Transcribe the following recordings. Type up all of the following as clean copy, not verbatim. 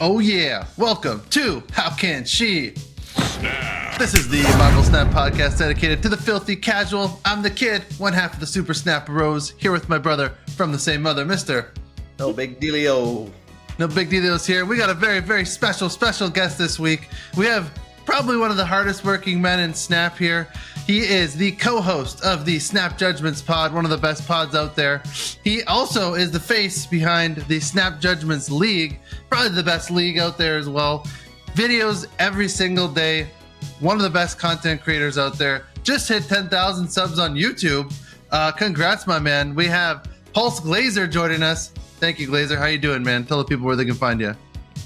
Oh yeah, welcome to How Can She Snap? This is the Marvel Snap podcast dedicated to the filthy casual. I'm the kid, one half of the Super Snap Rose, here with my brother from the same mother, Mr. No big dealio. No big dealio's here. We got a very, very special guest this week. We have probably one of the hardest working men in Snap here. He is the co-host of the Snap Judgments pod, one of the best pods out there. He also is the face behind the Snap Judgments League, probably the best league out there as well. Videos every single day. One of the best content creators out there. Just hit 10,000 subs on YouTube. Congrats, my man. We have Pulse Glazer joining us. Thank you, Glazer. How you doing, man? Tell the people where they can find you.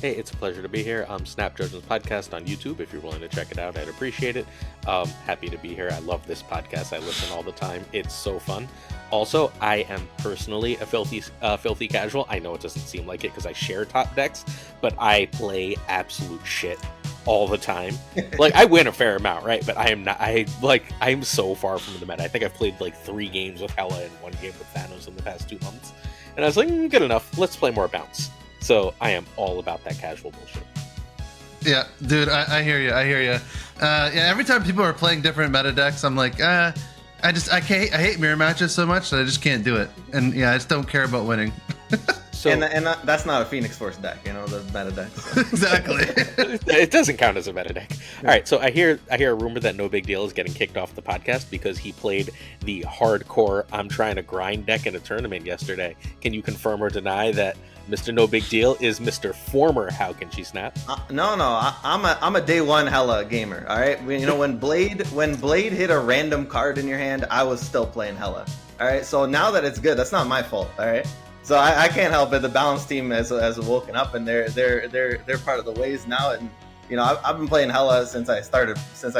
Hey, it's a pleasure to be here. Snap Judgments podcast on YouTube. If you're willing to check it out, I'd appreciate it. Happy to be here. I love this podcast. I listen all the time. It's so fun. Also, I am personally a filthy casual. I know it doesn't seem like it because I share top decks, but I play absolute shit all the time. Like, I win a fair amount, right? But I am not. I'm so far from the meta. I think I've played like 3 games with Hela and 1 game with Thanos in the past 2 months, and I was like, good enough. Let's play more bounce. So I am all about that casual bullshit. Yeah, dude, I hear you. Yeah, every time people are playing different meta decks, I'm like, I hate mirror matches so much that I just can't do it. And yeah, I just don't care about winning. So, and that's not a Phoenix Force deck, you know, the meta deck. So. Exactly. It doesn't count as a meta deck. All right, so I hear a rumor that No Big Deal is getting kicked off the podcast because he played the hardcore I'm trying to grind deck in a tournament yesterday. Can you confirm or deny that Mr. No Big Deal is Mr. Former How Can She Snap? No, I'm a day one Hela gamer. All right, you know, when Blade hit a random card in your hand, I was still playing Hela. All right, so now that it's good, that's not my fault. All right. So I can't help it. The balance team has woken up, and they're part of the ways now. And you know, I've been playing Hela since I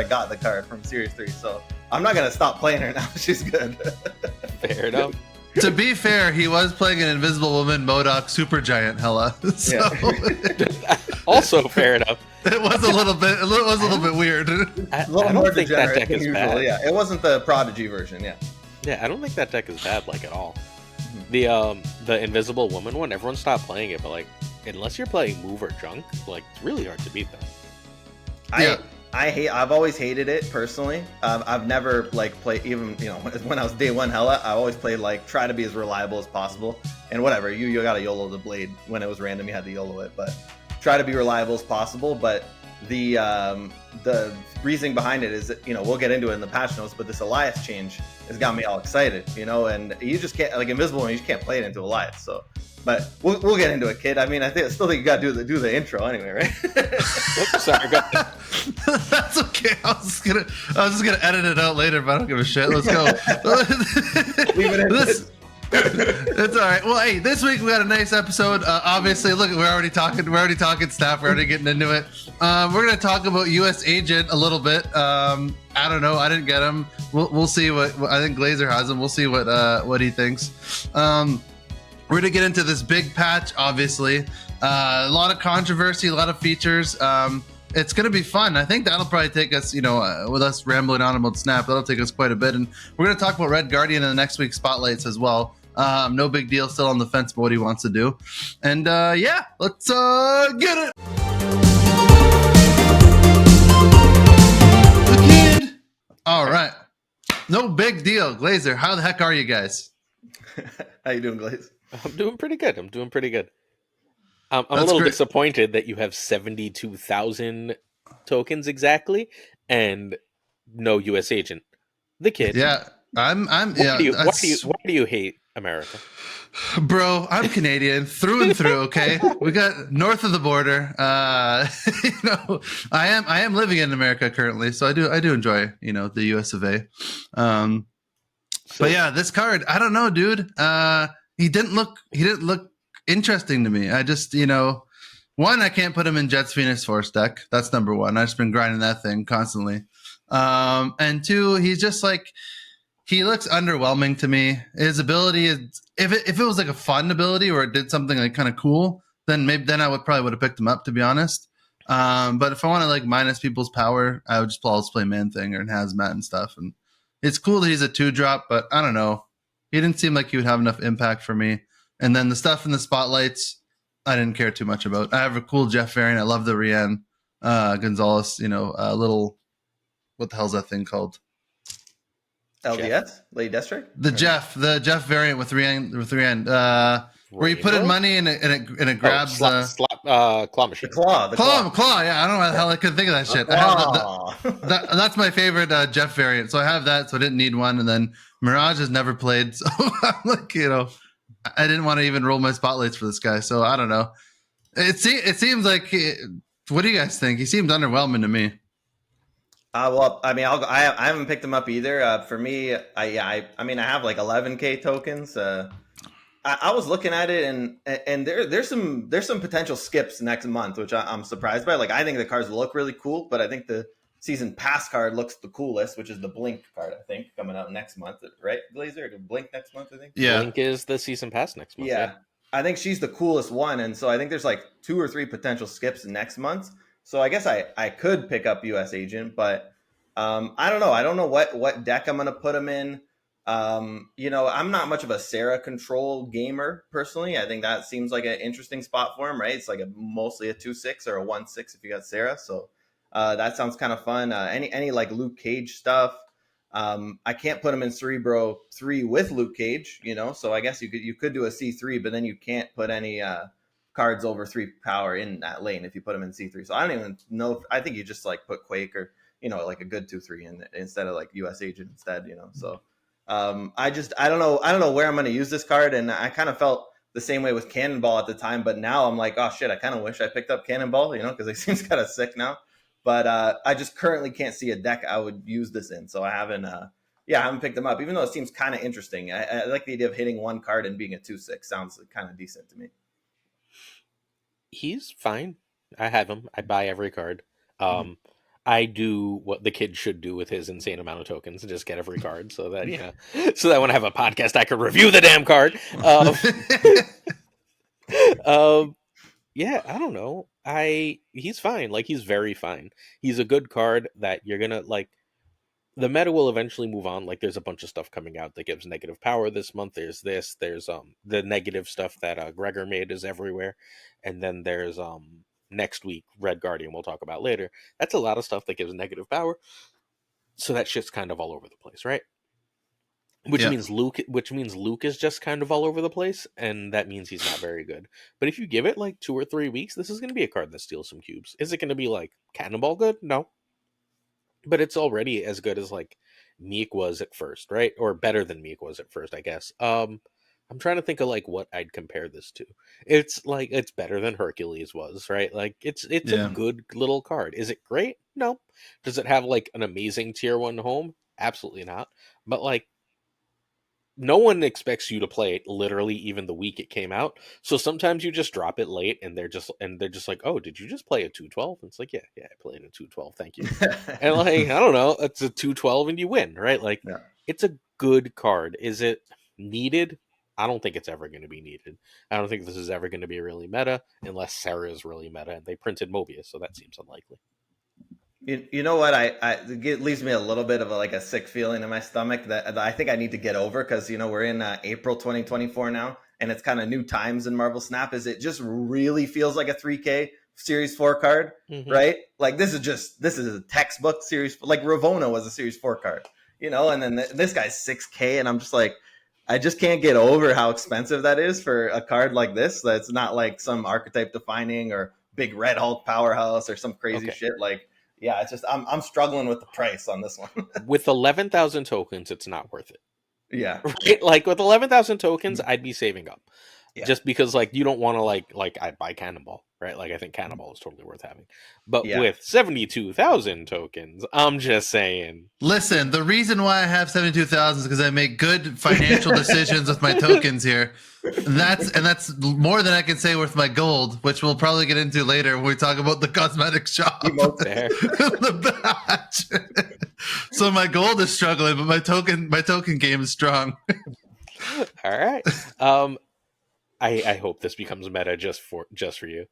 got the card from Series 3. So I'm not gonna stop playing her now. She's good. Fair enough. To be fair, he was playing an Invisible Woman MODOK Super Giant Hela. So. Yeah. Also fair enough. It was a little bit weird. A little more think that deck is bad. Yeah, it wasn't the Prodigy version. Yeah. Yeah, I don't think that deck is bad like at all. The Invisible Woman one, everyone stopped playing it, but like, unless you're playing Move or Junk, like, it's really hard to beat that. I've always hated it personally. I've never like played, even, you know, when I was day one Hela, I always played like try to be as reliable as possible, and whatever, you got to YOLO the blade when it was random, you had to YOLO it, but try to be reliable as possible. But the reasoning behind it is that, you know, we'll get into it in the patch notes, but this Alioth change has got me all excited, you know, and you just can't, like, Invisible One, you just can't play it into Alioth. So, but we'll get into it, kid. I mean, I still think you got to do the intro anyway, right? Oops, sorry, go ahead. That's okay. I was just gonna edit it out later, but I don't give a shit. Let's go. Leave it in. It's all right. Well, hey, this week we got a nice episode. Obviously, look, we're already talking stuff. We're already getting into it. We're gonna talk about USAgent a little bit. I don't know. I didn't get him. We'll see what I think Glazer has him. We'll see what he thinks. We're gonna get into this big patch. Obviously, a lot of controversy, a lot of features. It's going to be fun. I think that'll probably take us, you know, with us rambling on about Snap, that'll take us quite a bit. And we're going to talk about Red Guardian in the next week's spotlights as well. No big deal. Still on the fence about what he wants to do. And yeah, let's get it. The kid. All right. No big deal. Glazer, how the heck are you guys? How you doing, Glaze? I'm doing pretty good. I'm a little disappointed that you have 72,000 tokens exactly, and no USAgent. The kid. Yeah, I'm. Why do you hate America, bro? I'm Canadian through and through. Okay, we got north of the border. You know, I am living in America currently, so I do enjoy, you know, the US of A. But yeah, this card, I don't know, dude. He didn't look interesting to me. I just, you know, one, I can't put him in Jet's Phoenix Force deck. That's number one. I've just been grinding that thing constantly. And two, he's just like, he looks underwhelming to me. His ability is, if it was like a fun ability or it did something like kind of cool, then I would have picked him up, to be honest. But if I want to like minus people's power, I would just always play Man Thing or Hazmat and stuff. And it's cool that he's a 2-drop, but I don't know. He didn't seem like he would have enough impact for me. And then the stuff in the spotlights, I didn't care too much about. I have a cool Jeff variant. I love the Rian Gonzalez. Little, what the hell's that thing called? LDS, Lady Deathstrike. The Jeff variant with Rian. Where you put in money and it grabs claw machine. The claw. Yeah, I don't know how the hell I could think of that shit. I have that's my favorite Jeff variant. So I have that. So I didn't need one. And then Mirage has never played. So I'm like, I didn't want to even roll my spotlights for this guy. So I don't know. It seems like. What do you guys think? He seems underwhelming to me. Well, I mean, I haven't picked him up either. For me, I have like 11K tokens. I was looking at it, and there's some potential skips next month, which I'm surprised by. Like, I think the cards look really cool, but I think the season pass card looks the coolest, which is the Blink card. I think coming out next month, right, Glazer? Blink next month, I think. Yeah, Blink is the season pass next month. Yeah, I think she's the coolest one, and so I think there's like 2 or 3 potential skips next month. So I guess I could pick up USAgent, but I don't know. I don't know what deck I'm gonna put him in. I'm not much of a Sarah control gamer personally. I think that seems like an interesting spot for him, right? It's like mostly a 2/6 or a 1/6 if you got Sarah. So that sounds kind of fun. Any like Luke Cage stuff. I can't put him in Cerebro 3 with Luke Cage, so I guess you could do a C3, but then you can't put any cards over 3 power in that lane if you put him in C3. So I don't even know. I think you just like put Quake or like a good 2/3 in instead of like USAgent instead. So. I don't know where I'm going to use this card, and I kind of felt the same way with Cannonball at the time, but now I'm like, oh shit, I kind of wish I picked up Cannonball, because it seems kind of sick now. But I just currently can't see a deck I would use this in, so I haven't picked them up, even though it seems kind of interesting. I like the idea of hitting one card and being a 2/6. Sounds kind of decent to me. He's fine. I have him. I buy every card. I do what the kid should do with his insane amount of tokens and just get every card so that when I have a podcast, I can review the damn card. Yeah, I don't know. He's fine. Like, he's very fine. He's a good card that you're going to like. The meta will eventually move on. Like, there's a bunch of stuff coming out that gives negative power this month. There's the negative stuff that Gregor made is everywhere. And then there's next week, Red Guardian, we'll talk about later. That's a lot of stuff that gives negative power. So that shit's kind of all over the place, right? Which means Luke is just kind of all over the place, and that means he's not very good. But if you give it like 2 or 3 weeks, this is going to be a card that steals some cubes. Is it going to be like Cannonball good? No. But it's already as good as like Meek was at first, right? Or better than Meek was at first, I guess. I'm trying to think of like what I'd compare this to. It's like it's better than Hercules was, right? Like it's a good little card. Is it great? No. Does it have like an amazing tier 1 home? Absolutely not. But like no one expects you to play it literally even the week it came out. So sometimes you just drop it late and they're just like, "Oh, did you just play a 2/12?" And it's like, "Yeah, I played a 2/12. Thank you." And like, I don't know, it's a 2/12 and you win, right? Like It's a good card. Is it needed? I don't think it's ever going to be needed. I don't think this is ever going to be really meta unless Sarah is really meta and they printed Mobius, so that seems unlikely. You know what? It leaves me a little bit of a sick feeling in my stomach that I think I need to get over because, we're in April 2024 now, and it's kind of new times in Marvel Snap. Is it just really feels like a 3K Series 4 card, right? Like this is a textbook Series, like Ravonna was a Series 4 card, and then this guy's 6K, and I'm just like, I just can't get over how expensive that is for a card like this. That's not like some archetype defining or big Red Hulk powerhouse or some crazy shit. Like, yeah, it's just I'm struggling with the price on this one. With 11,000 tokens, it's not worth it. Yeah, right? Like with 11,000 tokens, I'd be saving up. Just because like you don't want to like I buy Cannonball, right? Like I think Cannonball is totally worth having. But with 72,000 tokens, I'm just saying. Listen, the reason why I have 72,000 is because I make good financial decisions with my tokens here. And that's more than I can say with my gold, which we'll probably get into later when we talk about the cosmetic shop. There. The batch. So my gold is struggling, but my token game is strong. All right. I hope this becomes meta just for you.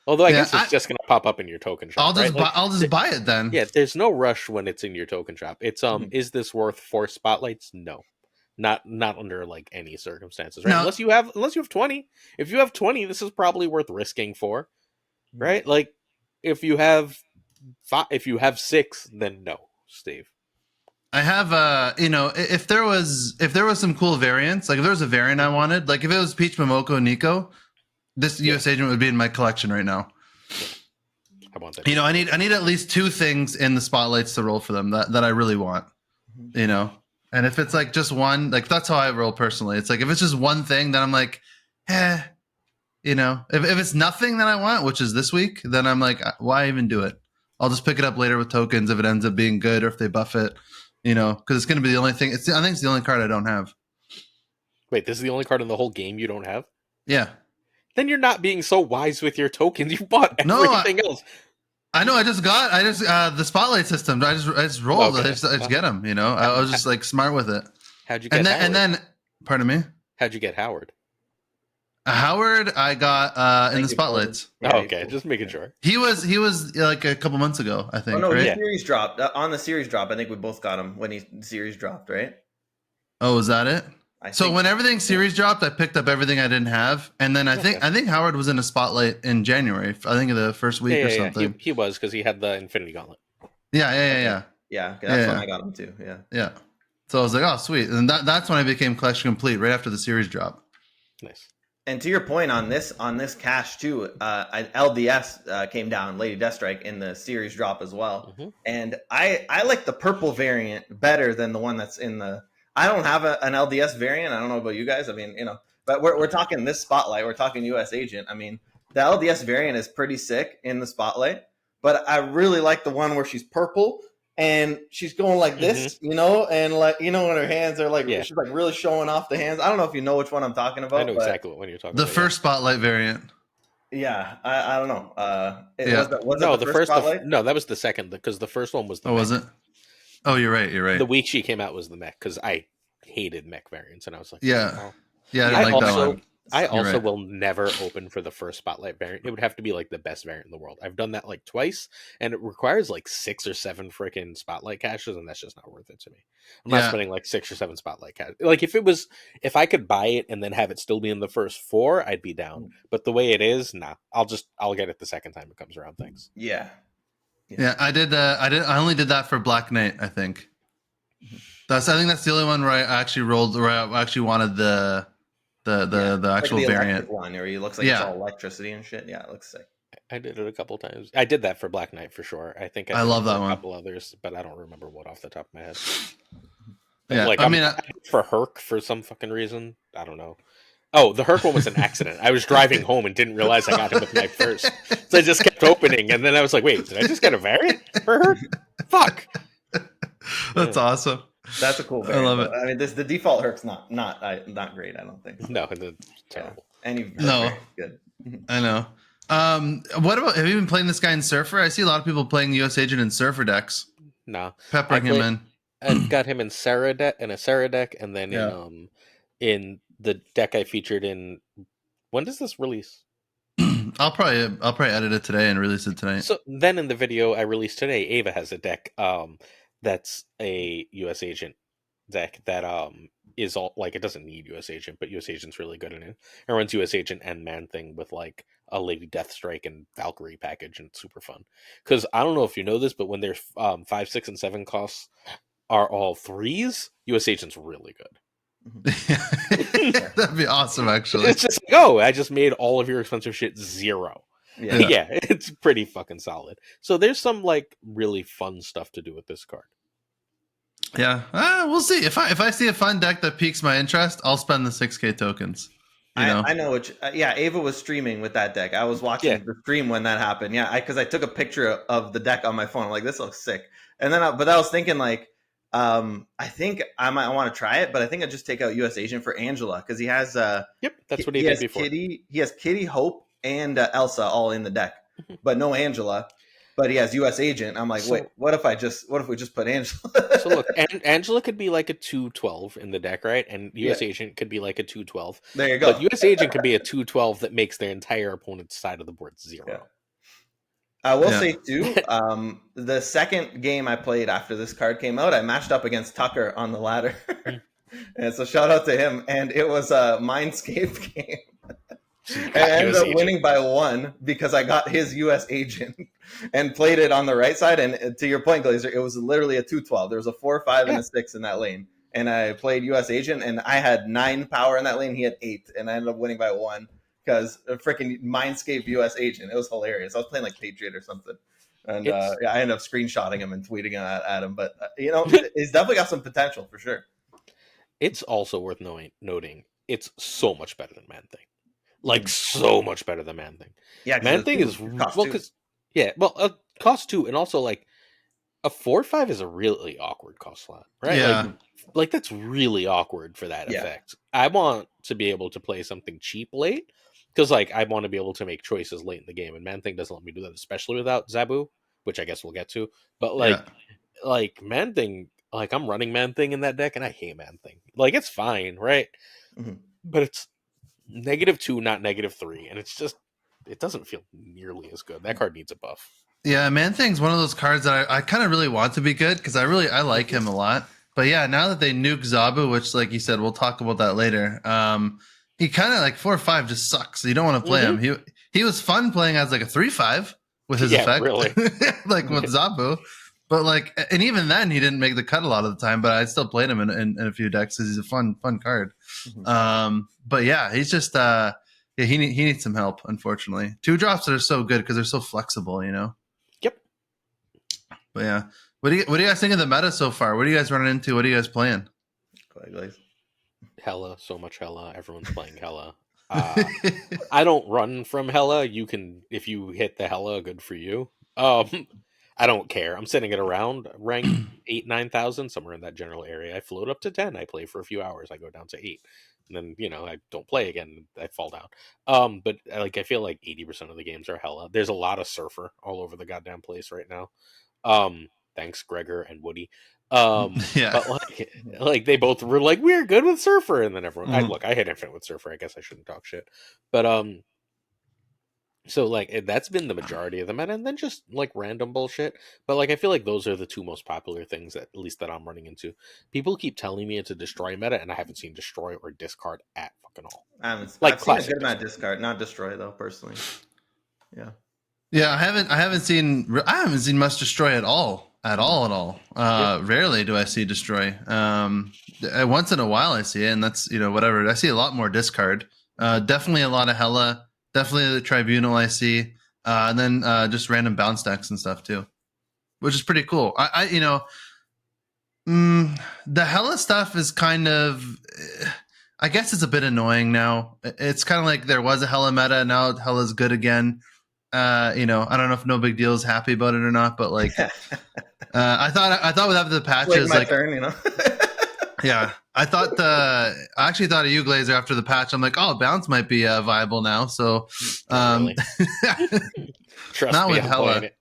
Although I guess it's just going to pop up in your token shop. I'll just buy it then. Yeah, there's no rush when it's in your token shop. It's is this worth 4 spotlights? No. Not under like any circumstances, right? No. Unless you have 20. If you have 20, this is probably worth risking for, right? Like if you have if you have 6, then no, Steve. I have if there was some cool variants, like if there was a variant I wanted, like if it was Peach, Momoko, Nico, this US agent would be in my collection right now. I want that. I need at least 2 things in the spotlights to roll for them that I really want. And if it's like just one, like that's how I roll personally. It's like if it's just one thing, then I'm like, if it's nothing that I want, which is this week, then I'm like, why even do it? I'll just pick it up later with tokens if it ends up being good or if they buff it, because it's going to be the only thing. I think it's the only card I don't have. Wait, this is the only card in the whole game you don't have? Yeah. Then you're not being so wise with your tokens. You bought everything else. I know. I just the spotlight system. I just rolled. Okay. I just get them. I was just like smart with it. How'd you get Howard? And then, pardon me. How'd you get Howard? Howard, I got in the spotlights. Oh, okay, just making sure. He was like a couple months ago, I think. Oh no, right? he series dropped on the series drop. I think we both got him when he series dropped, right? Oh, is that it? So when everything series dropped, I picked up everything I didn't have, and then I think Howard was in a spotlight in January. I think the first week or something. He was because he had the Infinity Gauntlet. Yeah. Yeah, that's when I got him too. Yeah. So I was like, oh sweet, and that's when I became collection complete right after the series drop. Nice. And to your point on this cache too, LDS came down, Lady Deathstrike, in the series drop as well. Mm-hmm. And I like the purple variant better than the one that's in the. I don't have an LDS variant. I don't know about you guys. I mean, but we're talking this spotlight. We're talking US Agent. I mean, the LDS variant is pretty sick in the spotlight, but I really like the one where she's purple and she's going like this, and like when her hands are like she's like really showing off the hands. I don't know if you know which one I'm talking about. I know exactly what one you're talking about. The first spotlight variant. Yeah, I don't know. Was the first spotlight? No, that was the second because the first one was the. Oh, was it? Oh, you're right. The week she came out was the mech because I hated mech variants and I was like, I didn't like that one. I also will never open for the first spotlight variant. It would have to be like the best variant in the world. I've done that like twice, and it requires like 6 or 7 freaking spotlight caches, and that's just not worth it to me. I'm not spending like 6 or 7 spotlight caches. Like if I could buy it and then have it still be in the first 4, I'd be down. But the way it is, nah. I'll get it the second time it comes around. Thanks. Yeah. I only did that for Black Knight, I think. I think that's the only one where I actually wanted the actual like the variant one where he looks like it's all electricity and shit. Yeah, it looks sick. I did it a couple times. I did that for Black Knight for sure. I think I love that a one. couple others, but I don't remember what off the top of my head. Yeah, like for Herc for some fucking reason, I don't know. Oh, the Herc one was an accident. I was driving home and didn't realize I got him with my first, so I just kept opening, and then I was like, "Wait, did I just get a variant for Herc? Fuck!" That's awesome. That's a cool variant. I love it. I mean, the default Herc's not great. I don't think. No, it's terrible. Good. I know. What about? Have you been playing this guy in Surfer? I see a lot of people playing US Agent in Surfer decks. No, peppering him in. I got him in Sarah deck and a Sarah deck, and then in the deck I featured in. When does this release? I'll probably edit it today and release it tonight. So then in the video I released today, Ava has a deck that's a US Agent deck that is all like it doesn't need US Agent, but US Agent's really good in it. It runs US Agent and Man Thing with like a Lady Deathstrike and Valkyrie package, and it's super fun. Because I don't know if you know this, but when there's 5, 6, and 7 costs are all 3s, US Agent's really good. That'd be awesome, actually. It's just like, I just made all of your expensive shit 0. Yeah, it's pretty fucking solid. So there's some like really fun stuff to do with this card. Yeah, we'll see. If I see a fun deck that piques my interest, I'll spend the 6K tokens. I know which. Ava was streaming with that deck. I was watching the stream when that happened. Yeah, because I took a picture of the deck on my phone. I'm like, this looks sick. And then, but I was thinking like, I think I might want to try it, but I think I'd just take out US Agent for Angela because he has. That's what he did before. He has Kitty, Hope, and Elsa all in the deck, but no Angela. But he has US Agent. I'm like, wait, what if we just put Angela? So look, Angela could be like a 2/12 in the deck, right? And US Agent could be like a 2/12. There you go. But US Agent could be a 2/12 that makes their entire opponent's side of the board 0. Yeah. I will say too, the second game I played after this card came out, I matched up against Tucker on the ladder. And so shout out to him. And it was a Mindscape game. And I ended US up agent. winning by 1 because I got his US agent and played it on the right side. And to your point, Glazer, it was literally a 2-12. There was a 4, 5, and a 6 in that lane. And I played US agent, and I had 9 power in that lane. He had 8, and I ended up winning by 1 because a freaking Mindscape US agent. It was hilarious. I was playing like Patriot or something. And It's- yeah, I ended up screenshotting him and tweeting at him. But, he's definitely got some potential for sure. It's also worth noting it's so much better than Man Thing. Like, so much better than Man Thing. Yeah, Man Thing is cost 2, and also like a 4-5 is a really awkward cost slot, right? Yeah. Like that's really awkward for that effect. I want to be able to play something cheap late because like I want to be able to make choices late in the game, and Man Thing doesn't let me do that, especially without ZABU, which I guess we'll get to. But like Man Thing, like I'm running Man Thing in that deck, and I hate Man Thing. Like it's fine, right? Mhm. But it's -2, not -3, and it's just it doesn't feel nearly as good. That card needs a buff. Yeah, Man Thing's one of those cards that I kind of really want to be good because I like him a lot. But yeah, now that they nuke Zabu, which like you said, we'll talk about that later. He kind of like 4 or 5 just sucks. So you don't want to play him. He was fun playing as like a 3-5 with his effect, really. like with Zabu. But like, and even then he didn't make the cut a lot of the time. But I still played him in a few decks because he's a fun card. But yeah, he's just he needs some help. Unfortunately, 2-drops are so good because they're so flexible. Yep. But yeah, what do you guys think of the meta so far? What are you guys running into? What are you guys playing? Hella, so much Hella. Everyone's playing Hella. I don't run from Hella. You can, if you hit the Hella, good for you. I don't care. I'm sitting it around rank 8, 9,000, somewhere in that general area. I float up to 10. I play for a few hours. I go down to 8. And then, I don't play again. I fall down. But like I feel like 80% of the games are Hella. There's a lot of Surfer all over the goddamn place right now. Thanks, Gregor and Woody. Yeah. But like they both were like, we're good with Surfer, and then everyone I hit Infinite with Surfer. I guess I shouldn't talk shit. But so like that's been the majority of the meta, and then just like random bullshit. But like I feel like those are the 2 most popular things at least that I'm running into. People keep telling me it's a destroy meta, and I haven't seen destroy or discard at fucking all. I've seen a good amount of discard, not destroy though, personally. Yeah. Yeah, I haven't seen much destroy at all. Rarely do I see destroy. Once in a while I see it, and that's whatever. I see a lot more discard. Definitely a lot of Hella. Definitely the Tribunal I see, and then just random bounce decks and stuff too, which is pretty cool. The Hella stuff is kind of, I guess it's a bit annoying now. It's kind of like there was a Hella meta, now Hella's good again. I don't know if No Big Deal is happy about it or not, but like, I thought with after the patches, my turn, Yeah, I actually thought of you, Glazer, after the patch. I'm like, oh, bounce might be viable now. So, Really. Trust not me, with I'm Hella. playing it.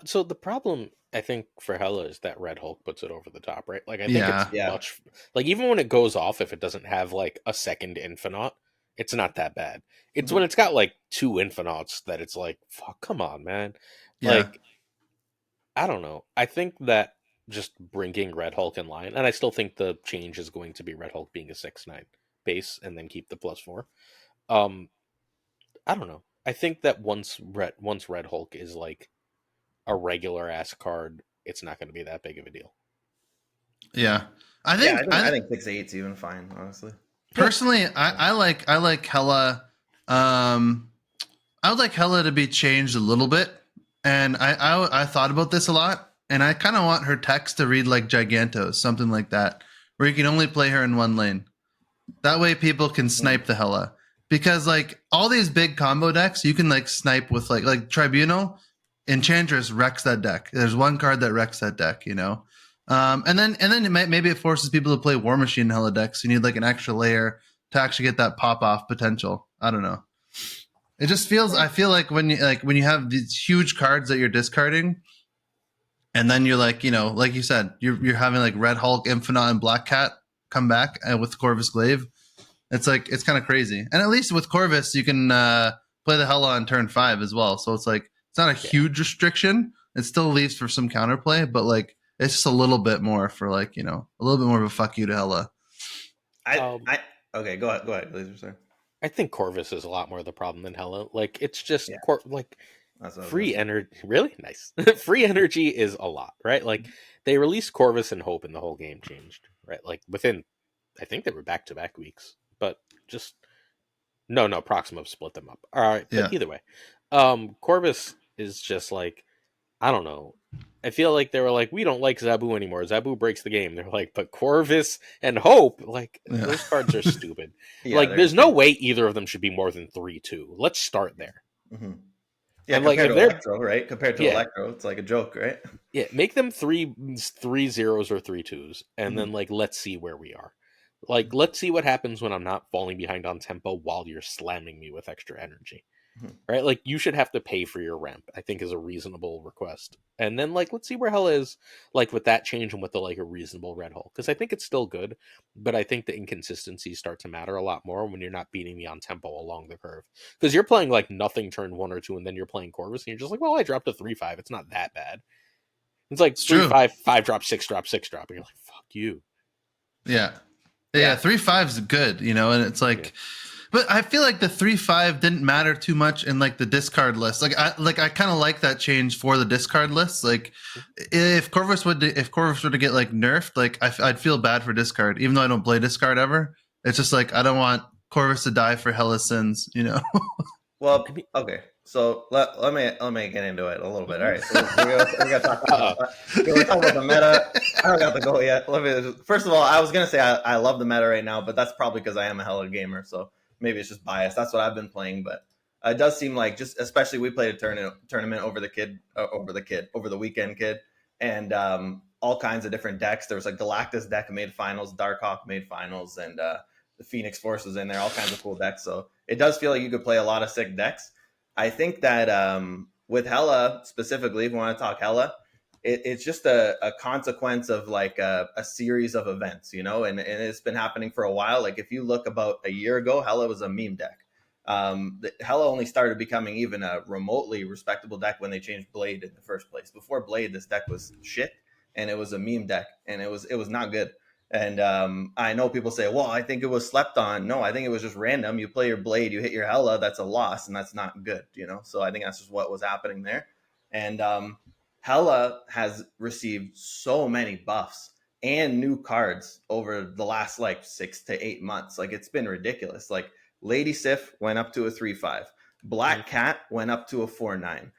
So the problem I think for Hella is that Red Hulk puts it over the top, right? Like I think it's much like even when it goes off, if it doesn't have like a second Infinite, it's not that bad. It's when it's got like 2 Infinites that it's like, fuck, come on, man. Yeah. Like, I don't know. I think that just bringing Red Hulk in line, and I still think the change is going to be Red Hulk being a 6/9 base and then keep the +4. I don't know. I think that once Red Hulk is like a regular ass card, it's not going to be that big of a deal. Yeah, I think 6/8's even fine, honestly. Personally, I like Hella. I would like Hella to be changed a little bit, and I thought about this a lot, and I kind of want her text to read like Gigantos, something like that, where you can only play her in one lane. That way, people can snipe the Hella, because like all these big combo decks, you can like snipe with like Tribunal. Enchantress wrecks that deck. There's one card that wrecks that deck, and then maybe it forces people to play War Machine Hella decks. You need like an extra layer to actually get that pop off potential. I don't know. It just feels. I feel like when you have these huge cards that you're discarding, and then you're like like you said, you're having like Red Hulk, Infinite, and Black Cat come back with Corvus Glaive. It's like it's kind of crazy. And at least with Corvus, you can play the Hella on turn 5 as well. So it's like it's not a huge restriction. It still leaves for some counterplay, but like it's just a little bit more for like a little bit more of a fuck you to Hella. Um, Okay, go ahead, Glazer, sir. I think Corvus is a lot more the problem than Hella. Like it's just Yeah, like that's what I was gonna free say. energy. Really nice. Free energy is a lot, right? Like they released Corvus and Hope, and the whole game changed, right? Like within, I think they were back to back weeks, but just no. Proxima split them up. All right, but Yeah. either way, Corvus is just like I don't know. I feel like they were like, we don't like Zabu anymore. Zabu breaks the game. They're like, but Corvus and Hope, like Yeah. those cards are stupid. Yeah, Like, they're there's no insane. way either of them should be more than 3-2. Let's start there. Hmm. Yeah, And like, compared if to they're Electro, right? Compared to yeah, Electro, it's like a joke, right? yeah, make them three zeros or 3-2s, and Hmm. then like let's see where we are. Like, let's see what happens when I'm not falling behind on tempo while you're slamming me with extra energy. Hmm. Right? Like you should have to pay for your ramp, I think is a reasonable request. And then like let's see where Hell is like with that change and with the like a reasonable red hole. Because I think it's still good, but I think the inconsistencies start to matter a lot more when you're not beating me on tempo along the curve. Because you're playing like nothing turn 1 or 2, and then you're playing Corvus, and you're just like, well, I dropped a 3-5. It's not that bad. It's like It's three true. five, 5 drop, 6 drop, 6 drop, and you're like, fuck you. Yeah. Yeah. Yeah. 3-5 is good, and it's Yeah. like, but I feel like the 3-5 didn't matter too much in like the discard list. I kind of like that change for the discard list. Like if Corvus were to get like nerfed, like I'd feel bad for discard, even though I don't play discard ever. It's just like I don't want Corvus to die for Hella sins, I Well, mean, okay. So let me get into it a little bit. All right. So we're gonna talk uh-oh. about we're talking about the meta. I don't got the goal yet. First of all, I was gonna say I love the meta right now, but that's probably because I am a hella gamer, so maybe it's just bias. That's what I've been playing, but it does seem like just especially we played a tournament over the weekend, kid, and all kinds of different decks. There was like Galactus deck made finals, Darkhawk made finals, and the Phoenix Force was in there. All kinds of cool decks. So it does feel like you could play a lot of sick decks. I think that with Hella specifically, if you want to talk Hella, it's just a consequence of like a series of events, and it's been happening for a while. Like if you look about a year ago, Hella was a meme deck. Hella only started becoming even a remotely respectable deck when they changed Blade in the first place. Before Blade, this deck was shit, and it was a meme deck, and it was not good. And I know people say, well, I think it was slept on. No, I think it was just random. You play your Blade, you hit your Hella, that's a loss, and that's not good, So I think that's just what was happening there. And Hella has received so many buffs and new cards over the last like 6 to 8 months. Like it's been ridiculous. Like Lady Sif went up to a 3-5. Black Cat went up to a 4-9.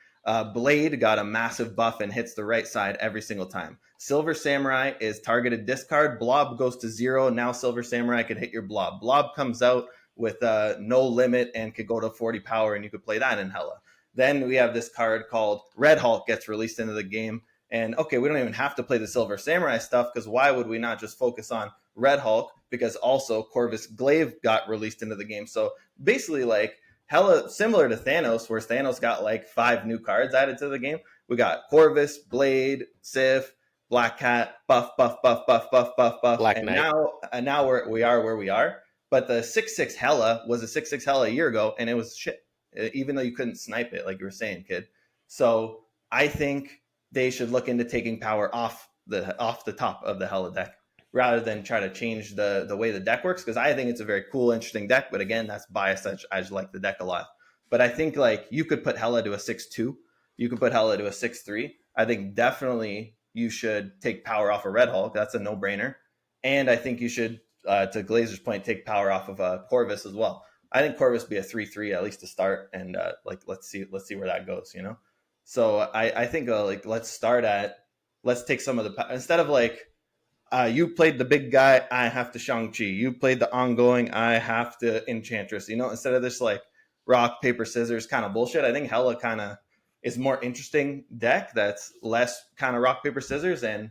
Blade got a massive buff and hits the right side every single time. Silver Samurai is targeted discard. Blob goes to 0. Now Silver Samurai could hit your Blob. Blob comes out with no limit and could go to 40 power, and you could play that in Hella. Then we have this card called Red Hulk gets released into the game. And okay, we don't even have to play the Silver Samurai stuff because why would we not just focus on Red Hulk? Because also Corvus Glaive got released into the game. So basically, like, Hella similar to Thanos, where Thanos got like 5 new cards added to the game. We got Corvus, Blade, Sif, Black Cat, buff, buff, buff, buff, buff, buff, buff, Black and Knight. now we are where we are. But the 6/6 Hella was a 6/6 Hella a year ago, and it was shit. Even though you couldn't snipe it, like you were saying, kid. So I think they should look into taking power off the top of the Hella deck rather than try to change the way the deck works, because I think it's a very cool, interesting deck. But again, that's biased. I just like the deck a lot. But I think like you could put Hella to a 6-2. You could put Hella to a 6-3. I think definitely you should take power off of Red Hulk. That's a no-brainer. And I think you should, to Glazer's point, take power off of Corvus as well. I think Corvus be a 3-3 at least to start, and like let's see where that goes. So I think like let's take some of the instead of like you played the big guy, I have to Shang-Chi. You played the ongoing, I have to Enchantress. Instead of this like rock, paper, scissors kind of bullshit, I think Hella kind of is more interesting deck that's less kind of rock, paper, scissors and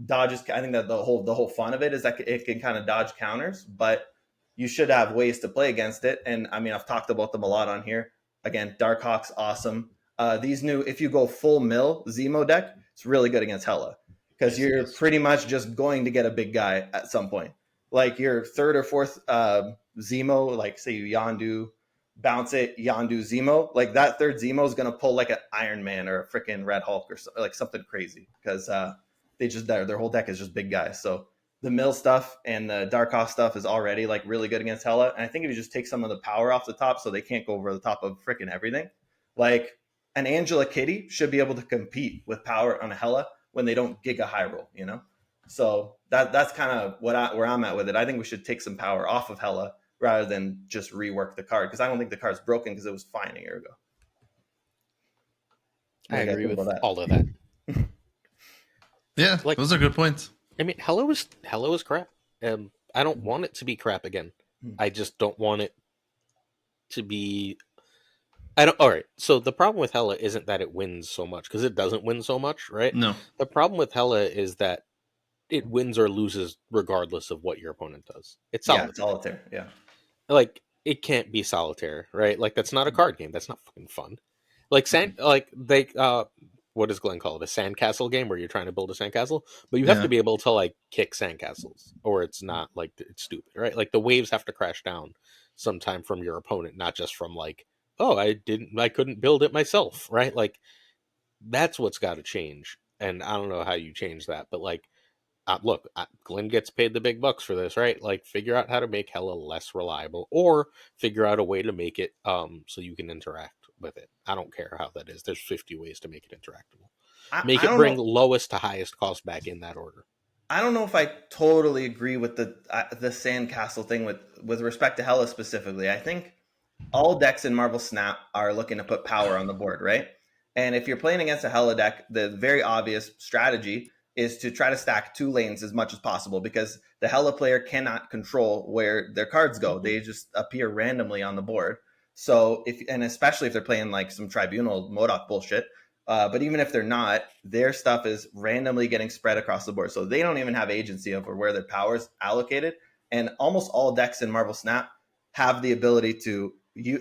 dodges. I think that the whole fun of it is that it can kind of dodge counters, but you should have ways to play against it. And I mean, I've talked about them a lot on here. Again, Darkhawk's awesome. These new, if you go full mill Zemo deck, it's really good against Hella. Because you're pretty much just going to get a big guy at some point. Like your third or fourth Zemo, like say you Yondu, bounce it, Yondu Zemo, like that third Zemo is going to pull like an Iron Man or a freaking Red Hulk or like something crazy because their whole deck is just big guys. So the mill stuff and the Darkoth stuff is already like really good against Hela. And I think if you just take some of the power off the top so they can't go over the top of freaking everything, like an Angela Kitty should be able to compete with power on a Hela when they don't giga high roll, you know? So that's kind of where I'm at with it. I think we should take some power off of Hela rather than just rework the card, because I don't think the card's broken because it was fine a year ago. I agree with all of that. Yeah, Like, those are good points. I mean, Hela was crap. I don't want it to be crap again. I just don't want it to be. I don't. All right. So the problem with Hela isn't that it wins so much, because it doesn't win so much, right? No. The problem with Hela is that it wins or loses regardless of what your opponent does. It's solitaire. Yeah, solitaire. Yeah. Like, it can't be solitaire, right? Like, that's not a card game. That's not fucking fun. Like what does Glenn call it? A sandcastle game where you're trying to build a sandcastle, but you have Yeah. to be able to like kick sandcastles, or it's not like it's stupid, right? Like, the waves have to crash down sometime from your opponent, not just from like, oh, I couldn't build it myself, right? Like, that's what's got to change, and I don't know how you change that, but like, look, Glenn gets paid the big bucks for this, right? Like, figure out how to make Hela less reliable, or figure out a way to make it so you can interact with it. I don't care how that is. There's 50 ways to make it interactable. Make it bring lowest to highest cost back in that order. I don't know if I totally agree with the sandcastle thing with respect to Hela specifically. I think all decks in Marvel Snap are looking to put power on the board, right? And if you're playing against a Hela deck, the very obvious strategy is to try to stack 2 lanes as much as possible, because the Hela player cannot control where their cards go. They just appear randomly on the board. So especially if they're playing like some Tribunal MODOK bullshit, but even if they're not, their stuff is randomly getting spread across the board. So they don't even have agency over where their power is allocated. And almost all decks in Marvel Snap have the ability to,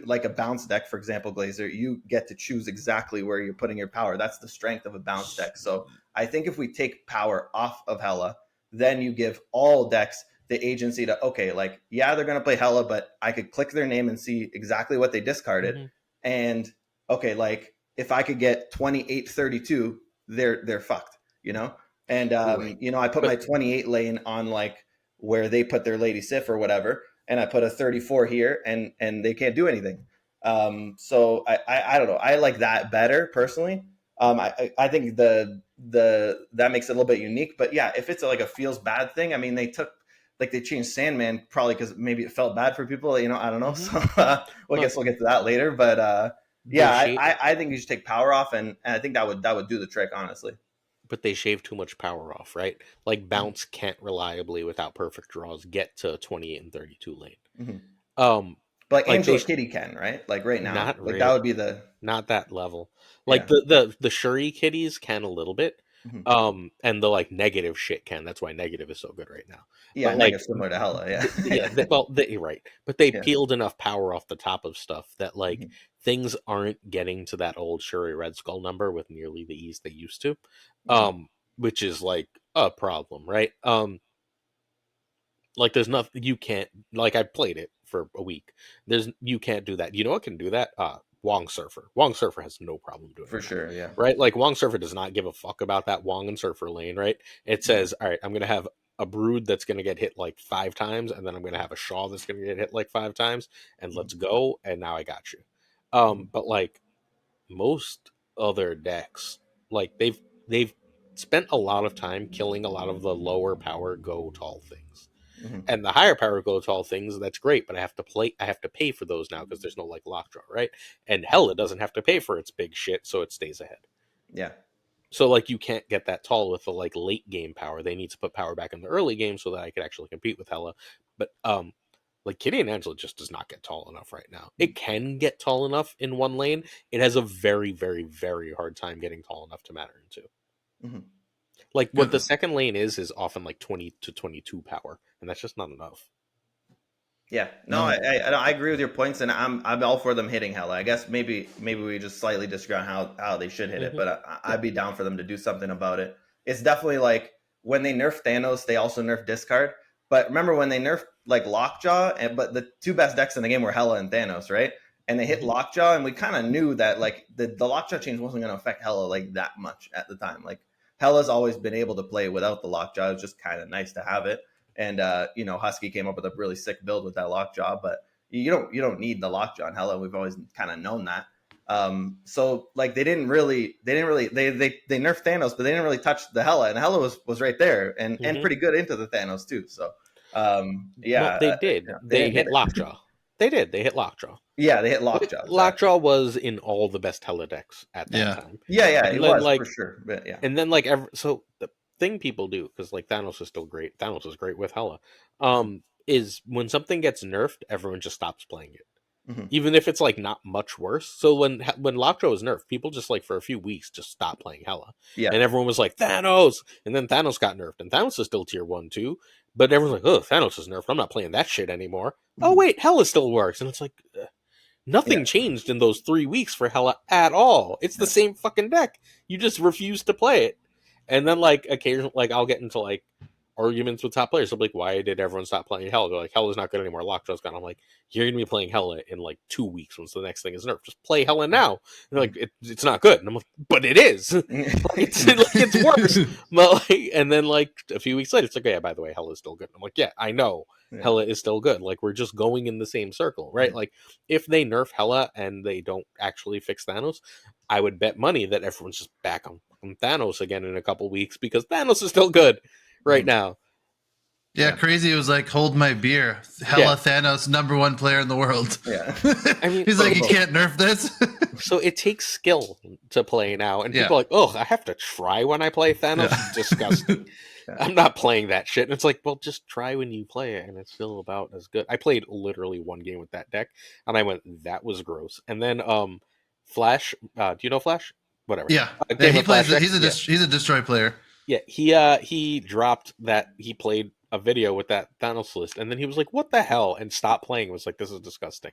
like a bounce deck, for example, Glazer, you get to choose exactly where you're putting your power. That's the strength of a bounce deck. So I think if we take power off of Hela, then you give all decks the agency to, okay, like, yeah, they're going to play Hela, but I could click their name and see exactly what they discarded. And okay, like, if I could get 28-32, they're fucked, you know? And, you know, I put my 28 lane on like where they put their Lady Sif or whatever, and I put a 34 here, and they can't do anything. So I don't know. I like that better personally. I think that makes it a little bit unique. But yeah, if it's like a feels bad thing, I mean, they changed Sandman probably because maybe it felt bad for people. You know, I don't know. So I guess we'll get to that later. But yeah, I think you should take power off, and I think that would do the trick, honestly. But they shave too much power off, right? Like, bounce can't reliably, without perfect draws, get to 28 and 32 lane. But like Angela Kitty can, right? Like right now, not like really. that would be not that level. Like the Shuri kitties can a little bit. And the like negative shit can. That's why negative is so good right now. Yeah, but, negative similar to Hela. Yeah, you're right. But they peeled enough power off the top of stuff that like things aren't getting to that old Shuri Red Skull number with nearly the ease they used to, which is like a problem, right? Like, there's nothing you can't, like, I played it for a week. You can't do that. You know what can do that? Wong Surfer. Wong Surfer has no problem doing it. For sure, yeah. Right? Like, Wong Surfer does not give a fuck about that Wong and Surfer lane, right? It says, all right, I'm going to have a Brood that's going to get hit like 5 times, and then I'm going to have a Shaw that's going to get hit like 5 times, and let's go, and now I got you. But, like, most other decks, like, they've spent a lot of time killing a lot of the lower power go tall things. And the higher power go tall things, that's great, but I have to pay for those now because there's no like lockjaw, right? And Hela doesn't have to pay for its big shit, so it stays ahead. Yeah. So like, you can't get that tall with the like late game power. They need to put power back in the early game so that I could actually compete with Hela. But like, Kitty and Angela just does not get tall enough right now. It can get tall enough in one lane. It has a very, very, very hard time getting tall enough to matter in two. Like, what the second lane is often like 20 to 22 power, and that's just not enough. Yeah, no, I agree with your points, and I'm all for them hitting Hela. I guess maybe we just slightly disagree on how they should hit it, but I'd be down for them to do something about it. It's definitely like when they nerf Thanos, they also nerf discard. But remember when they nerfed like Lockjaw, but the 2 best decks in the game were Hela and Thanos, right? And they hit Lockjaw, and we kind of knew that like the Lockjaw change wasn't going to affect Hela like that much at the time. Like, Hella's always been able to play without the lockjaw. It's just kind of nice to have it. And Husky came up with a really sick build with that lockjaw, but you don't need the lockjaw in Hella. We've always kind of known that. So like they nerfed Thanos, but they didn't really touch the Hella, and Hella was right there and pretty good into the Thanos too. So Well, they did. They hit Lockjaw. They did. They hit Lockjaw. Yeah, they hit Lockjaw. Lockjaw was in all the best Hella decks at that time. Yeah, and it then, was like, for sure. But yeah, and then so the thing people do, because like Thanos is still great. Thanos is great with Hella. Is when something gets nerfed, everyone just stops playing it. Even if it's like not much worse. So when Lockjaw was nerfed, people just like for a few weeks just stopped playing Hella. Yeah. And everyone was like, Thanos! And then Thanos got nerfed. And Thanos is still tier 1 too. But everyone's like, oh, Thanos is nerfed. I'm not playing that shit anymore. Oh wait, Hella still works. And it's like nothing changed in those 3 weeks for Hella at all. It's the same fucking deck. You just refuse to play it. And then like occasionally like I'll get into like arguments with top players. I'm like, why did everyone stop playing Hella? They're like, Hella's not good anymore. Lockjaw's gone. I'm like, you're gonna be playing Hella in like 2 weeks once the next thing is nerfed. Just play Hella now. And they're like, it's not good. And I'm like, but it is. it's worse. But like, and then like a few weeks later, it's like, oh, yeah, by the way, Hella's still good. And I'm like, yeah, I know. Hella is still good. Like we're just going in the same circle, right? Like if they nerf Hella and they don't actually fix Thanos, I would bet money that everyone's just back on Thanos again in a couple weeks because Thanos is still good right now. Yeah, crazy. It was like, hold my beer. Hella Thanos, #1 player in the world. Yeah. I mean, he's like, you can't nerf this. So it takes skill to play now. And people are like, oh, I have to try when I play Thanos. Yeah. Disgusting. I'm not playing that shit. And it's like, well, just try when you play it. And it's still about as good. I played literally 1 game with that deck. And I went, that was gross. And then Flash, do you know Flash? Whatever. Yeah. He plays. He's a destroy player. Yeah, he dropped that. He played a video with that Thanos list, and then he was like, what the hell, and stopped playing. It was like, this is disgusting.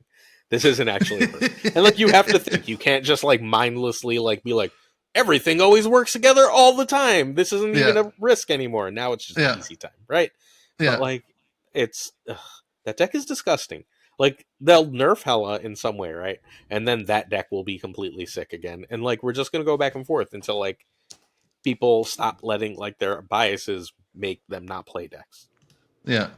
This isn't actually and like you have to think. You can't just like mindlessly like be like, everything always works together all the time. This isn't even a risk anymore. Now it's just easy time, right? Yeah. But like it's that deck is disgusting. Like they'll nerf Hella in some way, right? And then that deck will be completely sick again. And like we're just gonna go back and forth until like people stop letting like their biases make them not play decks. Yeah.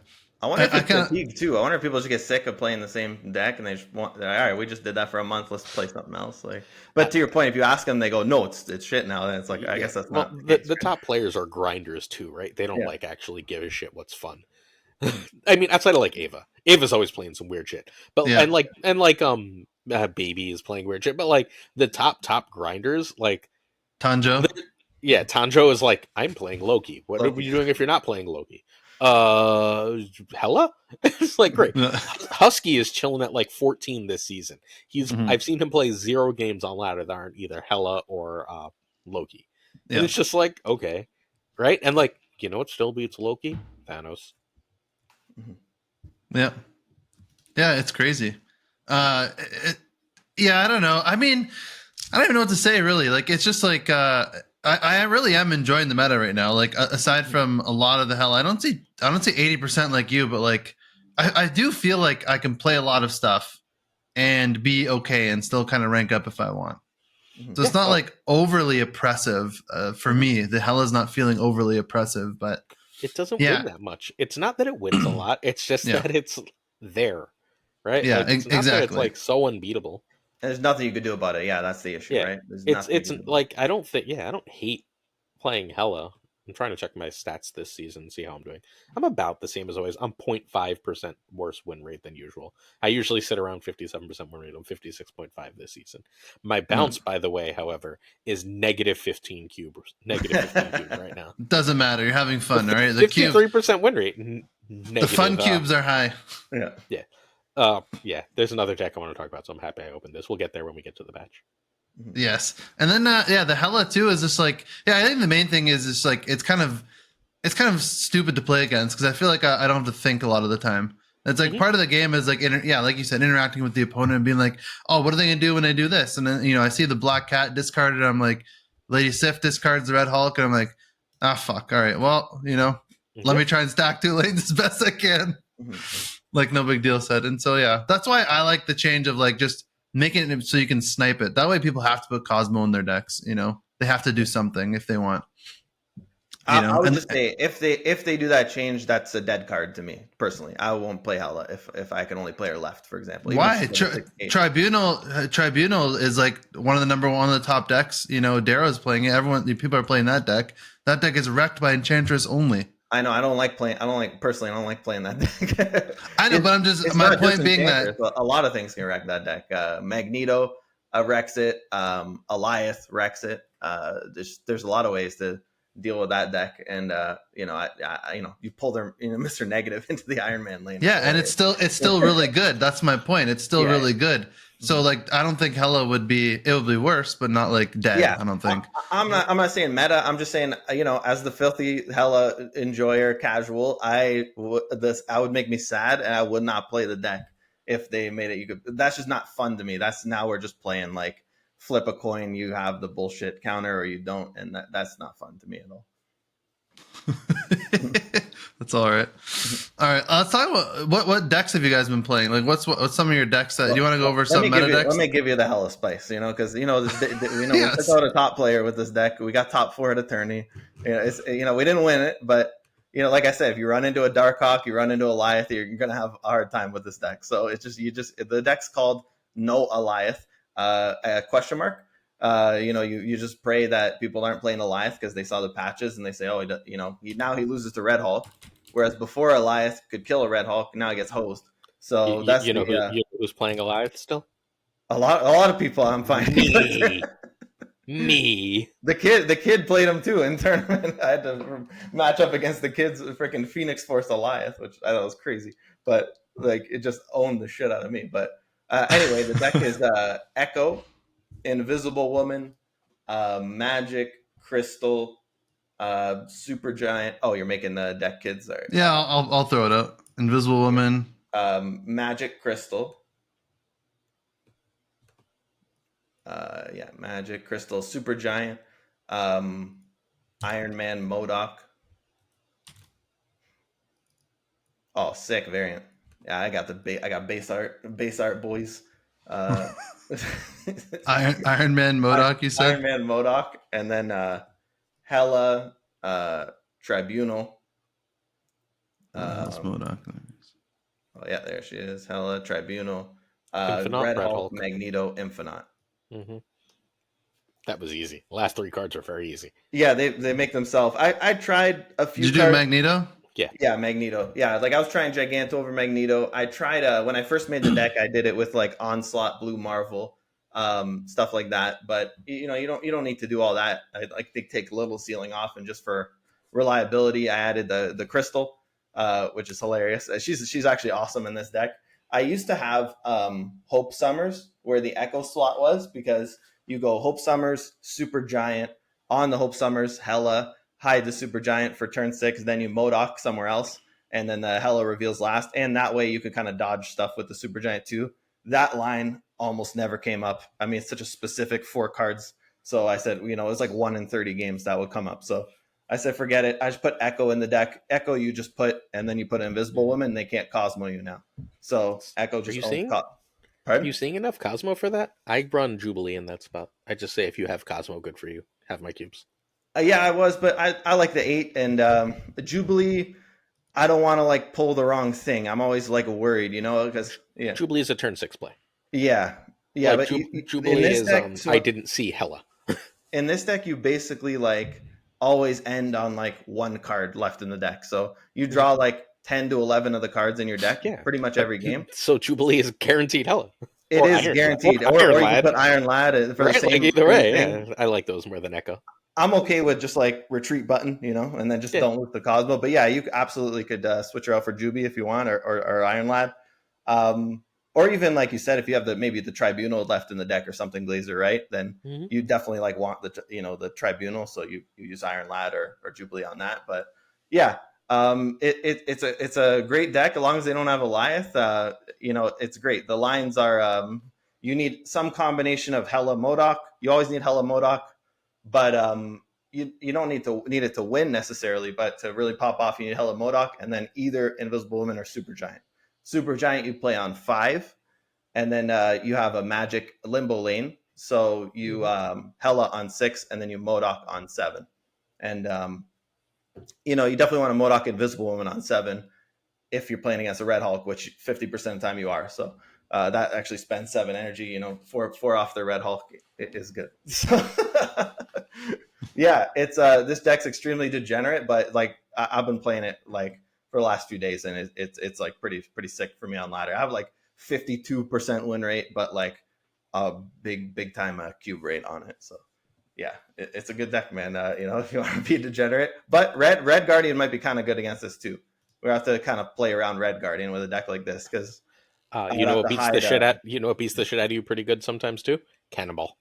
I wonder if it's fatigue too. I wonder if people just get sick of playing the same deck and they just want, all right, we just did that for a month. Let's play something else. Like, but to your point, if you ask them, they go, no, it's shit now. Then it's like, I guess that's not the top players are grinders too, right? They don't like actually give a shit what's fun. I mean, outside of like Ava. Ava's always playing some weird shit. But and Baby is playing weird shit. But like the top grinders, like Tanjo. Tanjo is like, I'm playing Loki. What are you doing if you're not playing Loki? Hella? It's like, great. Husky is chilling at like 14 this season. I've seen him play 0 games on ladder that aren't either Hella or Loki. And it's just like, okay. Right? And like, you know what still beats Loki? Thanos. Yeah. Yeah, it's crazy. I don't know. I mean, I don't even know what to say really. Like, it's just like, I really am enjoying the meta right now. Like aside from a lot of the hell, I don't see 80% like you, but like I do feel like I can play a lot of stuff and be okay and still kind of rank up if I want. So it's not like overly oppressive for me. The hell is not feeling overly oppressive, but it doesn't win that much. It's not that it wins a lot. It's just that it's there, right? Yeah, like, it's not exactly. That it's like so unbeatable. And there's nothing you could do about it. Yeah, that's the issue, right? It's like I don't hate playing Hella. I'm trying to check my stats this season and see how I'm doing. I'm about the same as always. I'm 0.5% worse win rate than usual. I usually sit around 57% win rate. I'm 56.5 this season. My bounce, by the way, however, is -15 cubes. -15 cubes right now. Doesn't matter. You're having fun, all right? The 53% win rate. The fun cubes are high. Yeah. There's another deck I want to talk about, so I'm happy I opened this. We'll get there when we get to the batch. Yes, and then the Hella too is just like I think the main thing is just like it's kind of stupid to play against because I feel like I don't have to think a lot of the time. It's like part of the game is like like you said, interacting with the opponent and being like, oh, what are they gonna do when I do this? And then I see the Black Cat discarded. I'm like, Lady Sif discards the Red Hulk, and I'm like, fuck. All right, well, let me try and stack 2 lanes as best I can. Like no big deal said. And so that's why I like the change of like just making it so you can snipe it. That way people have to put Cosmo in their decks, they have to do something if they want. I would and just say if they do that change, that's a dead card to me personally. I won't play Hela if I can only play her left, for example. Even if why she's level 68. Tribunal is like one of the top decks. Darrow's playing it. People are playing that deck. That deck is wrecked by Enchantress only. I know. I don't like playing that deck. I know, but I'm just It's my not point just being Enchantress. that A lot of things can wreck that deck. Magneto wrecks it. Alioth wrecks it. There's a lot of ways to deal with that deck, and you pull their Mr. Negative into the Iron Man lane. yeah, and it's still really good. That's my point. It's still really good. So like I don't think Hela would be worse, but not like dead. Yeah, I don't think. I'm not saying meta. I'm just saying as the filthy Hela enjoyer casual, this would make me sad, and I would not play the deck if they made it. That's just not fun to me. Now we're just playing like flip a coin. You have the bullshit counter or you don't, and that's not fun to me at all. That's all right. All right, let's talk about what decks have you guys been playing? Like, what's some of your decks that you want to go over? Some meta decks. Let me give you the Hella spice, because we Yes. took out a top player with this deck. We got top 4 at Attorney. We didn't win it, but like I said, if you run into a Darkhawk, you run into a Alioth, you're gonna have a hard time with this deck. So it's just the deck's called No Alioth, a question mark. You just pray that people aren't playing Alioth because they saw the patches and they say, now he loses to Red Hulk, whereas before Alioth could kill a Red Hulk, now he gets hosed. So that's who's playing Alioth still? A lot of people. I'm fine. Me. The kid played him too in tournament. I had to match up against the kid's freaking Phoenix Force Alioth, which I thought was crazy, but like it just owned the shit out of me. But anyway, the deck is Echo, Invisible Woman, Magic, Crystal, Super Giant. Oh, you're making the deck, kids. Sorry. Yeah, I'll throw it out. Invisible Woman, Magic, Crystal. Magic, Crystal, Super Giant, Iron Man, MODOK. Oh, sick variant. Yeah, I got base art, boys. Iron Man, MODOK. You said Iron Man, MODOK, and then Hela, Tribunal. that's MODOK. Oh yeah, there she is. Hela, Tribunal, Infinite, Red Hulk, Magneto, Infinite. Mm-hmm. That was easy. The last 3 cards are very easy. Yeah, they make themselves. I tried a few. Did you do Magneto? Yeah, Magneto. Yeah, like I was trying Giganto over Magneto. I tried when I first made the deck, I did it with like Onslaught, Blue Marvel, stuff like that. But you don't need to do all that. I like to take little ceiling off, and just for reliability, I added the Crystal, which is hilarious. She's actually awesome in this deck. I used to have Hope Summers where the Echo slot was, because you go Hope Summers, Super Giant, on the Hope Summers, Hela, hide the Super Giant for turn 6, then you MODOK somewhere else, and then the Hela reveals last. And that way you could kind of dodge stuff with the Super Giant too. That line almost never came up. I mean, it's such a specific 4 cards. So I said, it was like 1 in 30 games that would come up. So I said, forget it. I just put Echo in the deck. Echo you just put, and then you put Invisible Woman, they can't Cosmo you now. So Echo just Are you seeing enough Cosmo for that? I run Jubilee in that spot. I just say if you have Cosmo, good for you. Have my cubes. Yeah, I was, but I like the 8 and the Jubilee. I don't want to like pull the wrong thing. I'm always like worried, because Jubilee is a turn 6 play. Yeah, Like, but Jubilee is. Deck, I didn't see Hela. In this deck, you basically like always end on like 1 card left in the deck, so you draw like 10 to 11 of the cards in your deck, pretty much every game. So Jubilee is guaranteed Hela. It is guaranteed, or you can put Iron Lad for the same. Like either way, yeah. I like those more than Echo. I'm okay with just like retreat button, and then just don't lose the Cosmo. But yeah, you absolutely could switch her out for Juby if you want, or Iron Lad, or even like you said, if you have maybe the Tribunal left in the deck or something, Glazer, right? Then you definitely like want the Tribunal, so you use Iron Lad or Jubilee on that. But yeah, it's a great deck as long as they don't have Alioth. It's great. The lines are you need some combination of Hela MODOK. You always need Hela MODOK. But you don't need it to win necessarily, but to really pop off, you need Hela MODOK, and then either Invisible Woman or Super Giant. Super Giant you play on 5, and then you have a Magic Limbo lane, so you Hela on 6, and then you MODOK on 7, and you definitely want to MODOK Invisible Woman on 7 if you're playing against a Red Hulk, which 50% of the time you are. So that actually spends 7 energy. 4 off the Red Hulk is good. So yeah, it's this deck's extremely degenerate, but like I've been playing it like for the last few days, and it's like pretty sick for me on ladder. I have like 52% win rate, but like a big time cube rate on it. So yeah, it's a good deck, man. If you want to be degenerate, but Red Guardian might be kind of good against this too. We have to kind of play around Red Guardian with a deck like this because what beats the shit out of you pretty good sometimes too? Cannonball.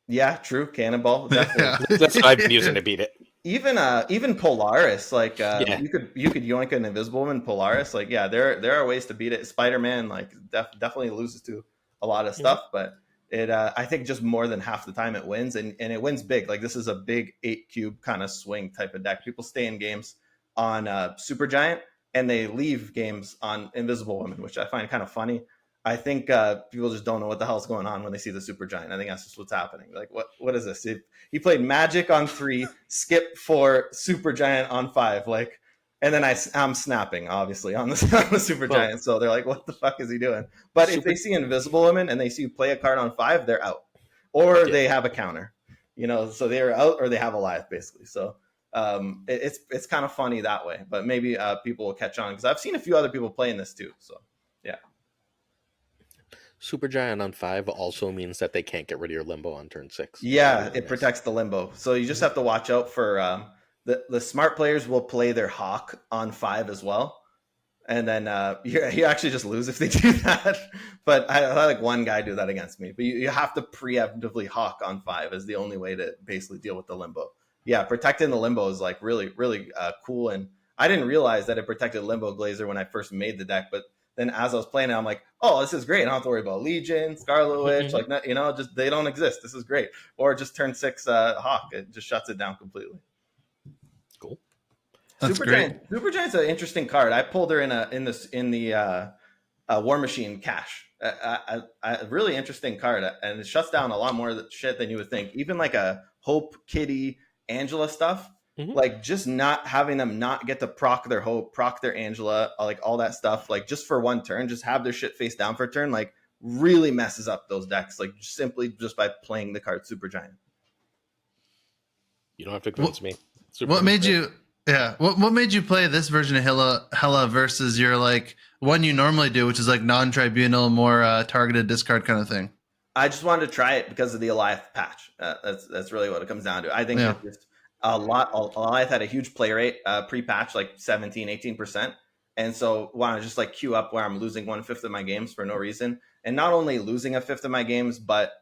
Yeah, true. Cannonball, definitely. That's what I've been using to beat it. Even Polaris, like you could yoink an Invisible Woman Polaris. Like there are ways to beat it. Spider-Man like definitely loses to a lot of stuff, but it I think just more than half the time it wins, and it wins big. Like this is a big 8 cube kind of swing type of deck. People stay in games on Supergiant and they leave games on Invisible Woman, which I find kind of funny. I think people just don't know what the hell's going on when they see the Supergiant. I think that's just what's happening. Like, what is this? He played Magic on 3, Skip 4, Supergiant on 5. Like, and then I'm snapping, obviously, on the Supergiant. So they're like, what the fuck is he doing? But if they see Invisible Woman and they see you play a card on 5, they're out. Or they have a counter. So they're out or they have Alioth, basically. So it's kind of funny that way. But maybe people will catch on. Because I've seen a few other people playing this too. So, yeah. Supergiant on 5 also means that they can't get rid of your limbo on turn 6. Yeah, it protects the limbo. So you just have to watch out for the smart players will play their Hawk on 5 as well. And then you actually just lose if they do that. But I had like one guy do that against me. But you have to preemptively Hawk on 5 is the only way to basically deal with the limbo. Yeah, protecting the limbo is like really, really cool. And I didn't realize that it protected limbo Glazer when I first made the deck, but then as I was playing it, I'm like, oh, this is great. I don't have to worry about Legion, Scarlet Witch, just they don't exist. This is great. Or just turn 6 Hawk. It just shuts it down completely. Cool. That's great. Supergiant's an interesting card. I pulled her in the War Machine cache. A really interesting card, and it shuts down a lot more shit than you would think. Even like a Hope, Kitty, Angela stuff. Like just not having them not get to proc their Hope, proc their Angela, like all that stuff, like just for one turn, just have their shit face down for a turn, like really messes up those decks, like simply just by playing the card Supergiant. You don't have to convince me. What made you play this version of Hela versus your like one you normally do, which is like non-tribunal, more targeted discard kind of thing? I just wanted to try it because of the Alioth patch. That's really what it comes down to. I think it's Alioth had a huge play rate pre-patch, like 17-18%. And so want to just like queue up where I'm losing 1/5 of my games for no reason. And not only losing 1/5 of my games, but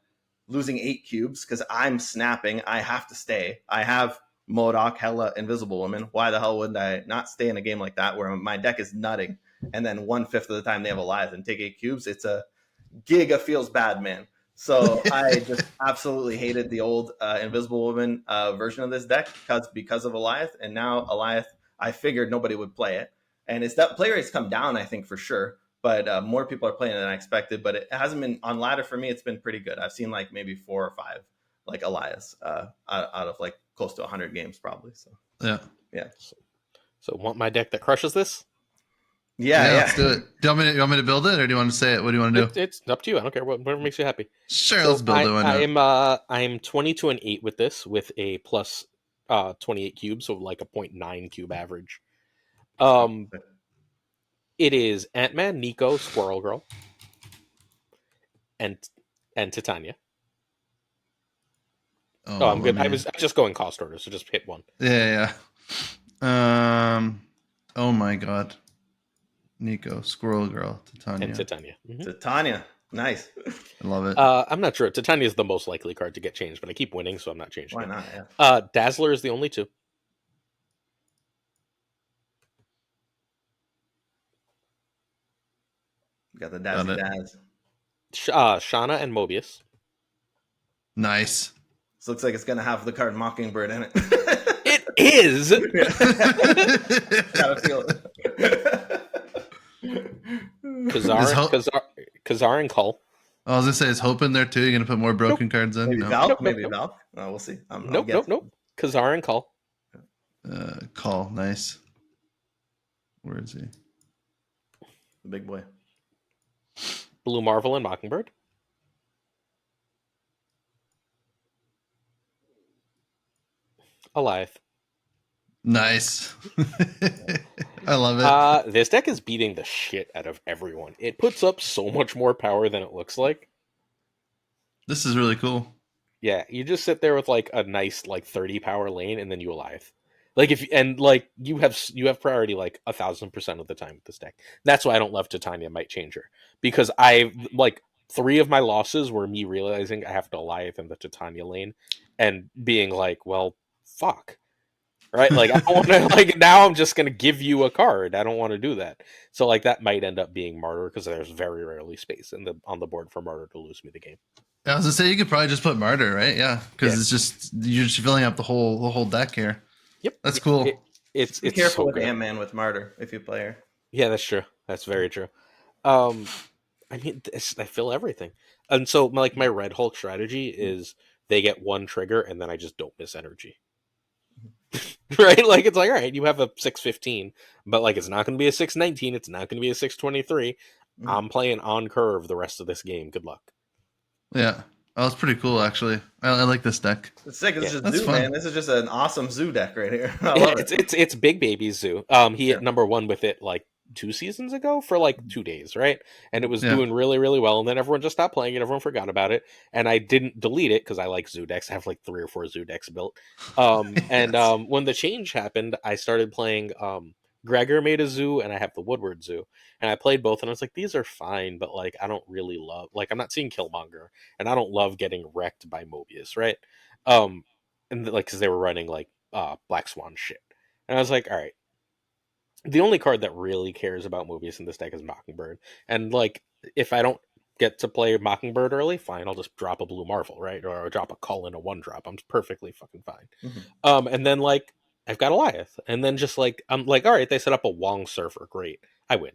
losing 8 cubes because I'm snapping. I have to stay. I have MODOK, Hela, Invisible Woman. Why the hell wouldn't I not stay in a game like that where my deck is nutting? And then 1/5 of the time they have Alioth and take 8 cubes. It's a giga feels bad, man. So I just absolutely hated the old Invisible Woman version of this deck because of Alioth. And now Alioth, I figured nobody would play it. And it's that play rate's come down, I think, for sure. But more people are playing it than I expected. But it hasn't been on ladder for me. It's been pretty good. I've seen like maybe 4 or 5 like Alioths out of like close to 100 games probably. So yeah. So want my deck that crushes this? Yeah. Let's do it. Do you want me to build it, or do you want to say it? What do you want to do? It's up to you. I don't care. Whatever makes you happy. Sure, let's build it. I'm 22-8 with this, with a plus 28 cubes, so like a 0.9 cube average. It is Ant-Man, Nico, Squirrel Girl, and Titania. Oh, I'm good. I was just going cost order, so just hit one. Yeah. Oh my god. Nico, Squirrel Girl, Titania. And Titania. Mm-hmm. Titania. Nice. I love it. I'm not sure. Titania is the most likely card to get changed, but I keep winning, so I'm not changing it. Why not? Yeah. Dazzler is the only 2. You got the Daz. Shauna and Mobius. Nice. This looks like it's going to have the card Mockingbird in it. It is! Gotta feel it. Kazar and Cull. I was gonna say, is Hope in there too? You're gonna put more broken cards in? Maybe No. Valk. Maybe Valk. We'll see. Nope. Kazar and Cull. Call, nice. Where is he? The big boy. Blue Marvel and Mockingbird. Alioth. Nice. I love it. This deck is beating the shit out of everyone. It puts up so much more power than it looks like. This is really cool. Yeah, you just sit there with like a nice like 30 power lane, and then you Alioth. Like if and like you have priority like 1,000% of the time with this deck. That's why I don't love Titania Might Changer, because I like 3 of my losses were me realizing I have to Alioth in the Titania lane, and being like, well, fuck. Right, like I don't want to. Like now, I'm just gonna give you a card. I don't want to do that. So like that might end up being Martyr, because there's very rarely space on the board for Martyr to lose me the game. I was gonna say you could probably just put Martyr, right? Yeah, because it's just you're just filling up the whole deck here. Yep, that's cool. It's Be careful so with good. Ant-Man with Martyr if you play her. Yeah, that's true. That's very true. I mean, I feel everything, and so like my Red Hulk strategy is they get 1 trigger, and then I just don't miss energy. Right, like it's like, all right, you have a 615, but like it's not going to be a 619. It's not going to be a 623. I'm playing on curve the rest of this game. Good luck. Yeah, oh, it's pretty cool actually. I like this deck. It's sick. It's just that's Zoo, fun. man. This is just an awesome Zoo deck right here. I love it. It's Big Baby Zoo. He hit number 1 with it like 2 seasons ago for like 2 days, right? And it was doing really, really well. And then everyone just stopped playing it. Everyone forgot about it. And I didn't delete it because I like Zoo decks. I have like 3 or 4 Zoo decks built. And when the change happened, I started playing Gregor made a Zoo, and I have the Woodward Zoo. And I played both, and I was like, these are fine, but like I don't really love, like I'm not seeing Killmonger, and I don't love getting wrecked by Mobius, right? And like because they were running like Black Swan shit. And I was like, all right, the only card that really cares about Mobius in this deck is Mockingbird. And like, if I don't get to play Mockingbird early, fine, I'll just drop a Blue Marvel, right? Or I'll drop a Cull in a 1-drop. I'm perfectly fucking fine. And then like, I've got Alioth. And then just like, I'm like, all right, they set up a Wong Surfer. Great. I win.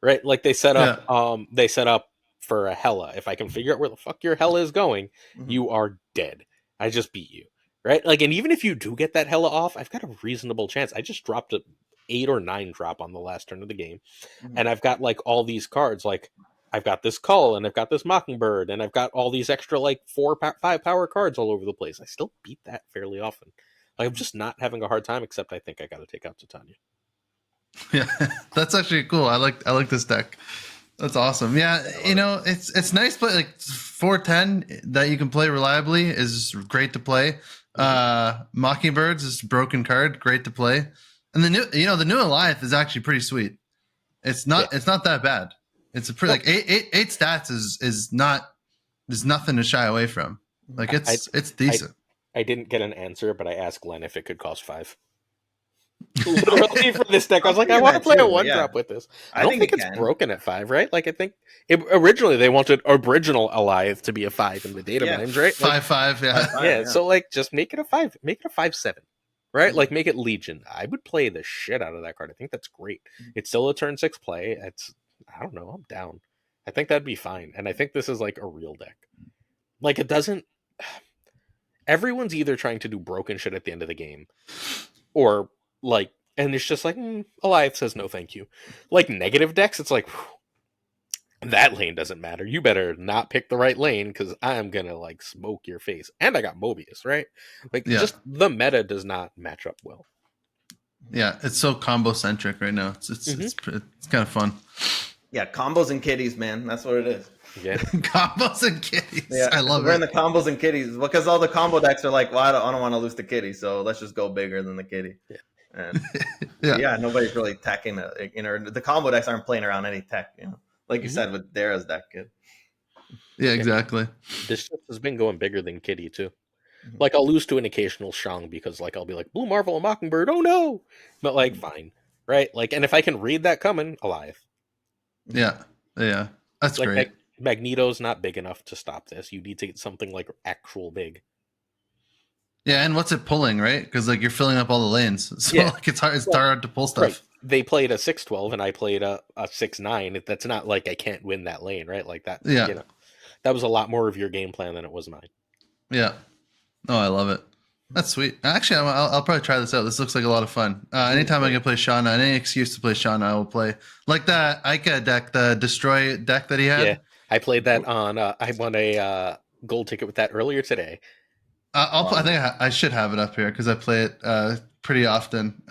Right? Like they set up for a Hela. If I can figure out where the fuck your Hela is going, you are dead. I just beat you. Right? Like, and even if you do get that Hela off, I've got a reasonable chance. I just dropped a 8 or 9 drop on the last turn of the game, and I've got like all these cards. Like I've got this Cull, and I've got this Mockingbird, and I've got all these extra like 5 power cards all over the place. I still beat that fairly often. Like, I'm just not having a hard time, except I think I got to take out Titania. Yeah, that's actually cool. I like this deck. That's awesome. Yeah, you know, it's nice, but like 410 that you can play reliably is great to play. Mockingbirds is a broken card, great to play. And the new Alioth is actually pretty sweet. It's not that bad. It's a pretty like eight stats is nothing to shy away from. Like it's decent. I didn't get an answer, but I asked Glenn if it could cost 5. Literally for this deck, I was like, I want to play a 1-drop with this. I don't think it's broken at 5, right? Like I think originally they wanted original Alioth to be a 5 in the data mines, right? Like, 5/5, yeah. Yeah. So like, just make it a 5. Make it a 5/7. Right? Like, make it Legion. I would play the shit out of that card. I think that's great. It's still a turn 6 play. I don't know. I'm down. I think that'd be fine. And I think this is like a real deck. Like, it doesn't... Everyone's either trying to do broken shit at the end of the game, or like... And it's just like, Alioth says no thank you. Like, negative decks, it's like... That lane doesn't matter. You better not pick the right lane, because I'm gonna like smoke your face. And I got Mobius, right? Like, just the meta does not match up well. Yeah, it's so combo centric right now. It's kind of fun. Yeah, combos and kitties, man. That's what it is. Yeah, combos and kitties. Yeah, I love it. We're in the combos and kitties because all the combo decks are like, well, I don't want to lose the kitty, so let's just go bigger than the kitty. Yeah. And yeah, nobody's really teching the combo decks aren't playing around any tech, you know. Like you said with Dara's deck, kid. Yeah, exactly. This has been going bigger than Kitty too. Like, I'll lose to an occasional Shang because like I'll be like Blue Marvel and Mockingbird, oh no! But like, fine, right? Like, and if I can read that coming, Alioth. Yeah, that's like, great. Magneto's not big enough to stop this. You need to get something like actual big. Yeah, and what's it pulling, right? Because like you're filling up all the lanes, so like it's hard to pull stuff. Right. They played a 6/12 and I played a 6/9. That's not like I can't win that lane, right? Like that. Yeah, you know, that was a lot more of your game plan than it was mine. Yeah. Oh, I love it. That's sweet. Actually, I'll probably try this out. This looks like a lot of fun. Anytime I can play Shauna, any excuse to play Shauna, I will play. Like that Ica deck, the Destroy deck that he had. Yeah, I played that on. I won a gold ticket with that earlier today. I think I should have it up here because I play it pretty often.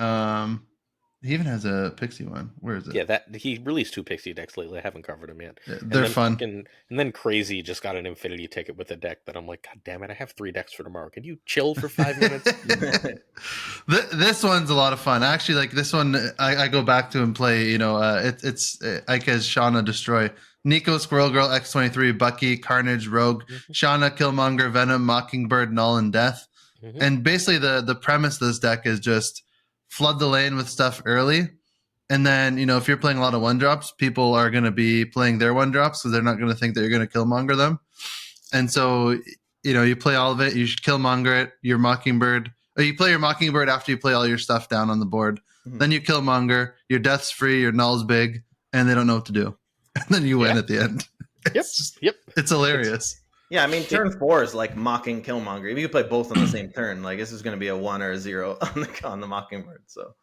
He even has a Pixie one. Where is it? Yeah, that he released 2 Pixie decks lately. I haven't covered them yet. Yeah, they're fun. And then Crazy just got an Infinity ticket with a deck that I'm like, God damn it! I have 3 decks for tomorrow. Can you chill for 5 minutes? This one's a lot of fun. Actually, like this one, I go back to and play. You know, it's Ika's Shauna Destroy, Nico Squirrel Girl X23, Bucky Carnage Rogue, Shauna Killmonger Venom Mockingbird Null and Death, and basically the premise of this deck is just flood the lane with stuff early, and then if you're playing a lot of 1-drops, people are going to be playing their 1-drops, so they're not going to think that you're going to Killmonger them, and so you play all of it. You should Killmonger it. Your Mockingbird. Or you play your Mockingbird after you play all your stuff down on the board. Then you Killmonger. Your Death's free. Your Null's big, and they don't know what to do. And then you win at the end. It's hilarious. Yeah, I mean, turn 4 is like mocking Killmonger. If you play both on the same turn, like this is going to be a 1 or a 0 on the Mockingbird. So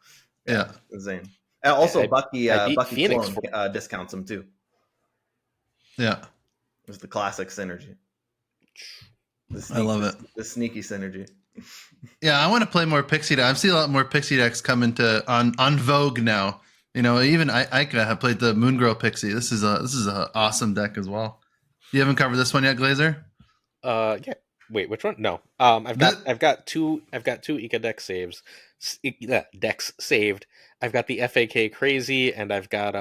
yeah. Insane. And also, Bucky Phoenix clone discounts him too. Yeah, it's the classic synergy. I love it. The sneaky synergy. Yeah, I want to play more Pixie decks. I've seen a lot more Pixie decks come into on Vogue now. Even Ica have played the Moongirl Pixie. This is an awesome deck as well. You haven't covered this one yet, Glazer? Yeah. Wait, which one? No. I've got two Ica decks saved. I've got the FAK Crazy, and I've got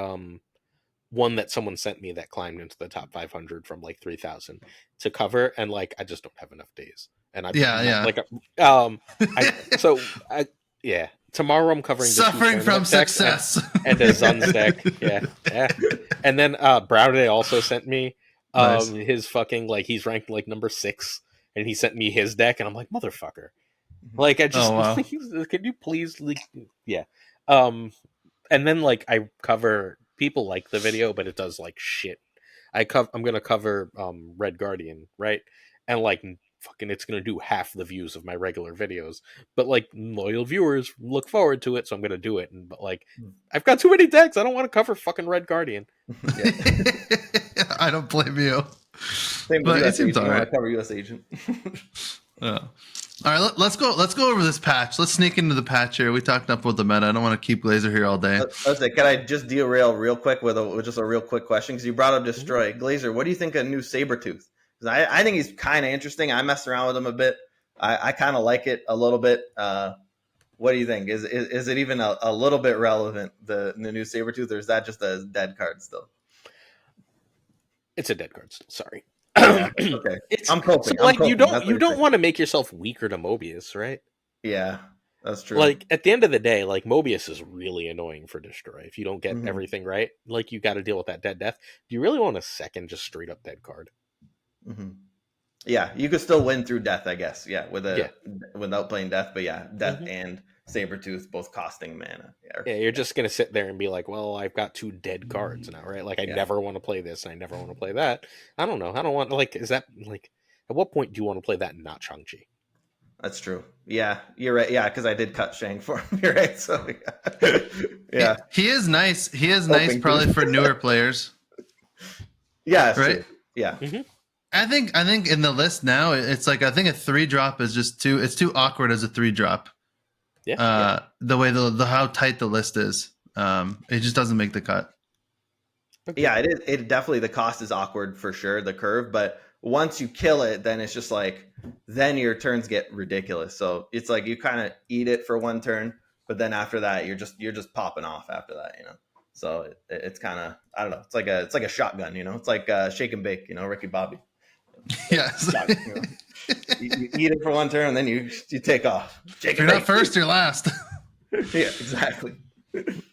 one that someone sent me that climbed into the top 500 from like 3,000 to cover, and like I just don't have enough days. And tomorrow I'm covering Suffering from Success and a Zun's deck. Yeah. And then Browday also sent me his fucking, like, he's ranked like number 6, and he sent me his deck, and I'm like, motherfucker. Like, I just can you please, like, yeah. And then like I cover, people like the video, but it does like shit. I'm gonna cover Red Guardian, right? And like fucking it's gonna do half the views of my regular videos, but like loyal viewers look forward to it, so I'm gonna do it. But like I've got too many decks, I don't want to cover fucking Red Guardian. I don't blame you. Same, but it seems alright. I cover USAgent. Yeah. All right, let's go over this patch. Let's sneak into the patch here. We talked up about the meta. I don't want to keep Glazer here all day. Can I just derail real quick with just a real quick question? Because you brought up Destroy. Glazer, what do you think of new Sabretooth? Because I think he's kind of interesting. I messed around with him a bit. I kind of like it a little bit. What do you think? Is it even a little bit relevant, the new Sabretooth, or is that just a dead card still? It's a dead card still. Sorry. Yeah, okay. I'm coping. So, like, you don't want to make yourself weaker to Mobius, right? Yeah, that's true. Like, at the end of the day, like, Mobius is really annoying for Destroy. If you don't get everything right, like, you got to deal with that dead death. Do you really want a second just straight up dead card? Yeah, you could still win through death, I guess. Yeah, without playing death, but yeah, death and Sabretooth both costing mana. Yeah, you're just gonna sit there and be like, well, I've got 2 dead cards now, right? Like, I never want to play this, and I never want to play that. I don't know. I don't want, like, is that, like, at what point do you want to play that and not Shang-Chi? That's true. Yeah, you're right. Yeah, because I did cut Shang for him. You're right. So yeah, he is nice. He is nice, probably for newer players. Yeah, right. True. Yeah. I think in the list now, it's like, I think a 3-drop is just too. It's too awkward as a 3-drop. Yeah. The way the how tight the list is, it just doesn't make the cut. Okay. Yeah, it is. It definitely, the cost is awkward for sure, the curve. But once you kill it, then it's just like, then your turns get ridiculous. So it's like you kind of eat it for 1 turn, but then after that, you're just popping off after that, So it's kind of, I don't know. It's like a shotgun, It's like shake and bake, Ricky Bobby. Yes. You eat it for 1 turn, and then you take off. If you're not first, you're last. Yeah, exactly.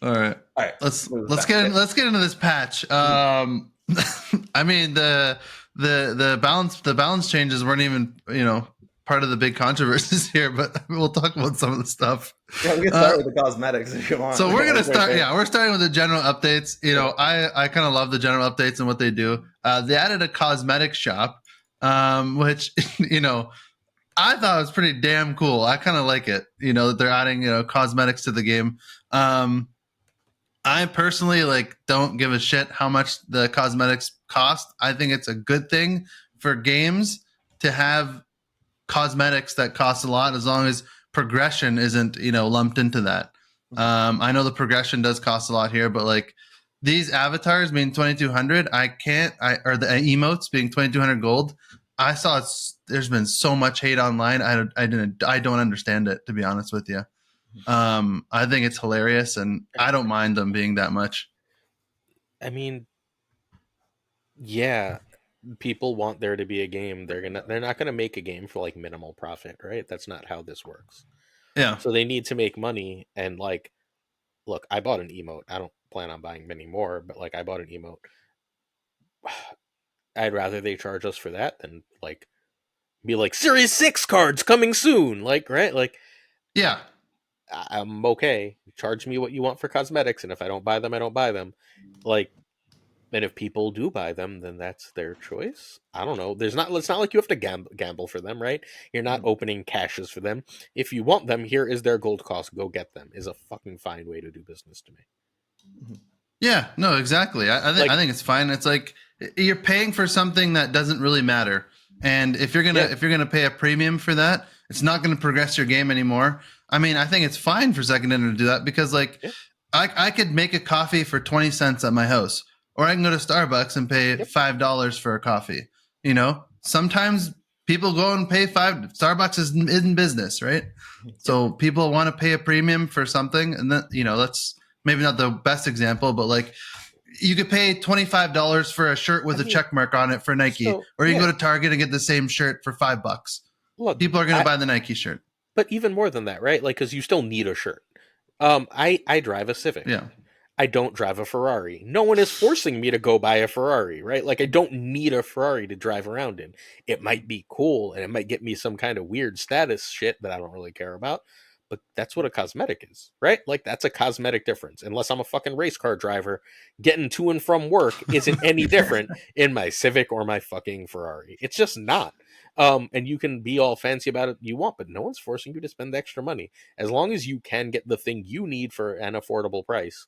All right. Let's get into this patch. I mean, the balance changes weren't even part of the big controversies here, but we'll talk about some of the stuff. Yeah, we can start with the cosmetics if you want. So we're gonna start. Yeah, we're starting with the general updates. I kind of love the general updates and what they do. They added a cosmetic shop, which I thought it was pretty damn cool. I kind of like it, that they're adding, cosmetics to the game. I personally don't give a shit how much the cosmetics cost. I think it's a good thing for games to have cosmetics that cost a lot, as long as progression isn't, lumped into that. I know the progression does cost a lot here, but these avatars being 2,200, or the emotes being 2,200 gold. I saw there's been so much hate online. I don't understand it, to be honest with you. I think it's hilarious, and I don't mind them being that much. I mean, yeah, people want there to be a game. They're not gonna make a game for minimal profit, right? That's not how this works. Yeah. So they need to make money, and look, I bought an emote. I don't plan on buying many more, but I bought an emote. I'd rather they charge us for that than be Series 6 cards coming soon, right? Yeah. I'm okay. Charge me what you want for cosmetics, and if I don't buy them, I don't buy them. And if people do buy them, then that's their choice. I don't know. It's not like you have to gamble for them, right? You're not opening caches for them. If you want them, here is their gold cost. Go get them. Is a fucking fine way to do business to me. Yeah, no, exactly. I think it's fine. It's you're paying for something that doesn't really matter. And if you're gonna pay a premium for that, it's not gonna progress your game anymore. I mean, I think it's fine for Second Ender to do that, because I could make a coffee for 20 cents at my house, or I can go to Starbucks and pay $5 for a coffee. Sometimes people go and pay $5. Starbucks is in business, right? So people want to pay a premium for something, and then that's maybe not the best example, but you could pay $25 for a shirt with a check mark on it for Nike, or you can go to Target and get the same shirt for $5. Look, people are going to buy the Nike shirt. But even more than that, right? Because you still need a shirt. I drive a Civic. Yeah. I don't drive a Ferrari. No one is forcing me to go buy a Ferrari, right? I don't need a Ferrari to drive around in. It might be cool, and it might get me some kind of weird status shit that I don't really care about. But that's what a cosmetic is, right? That's a cosmetic difference. Unless I'm a fucking race car driver, getting to and from work isn't any different in my Civic or my fucking Ferrari. It's just not. And you can be all fancy about it you want, but no one's forcing you to spend extra money. As long as you can get the thing you need for an affordable price,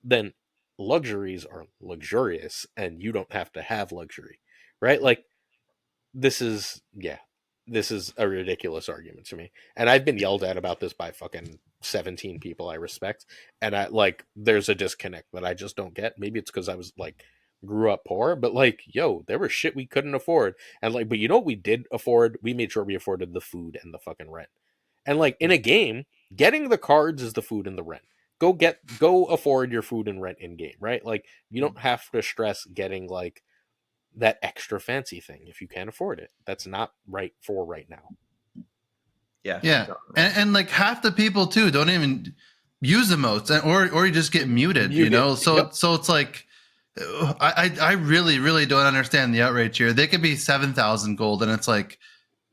then luxuries are luxurious, and you don't have to have luxury, right? This is a ridiculous argument to me, and I've been yelled at about this by fucking 17 people I respect, and there's a disconnect that I just don't get. Maybe it's because I was grew up poor, but there was shit we couldn't afford, and but you know what we did afford? We made sure we afforded the food and the fucking rent. And in a game, getting the cards is the food and the rent. Go afford your food and rent in game, right? You don't have to stress getting that extra fancy thing if you can't afford it. That's not right for right now. Yeah. And half the people too don't even use emotes, or you just get muted. So it's I really, really don't understand the outrage here. They could be 7,000 gold, and it's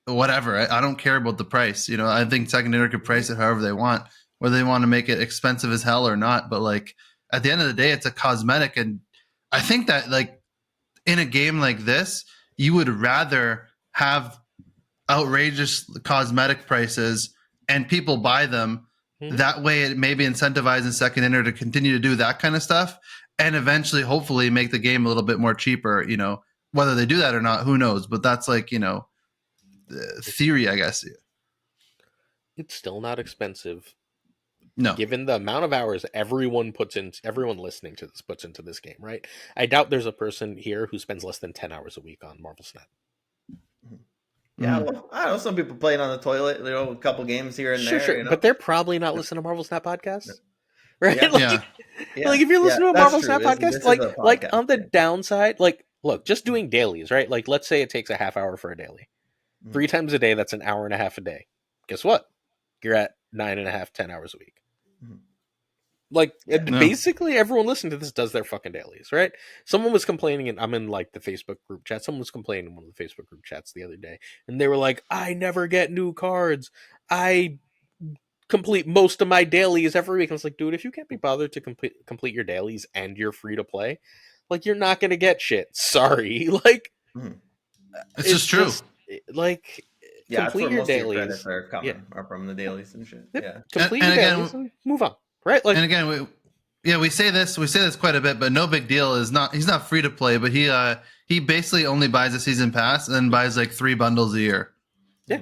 whatever. I don't care about the price. I think Second Ender could price it however they want, whether they want to make it expensive as hell or not. But at the end of the day, it's a cosmetic, and I think that in a game like this, you would rather have outrageous cosmetic prices and people buy them. Mm-hmm. That way, it maybe incentivizes Second Ender to continue to do that kind of stuff, and eventually, hopefully, make the game a little bit more cheaper. Whether they do that or not, who knows? But that's the theory, I guess. It's still not expensive. No. Given the amount of hours everyone listening to this puts into this game, right? I doubt there's a person here who spends less than 10 hours a week on Marvel Snap. Yeah, well, I know some people playing on the toilet, a couple games here and there. Sure. But they're probably not listening to Marvel Snap podcasts. Right? Yeah. If you're listening to a Marvel Snap podcast, podcast, on the downside, look, just doing dailies, right? Let's say it takes a half hour for a daily. 3 times a day, that's an hour and a half a day. Guess what? You're at 9.5, 10 hours a week. Basically everyone listening to this does their fucking dailies, right? Someone was complaining, and I'm in the Facebook group chat. Someone was complaining in one of the Facebook group chats the other day, and they were like, I never get new cards. I complete most of my dailies every week. I was like, dude, if you can't be bothered to complete your dailies and you're free to play, you're not gonna get shit. Sorry. It's just true. Yeah, that's complete where your most of your dailies. credits are Yeah. coming, are from the dailies and shit. Yep. Yeah. Complete And your again- dailies and move on. Right? Like, And again, we say this quite a bit, but no big deal is not. He's not free to play, but he basically only buys a season pass and then buys like 3 bundles a year. Yeah.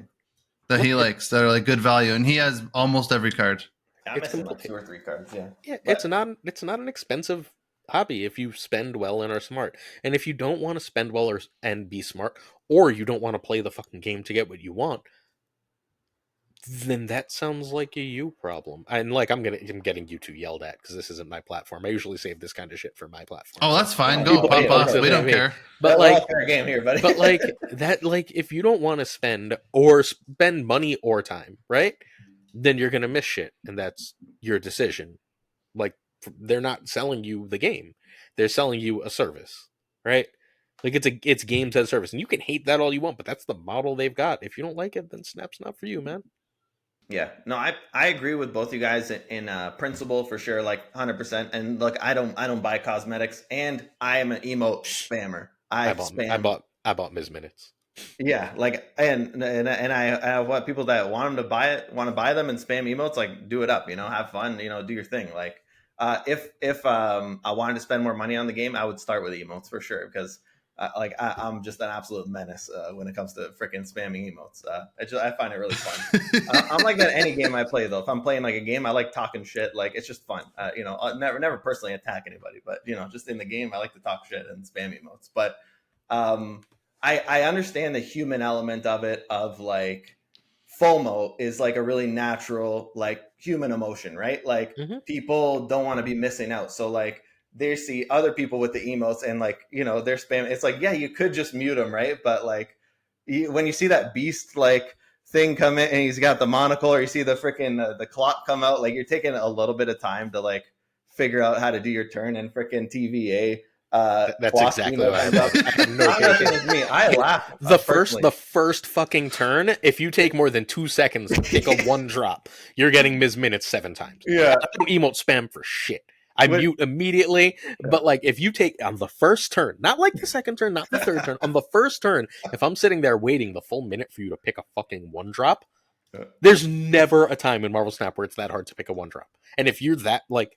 That he likes, that are like good value, and he has almost every card. I'm It's missing like complete. 2 or 3 cards. Yeah. yeah, But- it's not an expensive hobby if you spend well and are smart. And if you don't want to spend well and be smart, or you don't want to play the fucking game to get what you want, then that sounds like a you problem. And like I'm getting you two yelled at because this isn't my platform. I usually save this kind of shit for my platform. Oh, that's fine. Yeah, Go people pop hate off. it. We don't Okay. care. But we're all like, fair game here, buddy. but like that, like if you don't want to spend money or time, right? Then you're gonna miss shit, and that's your decision. Like they're not selling you the game; they're selling you a service, right? Like it's games as a service, and you can hate that all you want, but that's the model they've got. If you don't like it, then Snap's not for you, man. Yeah, no, I agree with both you guys in principle for sure, like 100%. And look, I don't buy cosmetics, and I am an emote spammer. I bought Ms. Minutes. Yeah, like and I want people that want them to buy it, want to buy them and spam emotes, like do it up, have fun, do your thing. Like if I wanted to spend more money on the game, I would start with emotes for sure, because I'm just an absolute menace when it comes to freaking spamming emotes. I find it really fun. I'm like that any game I play though. If I'm playing like a game, I like talking shit. Like it's just fun. I'll never personally attack anybody, but just in the game, I like to talk shit and spam emotes. But I understand the human element of it, of like FOMO is like a really natural like human emotion, right? Like people don't want to be missing out. So like they see other people with the emotes and like, they're spamming. It's like, yeah, you could just mute them, right? But like when you see that beast like thing come in and he's got the monocle, or you see the freaking the clock come out, like you're taking a little bit of time to like figure out how to do your turn, and freaking TVA. That's exactly what I love. Me. I laugh. The first fucking turn, if you take more than 2 seconds to take a 1 drop, you're getting Ms. Minutes 7 times. Yeah. I don't emote spam for shit. I mute immediately, but like if you take on the first turn, not like the second turn, not the third turn, on the first turn, if I'm sitting there waiting the full minute for you to pick a fucking 1 drop, there's never a time in Marvel Snap where it's that hard to pick a 1 drop. And if you're that like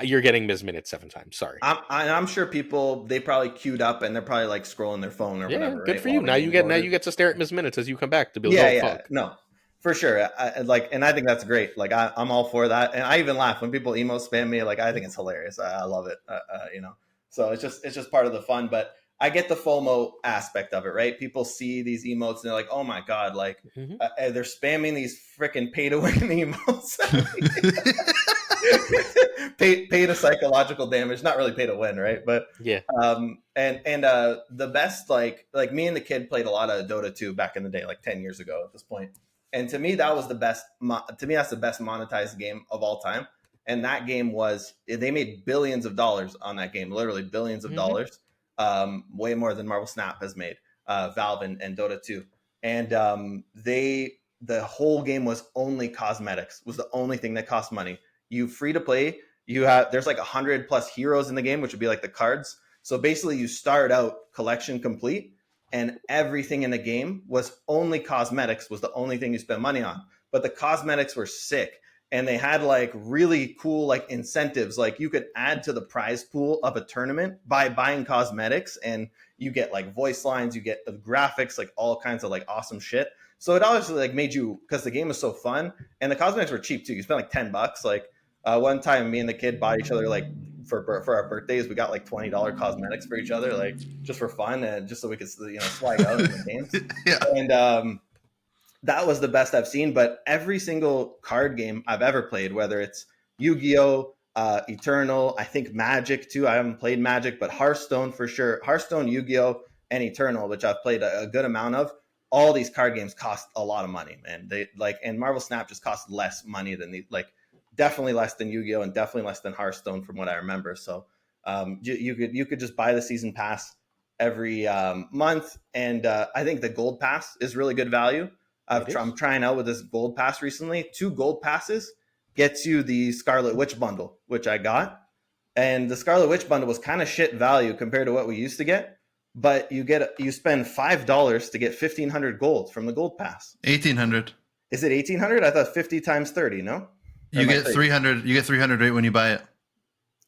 you're getting Ms. Minutes 7 times. Sorry. I'm sure people, they probably queued up and they're probably like scrolling their phone or whatever. Good right? for you. Now you get to stare at Ms. Minutes as you come back to be like, fuck. No, for sure. And I think that's great. Like I'm all for that. And I even laugh when people emote spam me. Like I think it's hilarious. I love it. So it's just part of the fun. But I get the FOMO aspect of it, right? People see these emotes and they're like, oh my God, like they're spamming these freaking pay to win emotes. pay to psychological damage, not really pay to win, right? But yeah. The best, like me and the kid played a lot of Dota 2 back in the day, like 10 years ago at this point. And to me, that was the best. To me, that's the best monetized game of all time. And that game they made billions of dollars on that game, literally billions of dollars, way more than Marvel Snap has made, Valve and Dota 2. And the whole game was only cosmetics, was the only thing that cost money. You free to play. There's like 100 plus heroes in the game, which would be like the cards. So basically, you start out collection complete, and everything in the game was only cosmetics, was the only thing you spend money on. But the cosmetics were sick, and they had like really cool like incentives. Like you could add to the prize pool of a tournament by buying cosmetics, and you get like voice lines, you get the graphics, like all kinds of like awesome shit. So it obviously like made you, because the game was so fun, and the cosmetics were cheap too. You spent like $10. Like one time, me and the kid bought each other like for our birthdays, we got like $20 cosmetics for each other, like just for fun and just so we could swag out in the games. Yeah. And that was the best I've seen. But every single card game I've ever played, whether it's Yu-Gi-Oh, Eternal, I think Magic too. I haven't played Magic, but Hearthstone for sure. Hearthstone, Yu-Gi-Oh, and Eternal, which I've played a good amount of. All these card games cost a lot of money, man. And Marvel Snap just cost less money than definitely less than Yu-Gi-Oh and definitely less than Hearthstone from what I remember. So you could just buy the season pass every month, and I think the gold pass is really good value. I'm trying out with this gold pass recently. 2 gold passes gets you the Scarlet Witch bundle, which I got, and the Scarlet Witch bundle was kind of shit value compared to what we used to get. but you spend $5 to get 1,500 gold from the gold pass. 1,800. Is it 1,800? I thought 50 times 30. No, You get 300. You get 300 right when you buy it.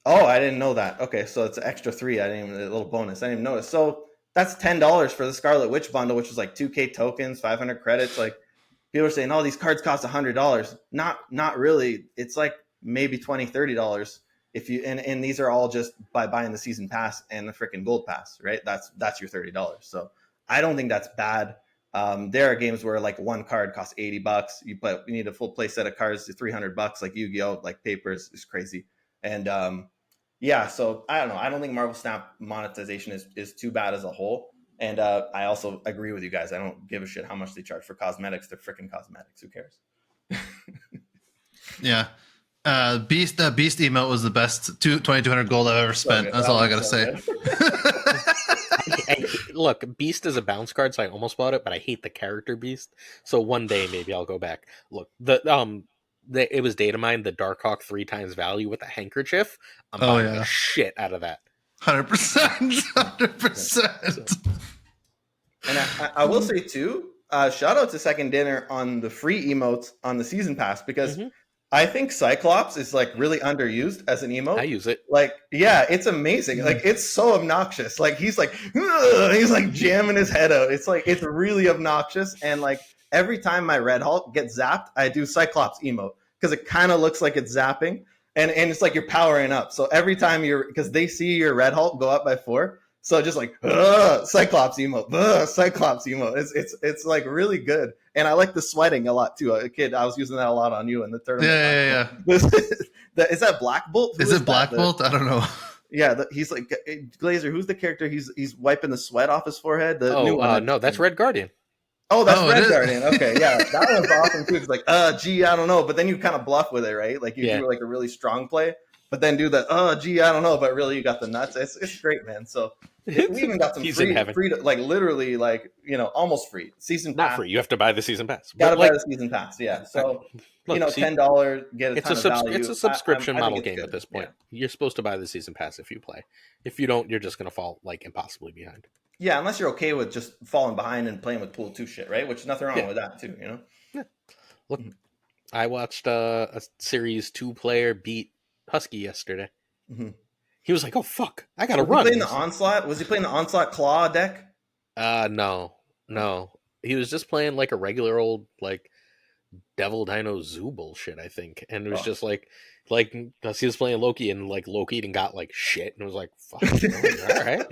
Oh, I didn't know that. Okay, so it's an extra 3. I didn't even a little bonus. I didn't even notice. So that's $10 for the Scarlet Witch bundle, which is like 2K tokens, 500 credits. Like people are saying, oh, these cards cost $100. Not really. It's like maybe $20, $30 if you and these are all just by buying the season pass and the freaking gold pass, right? That's your $30. So I don't think that's bad. There are games where like one card costs $80. You need a full play set of cards to $300, like Yu-Gi-Oh, like papers is crazy. And yeah, so I don't know. I don't think Marvel Snap monetization is too bad as a whole. And I also agree with you guys. I don't give a shit how much they charge for cosmetics. They're freaking cosmetics. Who cares? Yeah. Beast emote was the best 2,200 gold I've ever spent. That's all I gotta say. Look, Beast is a bounce card, so I almost bought it, but I hate the character Beast. So one day maybe I'll go back. Look, it was data mined, the Darkhawk 3 times value with a handkerchief. I'm buying the shit out of that. 100%. 100%. And I will say too, shout out to Second Dinner on the free emotes on the season pass, because I think Cyclops is like really underused as an emote. I use it. Like, yeah, it's amazing. Like, it's so obnoxious. Like, he's like jamming his head out. It's like, it's really obnoxious. And like every time my Red Hulk gets zapped, I do Cyclops emote because it kind of looks like it's zapping. And it's like you're powering up. So every time because they see your Red Hulk go up by 4. So just like Cyclops emote, Cyclops emote. It's like really good, and I like the sweating a lot too. A kid, I was using that a lot on you in the tournament. Yeah. Is that Black Bolt? Is it Black Bolt? I don't know. Yeah, he's like Glazer. Who's the character? He's wiping the sweat off his forehead. No, that's Red Guardian. Oh, that's Red Guardian. Okay, yeah, that one's awesome too. It's like, gee, I don't know, but then you kind of bluff with it, right? Like you do like a really strong play, but then do the, gee, I don't know, but really you got the nuts. It's great, man. So. We even got some free to, like literally like almost free season pass. Not free. You have to buy the season pass. Got to buy the season pass. Yeah. So look, $10 get a ton of value. It's a subscription model game at this point. Yeah. You're supposed to buy the season pass if you play. If you don't, you're just gonna fall like impossibly behind. Yeah, unless you're okay with just falling behind and playing with pool 2 shit, right? Which nothing wrong with that too. Yeah. Look, I watched a series 2-player beat Husky yesterday. Mm-hmm. He was like, "Oh fuck, I gotta run." Playing the Onslaught? Was he playing the Onslaught Claw deck? No. He was just playing like a regular old like Devil Dino Zoo bullshit, I think. And it was just like because he was playing Loki and like Loki and got like shit and was like, "Fuck, all right."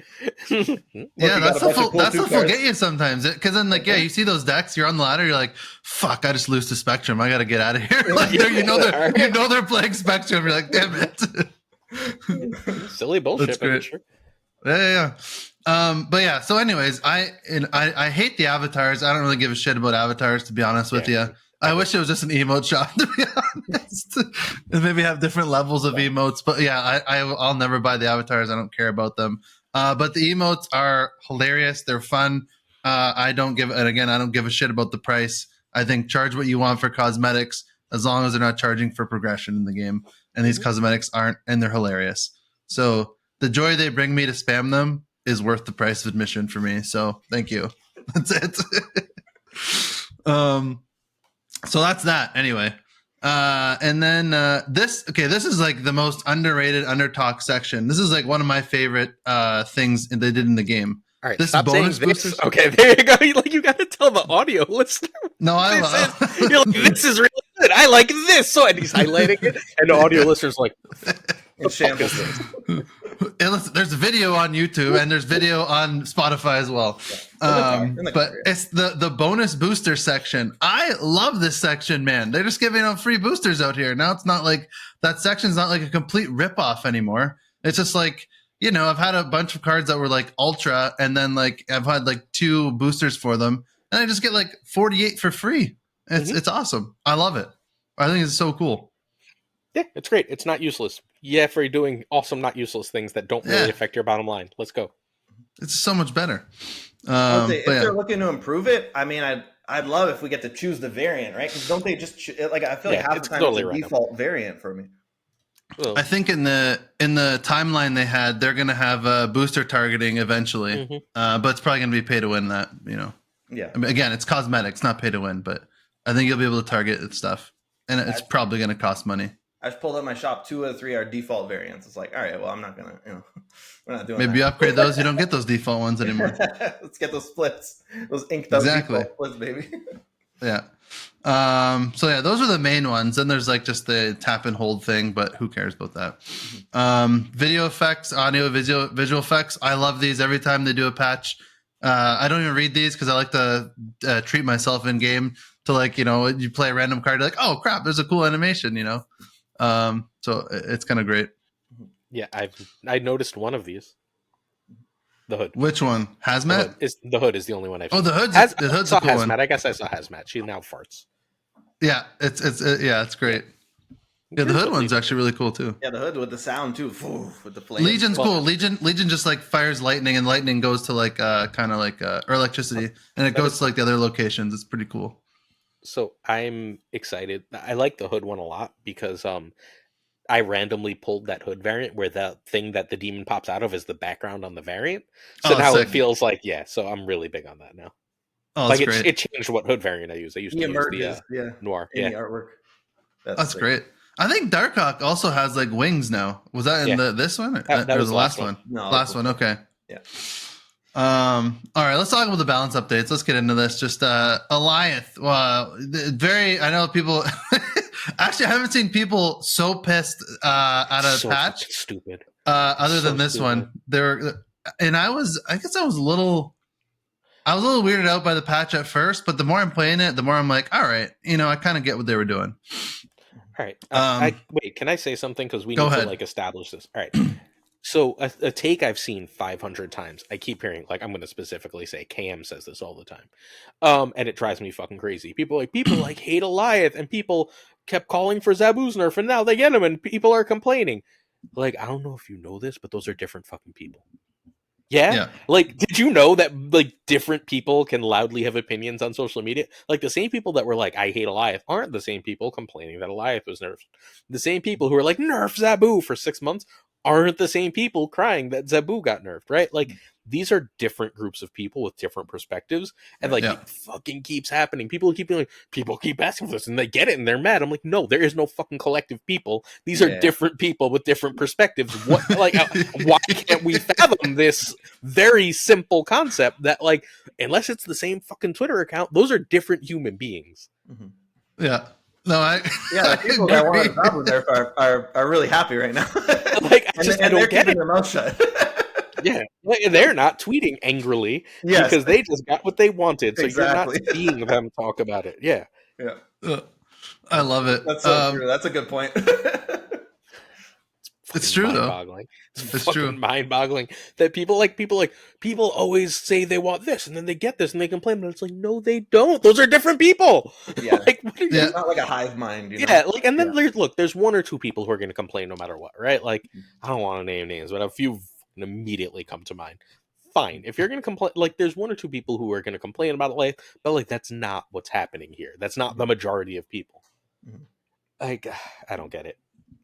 Yeah, that's stuff will get you sometimes. Because then you see those decks, you're on the ladder, you're like, "Fuck, I just lose to Spectrum. I gotta get out of here." Like they're playing Spectrum. You're like, "Damn it." Silly bullshit, but sure. Yeah. But yeah. So, anyways, I hate the avatars. I don't really give a shit about avatars, to be honest with you. I wish it was just an emote shop, to be honest. And maybe have different levels of emotes. But yeah, I'll never buy the avatars. I don't care about them. But the emotes are hilarious. They're fun. I don't give a shit about the price. I think charge what you want for cosmetics, as long as they're not charging for progression in the game. And these cosmetics aren't, and they're hilarious. So the joy they bring me to spam them is worth the price of admission for me. So thank you. That's it. So that's that anyway. And then this is like the most underrated undertalk section. This is like one of my favorite things they did in the game. All right, this stop bonus saying this. Okay, there you go. You got to tell the audio listener. No, you're like, this is really good. I like this. So, and he's highlighting it, and the audio listener's like, "What shambles this?" There's a video on YouTube, and there's video on Spotify as well. But it's the bonus booster section. I love this section, man. They're just giving out free boosters out here. Now it's not like that section's not like a complete ripoff anymore. It's just like, I've had a bunch of cards that were like ultra, and then like I've had like 2 boosters for them, and I just get like 48 for free. It's awesome. I love it. I think it's so cool. Yeah, it's great. It's not useless. Yeah, for doing awesome, not useless things that don't really affect your bottom line. Let's go. It's so much better. If they're looking to improve it, I mean, I'd love if we get to choose the variant, right? Because don't they just I feel like half the time it's a default variant for me. Well, I think in the timeline they had, they're gonna have booster targeting eventually, but it's probably gonna be pay to win. That Yeah. I mean, again, it's cosmetics, not pay to win, but I think you'll be able to target it stuff, and it's probably gonna cost money. I just pulled up my shop. 2 of the 3 are default variants. It's like, all right, well, I'm not gonna, we're not doing Maybe that. you upgrade those. You don't get those default ones anymore. Let's get those splits, those inked up Exactly. default splits, baby. Yeah. So yeah, those are the main ones. Then there's like just the tap and hold thing, but who cares about that? Video effects, audio, visual effects. I love these every time they do a patch. I don't even read these because I like to treat myself in game to like, you play a random card, you're like, oh crap, there's a cool animation, so it's kind of great. yeah, I noticed one of these. The hood. Which one? Hazmat? The hood is the only one I've seen. Oh, the hood's I a saw cool Hazmat. one. I guess I saw Hazmat. She now farts. Yeah, it's great. Yeah, the hood one's actually really cool too. Yeah, the hood with the sound too, with the flame. Legion's cool. Legion just like fires lightning, and lightning goes to like kind of like or electricity, and it goes to like the other locations. It's pretty cool. So I'm excited. I like the hood one a lot because I randomly pulled that hood variant where the thing that the demon pops out of is the background on the variant. So now sick. it feels like, so I'm really big on that now. Oh, like that's great. It changed what hood variant I use. I used to use the Noir. In the artwork. That's great. I think Darkhawk also has like wings now. Was that in this one? That was the last one. No, last one. Okay. Yeah. All right, let's talk about the balance updates. Let's get into this. Just Alioth. I know people actually I haven't seen people so pissed at a patch. Stupid. Other than this one. And I guess I was a little weirded out by the patch at first, but the more I'm playing it, the more I'm like, all right, I kind of get what they were doing. All right. Wait, can I say something? Because we need to like establish this. All right. So a take I've seen 500 times. I keep hearing, like, I'm going to specifically say KM says this all the time. And it drives me fucking crazy. People like hate Alioth, and people kept calling for ZABU's Nerf, and now they get him, and people are complaining. Like, I don't know if you know this, but those are different fucking people. Yeah? Like, did you know that like different people can loudly have opinions on social media? Like, the same people that were like, I hate Alioth, aren't the same people complaining that Alioth was nerfed. The same people who are like, nerf ZABU for 6 months aren't the same people crying that ZABU got nerfed, right? Like, these are different groups of people with different perspectives, and like it fucking keeps happening. People keep being like, people keep asking for this, and they get it, and they're mad. I'm like, no, there is no fucking collective people. These are different people with different perspectives. What, like, why can't we fathom this very simple concept that, like, unless it's the same fucking Twitter account, those are different human beings. Yeah. No, the people that want to ZABU Nerf are really happy right now. Like, I don't get it. Their mouth shut. Yeah, they're not tweeting angrily because they just got what they wanted. So you're not seeing them talk about it. Yeah. I love it. That's so true. That's a good point. It's true though. It's true. Mind-boggling that people always say they want this, and then they get this, and they complain, but it's like, no, they don't. Those are different people. Yeah, like, it's not like a hive mind. Yeah, like, and then there's one or two people who are going to complain no matter what, right? Like, I don't want to name names, but a few immediately come to mind. Fine, if you're going to complain, like, there's one or two people who are going to complain about it, but like, that's not what's happening here. That's not the majority of people. Like, I don't get it.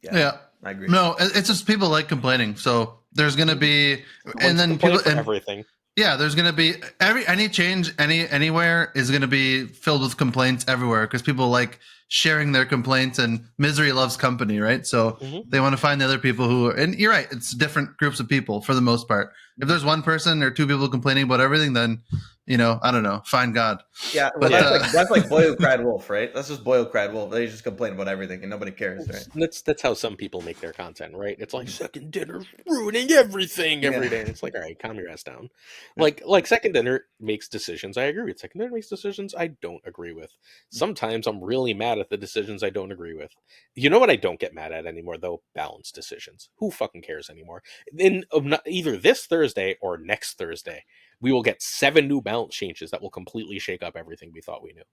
Yeah, I agree. No, it's just people like complaining. So there's going to be, and then people for everything. Yeah, there's going to be any change anywhere is going to be filled with complaints everywhere because people like sharing their complaints, and misery loves company, right? So they want to find the other people who are, and you're right, it's different groups of people for the most part. If there's one person or two people complaining about everything, then, I don't know, find God. Yeah, but that's like Boy Who Cried Wolf, right? That's just Boy Who Cried Wolf. They just complain about everything and nobody cares, right? That's how some people make their content, right? It's like, second dinner ruining everything every day. And it's like, all right, calm your ass down. Like second dinner makes decisions I agree with. Second dinner makes decisions I don't agree with. Sometimes I'm really mad at the decisions I don't agree with. You know what I don't get mad at anymore, though? Balanced decisions. Who fucking cares anymore? In either this Thursday or next Thursday, we will get 7 new balance changes that will completely shake up everything we thought we knew.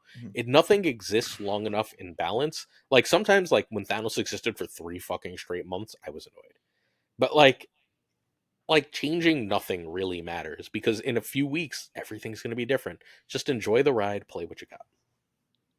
Nothing exists long enough in balance. Like, sometimes, like, when Thanos existed for 3 fucking straight months, I was annoyed. But like changing nothing really matters, because in a few weeks, everything's going to be different. Just enjoy the ride, play what you got.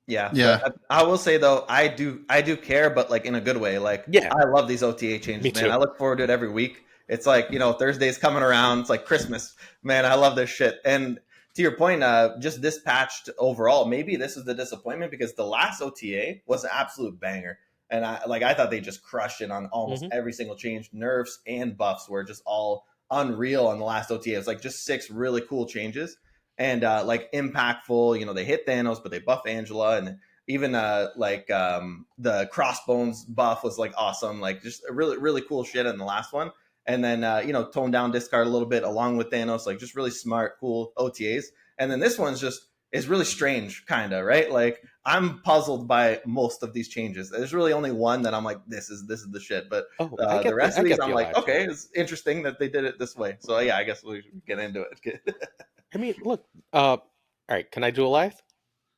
Yeah, Yeah. but I will say though, I do care, but like in a good way. Like, Yeah. I love these OTA changes, Me man. too. I look forward to it every week. It's like, Thursday's coming around. It's like Christmas, man. I love this shit. And to your point, just this patched overall, maybe this is the disappointment because the last OTA was an absolute banger, and I thought they just crushed it on almost every single change. Nerfs and buffs were just all unreal on the last OTA. It was like just 6 really cool changes and like impactful. They hit Thanos, but they buff Angela, and even the Crossbones buff was like awesome, like just a really really cool shit in the last one. And then tone down discard a little bit along with Thanos, like just really smart, cool OTAs. And then this one's just is really strange, kind of right. Like I'm puzzled by most of these changes. There's really only one that I'm like, this is the shit. But the rest of these, I'm like, okay, it's interesting that they did it this way. So yeah, I guess we should get into it. I mean, look. All right, can I do Alioth?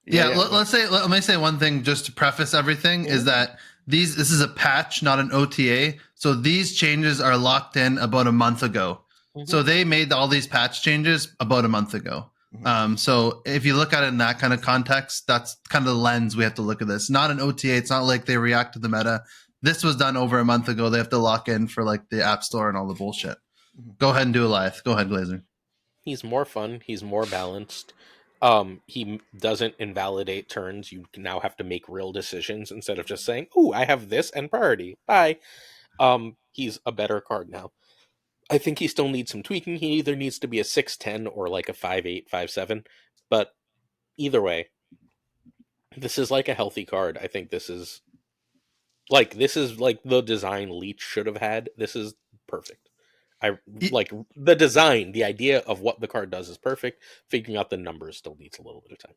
Yeah. Let me say one thing just to preface everything is that this is a patch, not an OTA. So these changes are locked in about a month ago. So they made all these patch changes about a month ago. So if you look at it in that kind of context, that's kind of the lens we have to look at this. Not an OTA. It's not like they react to the meta. This was done over a month ago. They have to lock in for like the App Store and all the bullshit. Go ahead and do Alioth. Go ahead, Glazer. He's more fun. He's more balanced. He doesn't invalidate turns. You now have to make real decisions instead of just saying, "Ooh, I have this and priority. Bye." He's a better card now. I think he still needs some tweaking. He either needs to be a 6'10" or like a 5'8", 5'7". But either way, this is like a healthy card. I think this is like the design Leech should have had. This is perfect. I like the design. The idea of what the card does is perfect. Figuring out the numbers still needs a little bit of time.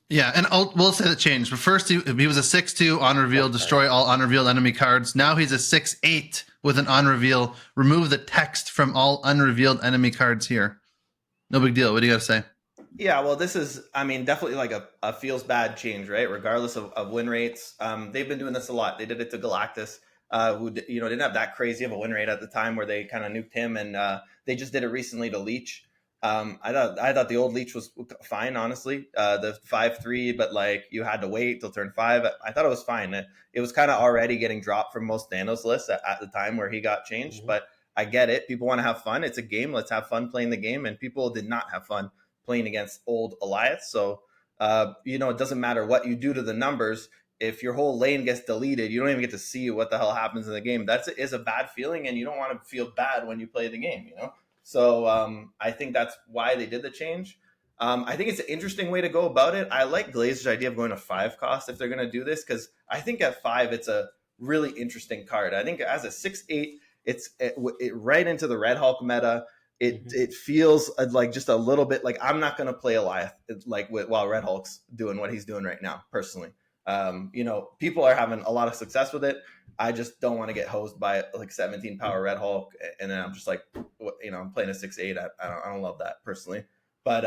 Yeah, and we'll say the change. But first, he was a 6'2" on reveal, destroy all unrevealed enemy cards. Now he's a 6'8" with an on reveal. Remove the text from all unrevealed enemy cards here. No big deal. What do you got to say? Yeah, well, this is, I mean, definitely like a feels bad change, right? Regardless of win rates. They've been doing this a lot. They did it to Galactus, who didn't have that crazy of a win rate at the time where they kind of nuked him, and they just did it recently to Leech. I thought the old Leech was fine, honestly. The 5/3, but like you had to wait till turn 5. I thought it was fine. It was kind of already getting dropped from most Thanos lists at the time where he got changed. But I get it. People want to have fun. It's a game. Let's have fun playing the game. And people did not have fun playing against old Alioth. So it doesn't matter what you do to the numbers. If your whole lane gets deleted, you don't even get to see what the hell happens in the game. That is a bad feeling, and you don't want to feel bad when you play the game. So I think that's why they did the change. I think it's an interesting way to go about it. I like Glazer's idea of going to 5 cost if they're going to do this, because I think at 5 it's a really interesting card. I think as a 6/8, it's right into the Red Hulk meta. It feels like just a little bit like I'm not going to play Alioth while Red Hulk's doing what he's doing right now. Personally, people are having a lot of success with it. I just don't want to get hosed by like 17 power Red Hulk, and then I'm just like, I'm playing a 6/8. I don't love that personally, but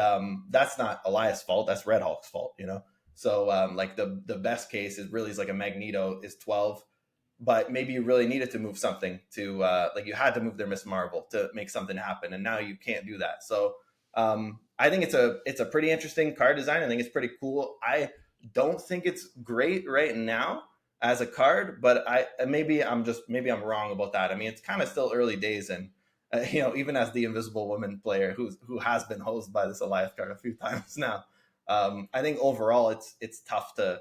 that's not Alioth's fault. That's Red Hulk's fault, So like the best case is really like a Magneto is 12, but maybe you really needed to move something to like you had to move their Miss Marvel to make something happen, and now you can't do that. So I think it's a pretty interesting card design. I think it's pretty cool. I don't think it's great right now as a card, but maybe I'm wrong about that. I mean, it's kind of still early days, and even as the Invisible Woman player who has been hosed by this Alioth card a few times now, I think overall it's tough to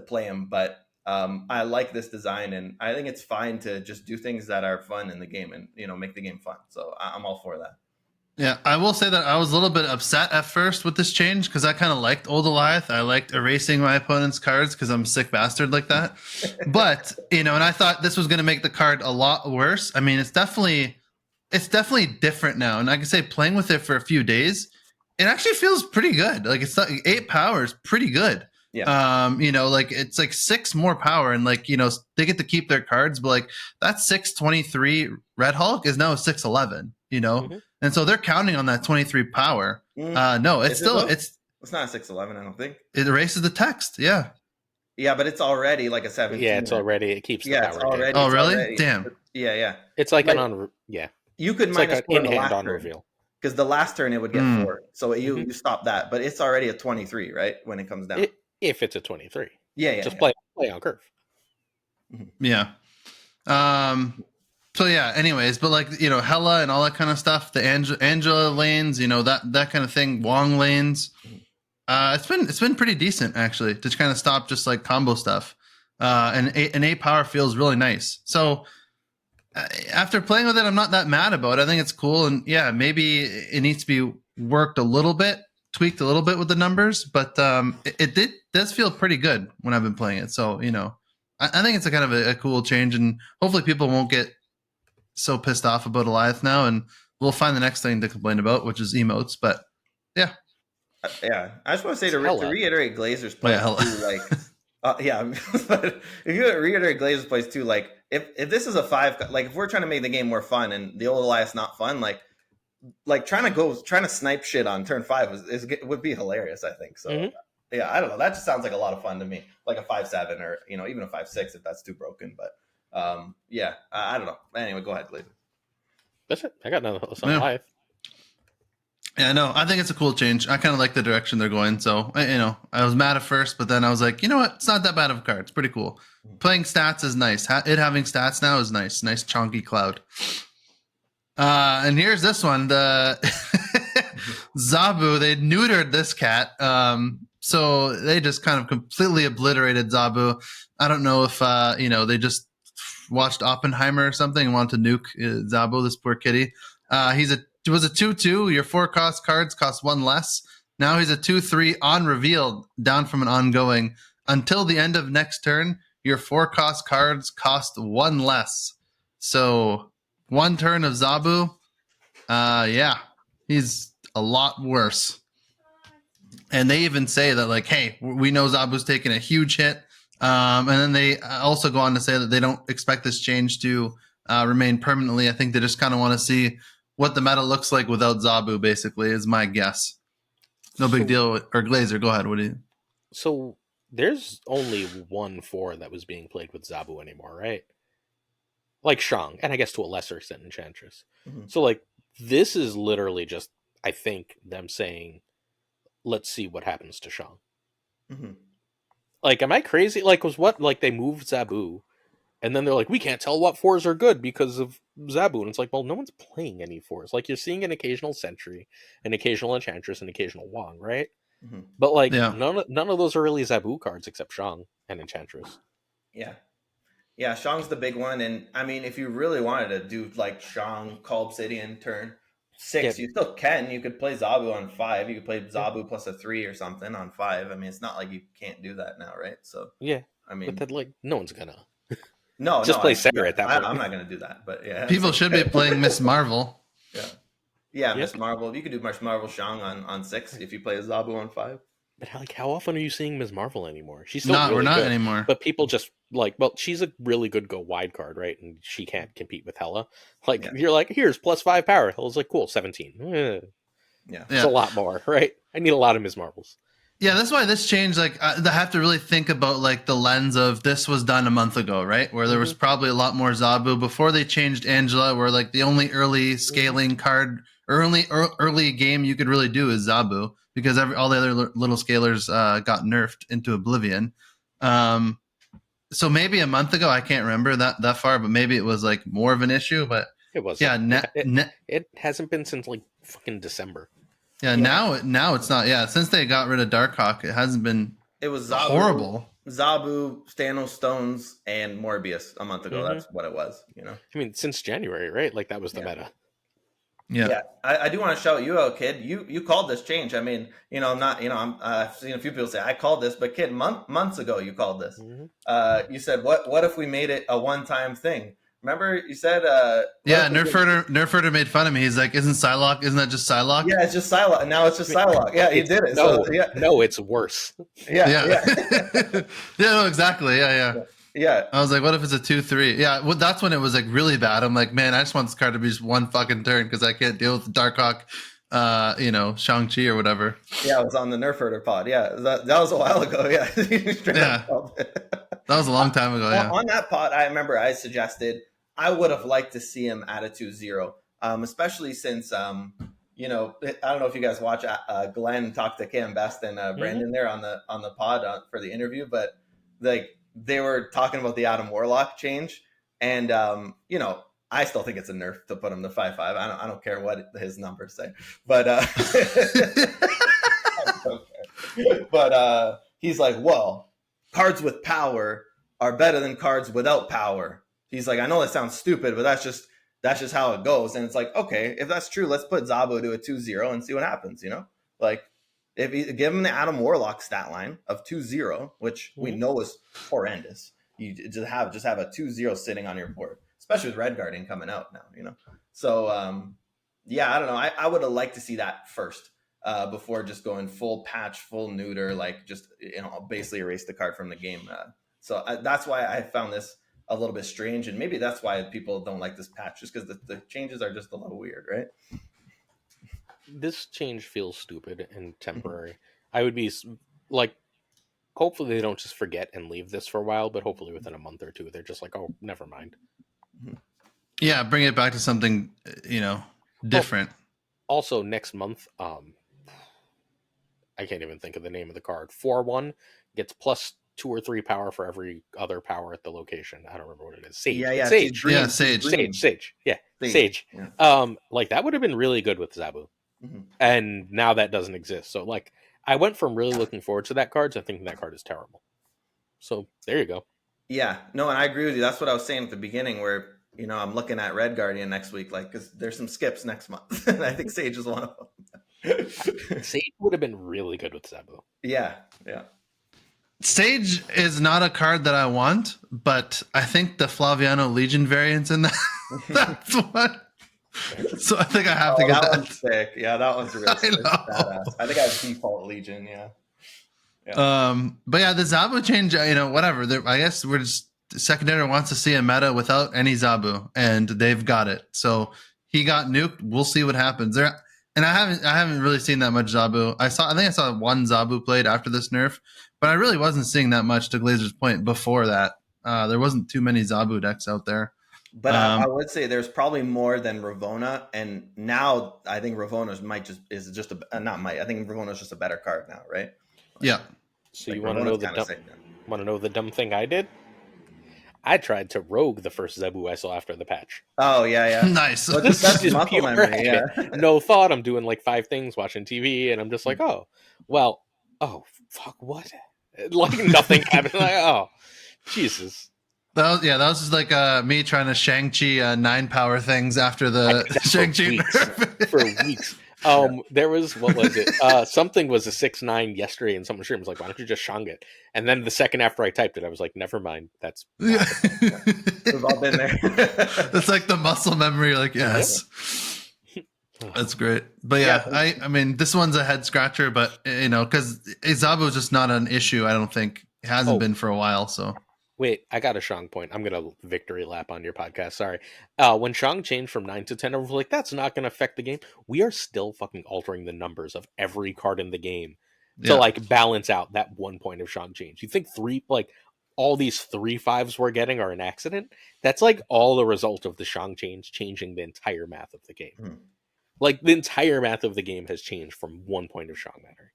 play him. But I like this design, and I think it's fine to just do things that are fun in the game and make the game fun. So I'm all for that. Yeah, I will say that I was a little bit upset at first with this change because I kind of liked old Alioth. I liked erasing my opponent's cards because I'm a sick bastard like that. But and I thought this was going to make the card a lot worse. I mean, it's definitely different now, and I can say playing with it for a few days, it actually feels pretty good. Like it's not, 8 power is pretty good. Yeah. Like it's like 6 more power, and like they get to keep their cards, but like that 6/23 Red Hulk is now a 6/11. And so they're counting on that 23 power. No, it's it's not a 6/11. I don't think it erases the text. Yeah. Yeah, but it's already like a 17. Yeah, it keeps the power. It's already. Oh, really? Already, damn. Yeah. It's like an on. Yeah. You could It's minus like an in-hand on reveal. because the last turn it would get 4, so you stop that. But it's already a 23, right? When it comes down. if it's a 23. Yeah. Just play on curve. Yeah. So yeah, anyways, but like, you know, Hela and all that kind of stuff, the Angela lanes, you know, that kind of thing, Wong lanes. It's been pretty decent actually to kind of stop just like combo stuff. And A power feels really nice. So after playing with it, I'm not that mad about it. I think it's cool, and yeah, maybe it needs to be worked a little bit, tweaked a little bit with the numbers, but it does feel pretty good when I've been playing it. So, you know, I think it's a kind of a cool change, and hopefully people won't get so pissed off about Alioth now, and we'll find the next thing to complain about, which is emotes. But yeah, I just want to say to reiterate Glazer's point too, like, but if you reiterate Glazer's place too, like, if this is a 5, like if we're trying to make the game more fun and the old Alioth's not fun, like trying to snipe shit on turn 5 would be hilarious, I think. So yeah, I don't know. That just sounds like a lot of fun to me, like a 5-7 or, you know, even a 5-6 if that's too broken. But yeah, I don't know. Anyway, go ahead, Glazer. That's it. I got nothing else on Alioth. Yeah, no, I think it's a cool change. I kind of like the direction they're going. So, you know, I was mad at first, but then I was like, you know what? It's not that bad of a card. It's pretty cool. Playing stats is nice. It having stats now is nice. Nice chonky cloud. And here's this one. The ZABU, they neutered this cat. So they just kind of completely obliterated ZABU. I don't know if, you know, they just watched Oppenheimer or something and wanted to nuke ZABU, this poor kitty. He was a 2/2. Your 4-cost cards cost 1 less. Now he's a 2/3 on revealed, down from an ongoing. Until the end of next turn, your 4-cost cards cost 1 less. So 1 turn of ZABU, yeah, he's a lot worse. And they even say that, like, hey, we know ZABU's taking a huge hit. And then they also go on to say that they don't expect this change to remain permanently. I think they just kind of want to see what the meta looks like without ZABU, basically, is my guess. No big deal. Or Glazer, go ahead. What do you? So there's only 1/4 that was being played with ZABU anymore, right? Like Shang, and I guess to a lesser extent Enchantress. So like this is literally just, I think, them saying, let's see what happens to Shang. Like, am I crazy? Like, was what, like, they moved ZABU, and then they're like, we can't tell what 4s are good because of ZABU. And it's like, well, no one's playing any 4s. Like, you're seeing an occasional Sentry, an occasional Enchantress, an occasional Wong, right? But, like, none of those are really ZABU cards except Shang and Enchantress. Yeah, Shang's the big one. And, I mean, if you really wanted to do, like, Shang, Call Obsidian, turn 6, you still can. You could play ZABU on 5. You could play ZABU plus a 3 or something on 5. I mean, it's not like you can't do that now, right? So, yeah. I mean, but then, like, no one's gonna. Just play Sarah at that point. I'm not going to do that, but yeah. People should be playing Miss Marvel. Yeah, Miss Marvel. You could do Miss Marvel Shang on 6 if you play ZABU on 5. But like, how often are you seeing Ms. Marvel anymore? She's still we're not good, anymore. But people just like, well, she's a really good go wide card, right? And she can't compete with Hela. Like, you're like, here's +5 power. Hela's like, cool, 17. It's a lot more, right? I need a lot of Ms. Marvels. Yeah, that's why this changed. Like, I have to really think about like the lens of this was done a month ago, right? Where there was probably a lot more ZABU before they changed Angela. Where like the only early scaling card, early game you could really do is ZABU because all the other little scalers got nerfed into oblivion. So maybe a month ago, I can't remember that far, but maybe it was like more of an issue. But it was. Yeah, it hasn't been since like fucking December. Yeah, now it's not. Yeah, since they got rid of Darkhawk, it hasn't been. It was ZABU, horrible. ZABU, Stanos Stones, and Morbius a month ago. That's what it was. You know. I mean, since January, right? Like that was the meta. Yeah. I do want to shout you out, kid. You called this change. I mean, you know, I'm not. You know, I've seen a few people say I called this, but kid, months ago you called this. You said, what if we made it a one-time thing? Remember, you said, Nerfherder made fun of me. He's like, isn't that just Psylocke? Yeah, it's just Psylocke. Now it's just Psylocke. Yeah, he did it. No, it's worse. Yeah, no, exactly. Yeah. I was like, what if it's a 2/3? Yeah, well, that's when it was like really bad. I'm like, man, I just want this card to be just one fucking turn because I can't deal with Darkhawk, you know, Shang-Chi or whatever. Yeah, it was on the Nerfherder pod. Yeah, that was a while ago. Yeah. That was a long time ago. Yeah. On that pod, I remember I suggested I would have liked to see him at a 2/0, especially since you know, I don't know if you guys watch Glenn talk to Cam Best and Brandon there on the pod for the interview, but like they were talking about the Adam Warlock change, and you know, I still think it's a nerf to put him to 5/5. I don't care what his numbers say, but but he's like, well, cards with power are better than cards without power. He's like, I know that sounds stupid, but that's just how it goes. And it's like, okay, if that's true, let's put ZABU to a 2-0 and see what happens, you know? Like, if you give him the Adam Warlock stat line of 2-0, which we know is horrendous, you just have a 2-0 sitting on your board, especially with Red Guardian coming out now, you know? So, yeah, I don't know. I would have liked to see that first before just going full patch, full neuter, like just, you know, basically erase the card from the game. So that's why I found this a little bit strange, and maybe that's why people don't like this patch, just because the changes are just a little weird, right? This change feels stupid and temporary. I would be like, hopefully they don't just forget and leave this for a while, but hopefully within a month or two they're just like, oh, never mind. Yeah, bring it back to something, you know, different. Also, next month, I can't even think of the name of the card. 4/1 gets plus 2 or 3 power for every other power at the location. I don't remember what it is. Sage. Yeah, Sage. Sage. Yeah, Sage. Yeah. Like that would have been really good with ZABU. And now that doesn't exist. So like I went from really looking forward to that card to thinking that card is terrible. So there you go. Yeah, no, and I agree with you. That's what I was saying at the beginning, where, you know, I'm looking at Red Guardian next week, like, because there's some skips next month, and I think Sage is one of them. Sage would have been really good with ZABU. Yeah. Sage is not a card that I want, but I think the Flaviano Legion variant's in that. That's what. So I think I have to get that. One's sick. Yeah, that one's really sick. Badass. I think I have default Legion. Yeah. But yeah, the ZABU change, you know, whatever. I guess we're just secondary wants to see a meta without any ZABU, and they've got it. So he got nuked. We'll see what happens there. And I haven't really seen that much ZABU. I think I saw one ZABU played after this nerf, but I really wasn't seeing that much, to Glazer's point. Before that, there wasn't too many ZABU decks out there. But I would say there's probably more than Ravona, and now I think Ravona's I think Ravona's just a better card now, right? Yeah. So like, you want to know the dumb thing I did? I tried to rogue the first ZABU I saw after the patch. Oh yeah. Nice. Well, that's just muscle memory. Yeah. No thought. I'm doing like 5 things, watching TV, and I'm just like, oh fuck, what? Like nothing happened. Like, oh, Jesus. That was just like me trying to Shang-Chi 9 power things after the Shang-Chi for weeks. There was, what was it? Something was a 6/9 yesterday, and someone was like, why don't you just Shang it? And then the second after I typed it, I was like, never mind. That's we've all been there. It's like the muscle memory. Like, yes. That's great. But yeah, I mean, this one's a head scratcher, but you know, because ZABU is just not an issue. I don't think it hasn't been for a while. So wait, I got a Shang point. I'm gonna victory lap on your podcast. Sorry. When Shang changed from 9 to 10, I was like, that's not gonna affect the game. We are still fucking altering the numbers of every card in the game to like balance out that 1 point of Shang change. You think all these 3/5s we're getting are an accident? That's like all the result of the Shang change changing the entire math of the game. Like the entire math of the game has changed from 1 point of Shang matter.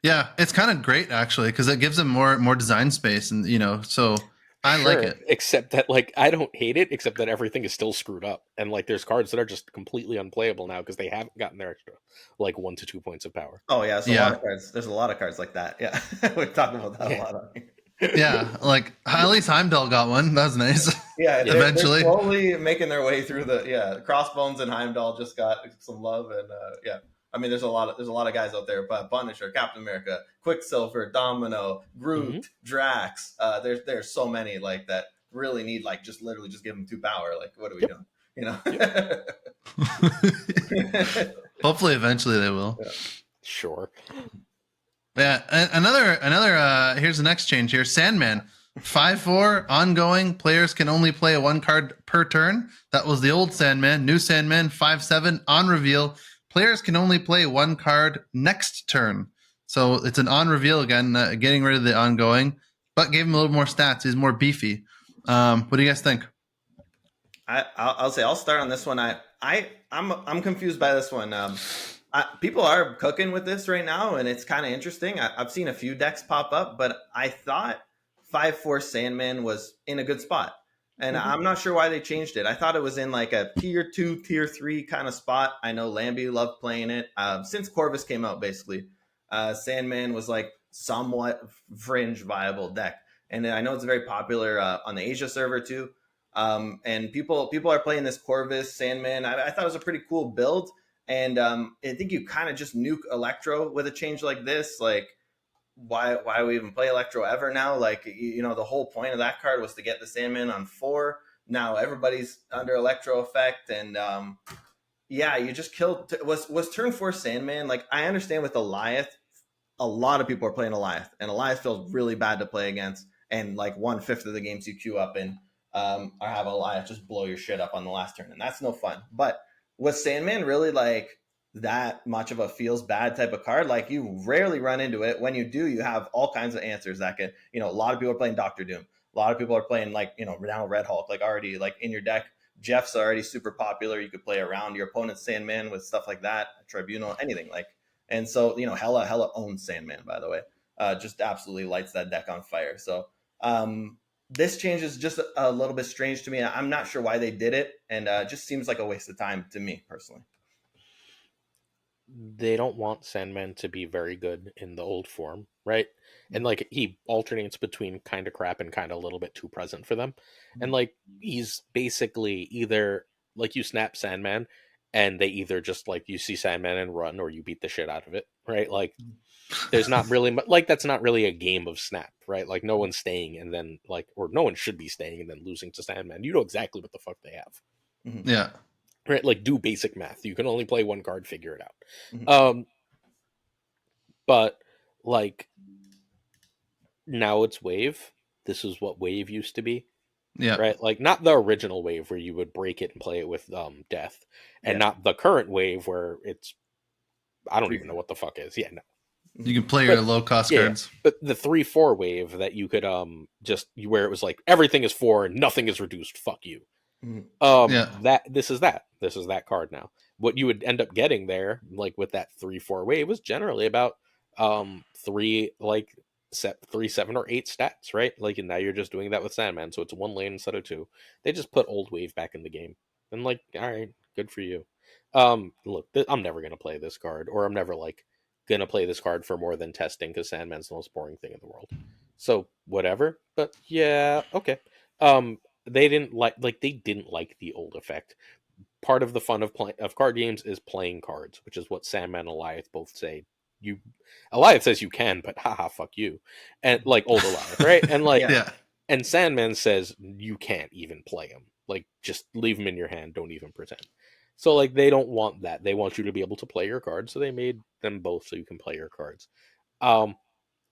Yeah, it's kind of great actually, because it gives them more design space, and you know, so I like it. Except that, like, I don't hate it, except that everything is still screwed up, and like, there's cards that are just completely unplayable now because they haven't gotten their extra, like 1 to 2 points of power. Oh yeah, a lot of cards. There's a lot of cards like that. Yeah, we're talking about that a lot on here. Yeah, like at least Heimdall got one. That was nice. Yeah, eventually they're slowly making their way through Crossbones and Heimdall just got some love, and I mean, there's a lot of guys out there, but Punisher, Captain America, Quicksilver, Domino, Groot, Drax. There's so many like that really need like just literally just give them 2 power. Like, what are we doing? You know. Hopefully, eventually they will. Yeah. Sure. Yeah. Another. Here's the next change here. Sandman, 5/4 ongoing. Players can only play 1 card per turn. That was the old Sandman. New Sandman, 5/7 on reveal. Players can only play 1 card next turn. So it's an on reveal again, getting rid of the ongoing, but gave him a little more stats. He's more beefy. What do you guys think? I'll say I'll start on this one. I'm confused by this one. People are cooking with this right now, and it's kind of interesting. I've seen a few decks pop up, but I thought 5/4 Sandman was in a good spot, and I'm not sure why they changed it. I thought it was in like a tier 2, tier 3 kind of spot. I know Lambie loved playing it since Corvus came out. Basically, Sandman was like somewhat fringe viable deck, and I know it's very popular on the Asia server too. And people are playing this Corvus Sandman. I thought it was a pretty cool build, and I think you kind of just nuke Electro with a change like this. Like, why we even play Electro ever now? Like, the whole point of that card was to get the Sandman on 4. Now everybody's under Electro effect, and you just killed. Was turn 4 Sandman? Like, I understand with Alioth, a lot of people are playing Alioth, and Alioth feels really bad to play against. And like 1/5 of the games you queue up in. Or have Alioth just blow your shit up on the last turn, and that's no fun. But was Sandman really like that much of a feels bad type of card? Like, you rarely run into it. When you do, you have all kinds of answers that can, a lot of people are playing Doctor Doom. A lot of people are playing like, now Red Hulk, like already like in your deck. Jeff's already super popular. You could play around your opponent's Sandman with stuff like that, Tribunal, anything like. And so, Hella owns Sandman, by the way. Just absolutely lights that deck on fire. So, this change is just a little bit strange to me. I'm not sure why they did it, and just seems like a waste of time to me personally. They don't want Sandman to be very good in the old form, right? And like, he alternates between kind of crap and kind of a little bit too present for them. And like, he's basically either like, you snap Sandman and they either just like, you see Sandman and run, or you beat the shit out of it, right? Like, there's not really like, that's not really a game of snap, right? Like, no one's staying and then like, or no one should be staying and then losing to Sandman. You know exactly what the fuck they have. Yeah. Right? Like, do basic math. You can only play one card, figure it out. But like, now it's Wave. This is what Wave used to be. Yeah. Right? Like, not the original Wave where you would break it and play it with Death, and not the current Wave where it's, I don't even know what the fuck is. Yeah, no. You can play your low cost cards. But the 3/4 wave that you could just where it was like, everything is 4 and nothing is reduced. Fuck you. This is that card now. What you would end up getting there, like with that 3/4 wave, was generally about 3 7 or 8 stats, right? Like, and now you're just doing that with Sandman, so it's 1 lane instead of 2. They just put old wave back in the game, and like, all right, good for you. Look, I'm never gonna play this card, or I'm never like gonna play this card for more than testing, because Sandman's the most boring thing in the world. So whatever. But yeah, okay. They didn't like the old effect. Part of the fun of card games is playing cards, which is what Sandman and Alioth both say. Alioth says you can, but haha, fuck you. And like, old Alioth, right? And like, and Sandman says you can't even play him. Like, just leave him in your hand. Don't even pretend. So like, they don't want that. They want you to be able to play your cards. So they made them both so you can play your cards. I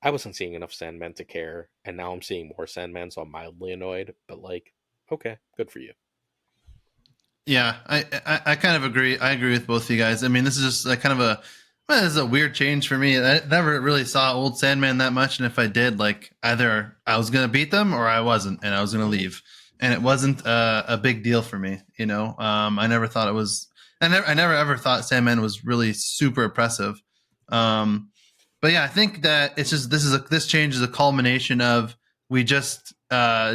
wasn't seeing enough Sandman to care, and now I'm seeing more Sandman, so I'm mildly annoyed. But like, okay, good for you. Yeah, I kind of agree. I agree with both of you guys. I mean, this is just like kind of this is a weird change for me. I never really saw old Sandman that much, and if I did, like, either I was gonna beat them or I wasn't, and I was gonna leave. And it wasn't a big deal for me, I never thought it was. I never ever thought Sandman was really super oppressive. But yeah, I think that it's just this change is a culmination of we just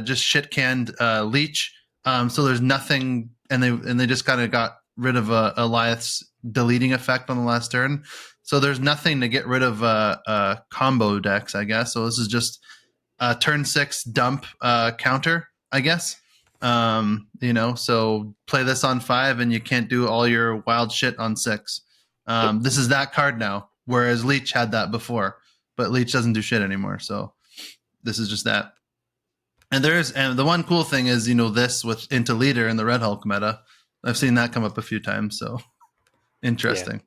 shit canned Leech. So there's nothing, and they just kind of got rid of Alioth's deleting effect on the last turn. So there's nothing to get rid of combo decks, I guess. So this is just a turn 6 dump counter, I guess. So play this on 5 and you can't do all your wild shit on 6. This is that card now, whereas Leech had that before, but Leech doesn't do shit anymore. So this is just that. And the one cool thing is, this with into leader in the Red Hulk meta. I've seen that come up a few times. So interesting.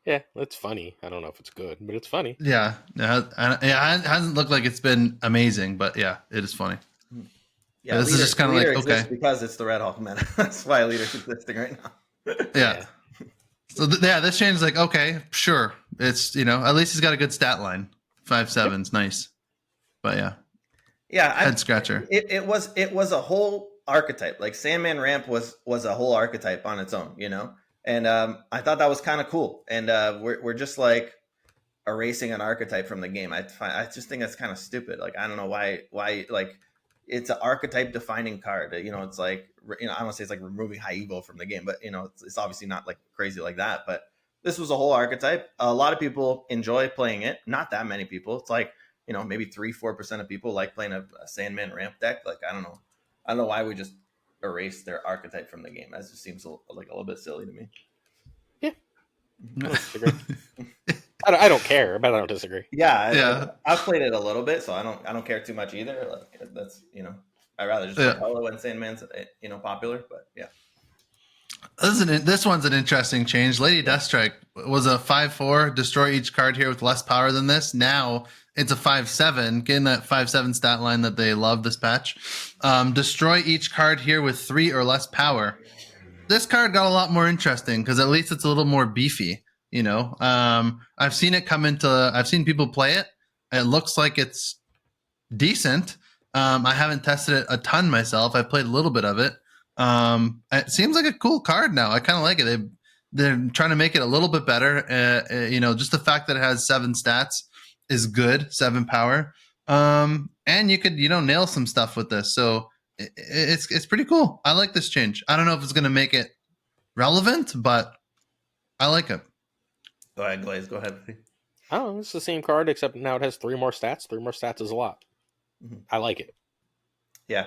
Yeah, it's funny. I don't know if it's good, but it's funny. Yeah. It hasn't looked like it's been amazing, but yeah, it is funny. Yeah, this is just kind of like, okay, because it's the Red Hulk meta. That's why leader's existing right now. Yeah. So this change is like, okay, sure. It's at least he's got a good stat line. 5/7's nice. But yeah. Yeah, head scratcher. It was a whole archetype. Like Sandman Ramp was a whole archetype on its own, you know. And I thought that was kind of cool. And we're just like erasing an archetype from the game. I just think that's kind of stupid. Like I don't know why like it's an archetype defining card. You know, it's like, you know, I don't want to say it's like removing high evil from the game, but you know, it's obviously not like crazy like that. But this was a whole archetype. A lot of people enjoy playing it. Not that many people. It's like, you know, maybe 3-4% of people like playing a Sandman Ramp deck. Like I don't know why we just erase their archetype from the game. That just seems like a little bit silly to me. Yeah, I don't disagree. I don't care, but I don't disagree. Yeah. I've played it a little bit, so I don't care too much either. Like that's, you know, I'd rather just play Hello and Sandman's, you know, popular. But yeah. This one's an interesting change. Lady Deathstrike was a 5/4, destroy each card here with less power than this. Now it's a 5/7, getting that 5/7 stat line that they love this patch. Destroy each card here with 3 or less power. This card got a lot more interesting because at least it's a little more beefy. You know, I've seen people play it. It looks like it's decent. I haven't tested it a ton myself. I played a little bit of it. It seems like a cool card now. I kind of like it. They're trying to make it a little bit better. You know, just the fact that it has 7 stats is good, 7 power. And you could, you know, nail some stuff with this. So it's pretty cool. I like this change. I don't know if it's going to make it relevant, but I like it. Go ahead, Glaze. Go ahead. Oh, it's the same card, except now it has 3 more stats. 3 more stats is a lot. Mm-hmm. I like it. Yeah,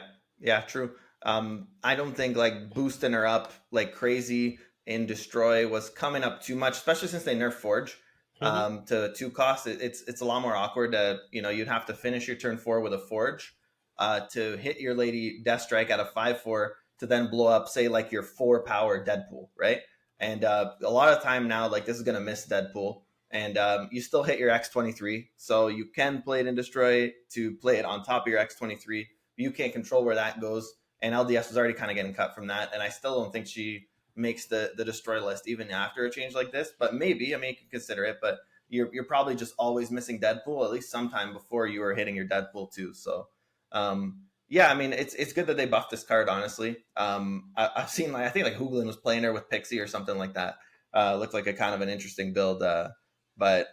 true. I don't think like boosting her up like crazy in Destroy was coming up too much, especially since they nerfed Forge to 2 costs. It's a lot more awkward. You know, you'd have to finish your turn 4 with a Forge to hit your Lady Deathstrike at a 5/4 to then blow up, say like your 4 power Deadpool, right? And a lot of time now, like this is gonna miss Deadpool, and you still hit your X23, so you can play it in Destroy to play it on top of your X23. You can't control where that goes. And LDS was already kind of getting cut from that. And I still don't think she makes the Destroy list even after a change like this. But maybe, I mean, you can consider it. But you're probably just always missing Deadpool, at least sometime before you were hitting your Deadpool too. So, yeah, I mean, it's good that they buffed this card, honestly. I've seen, like, I think like Hooglin was playing her with Pixie or something like that. Looked like a kind of an interesting build. But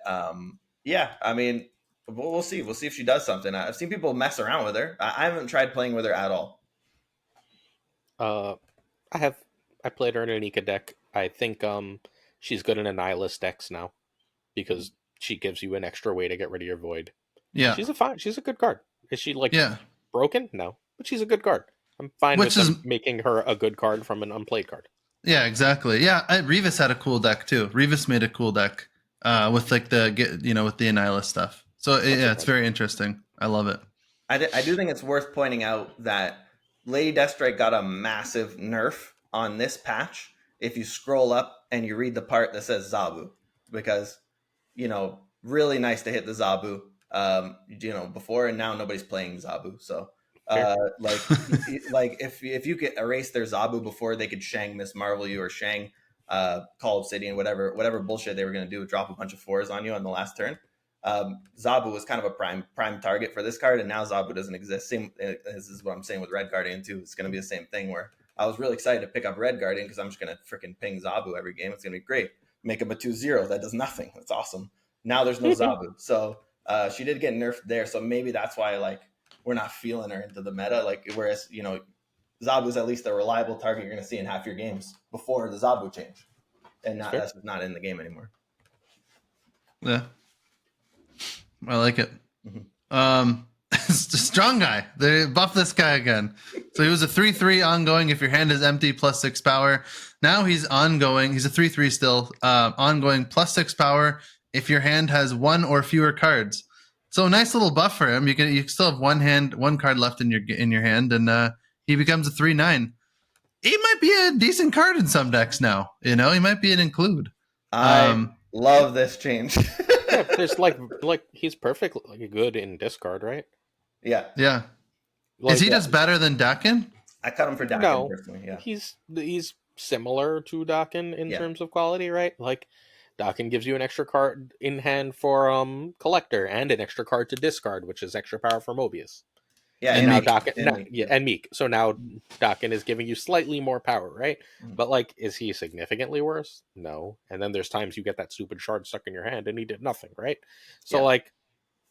yeah, I mean, we'll see. We'll see if she does something. I've seen people mess around with her. I haven't tried playing with her at all. I played her in a NUKED deck. I think she's good in a Nihilist decks now because she gives you an extra way to get rid of your void. Yeah, she's a good card. Is she like broken? No, but she's a good card. I'm fine with them making her a good card from an unplayed card. Yeah, exactly. Yeah, Revis had a cool deck too. Revis made a cool deck with like with the Annihilus stuff. So it's very interesting. I love it. I do think it's worth pointing out that Lady Deathstrike got a massive nerf on this patch if you scroll up and you read the part that says Zabu, because, you know, really nice to hit the Zabu, you know, before, and now nobody's playing Zabu. So, like if you could erase their Zabu before they could Shang Miss Marvel you or Shang Call Obsidian, whatever bullshit they were going to do, drop a bunch of 4s on you on the last turn. Zabu was kind of a prime target for this card, and now Zabu doesn't exist. Same, this is what I'm saying with Red Guardian too. It's going to be the same thing where I was really excited to pick up Red Guardian because I'm just going to freaking ping Zabu every game. It's going to be great. Make him a 2/0 that does nothing. That's awesome. Now there's no Zabu, so she did get nerfed there. So maybe that's why like we're not feeling her into the meta. Like whereas, you know, Zabu's at least a reliable target you're going to see in half your games before the Zabu change, and that's not in the game anymore. Yeah. I like it. Mm-hmm. It's a strong guy. They buffed this guy again. So he was a 3/3 ongoing if your hand is empty, plus 6 power. Now he's ongoing. He's a 3/3 still, ongoing, plus 6 power if your hand has 1 or fewer cards. So a nice little buff for him. You still have one card left in your hand, and he becomes a 3/9. He might be a decent card in some decks now. You know, he might be an include. I love this change. Yeah, there's like he's perfectly good in discard, right? Yeah. Like, is he just better than Dakin? I cut him for Dakin personally. Yeah, he's similar to Dakin in terms of quality, right? Like Dakin gives you an extra card in hand for Collector and an extra card to discard, which is extra power for Mobius. Yeah, And now Meek. And Meek. So now Dakin is giving you slightly more power, right? Mhm. But like, is he significantly worse? No. And then there's times you get that stupid shard stuck in your hand and he did nothing, right? So Yeah. like,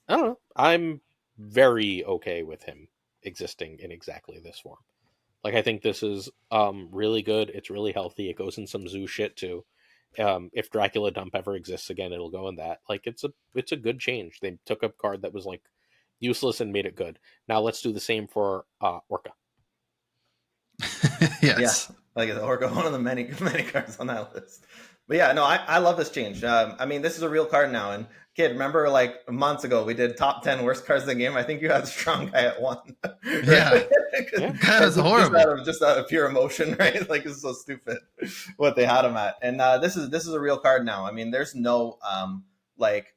I don't know. I'm very okay with him existing in exactly this form. Like, I think this is really good. It's really healthy. It goes in some zoo shit too. If Dracula Dump ever exists again, it'll go in that. Like, it's a good change. They took a card that was like useless and made it good. Now let's do the same for Orca. Yeah, Yes. like the Orca, one of the many many cards on that list. But yeah, no, I love this change. I mean, this is a real card now. And kid, remember like months ago we did top 10 worst cards in the game. I think you had Strong Guy at one. Right? Yeah. Yeah. That was horrible. Just out of pure emotion, right? Like it's so stupid what they had him at. And this is a real card now. I mean, there's no like.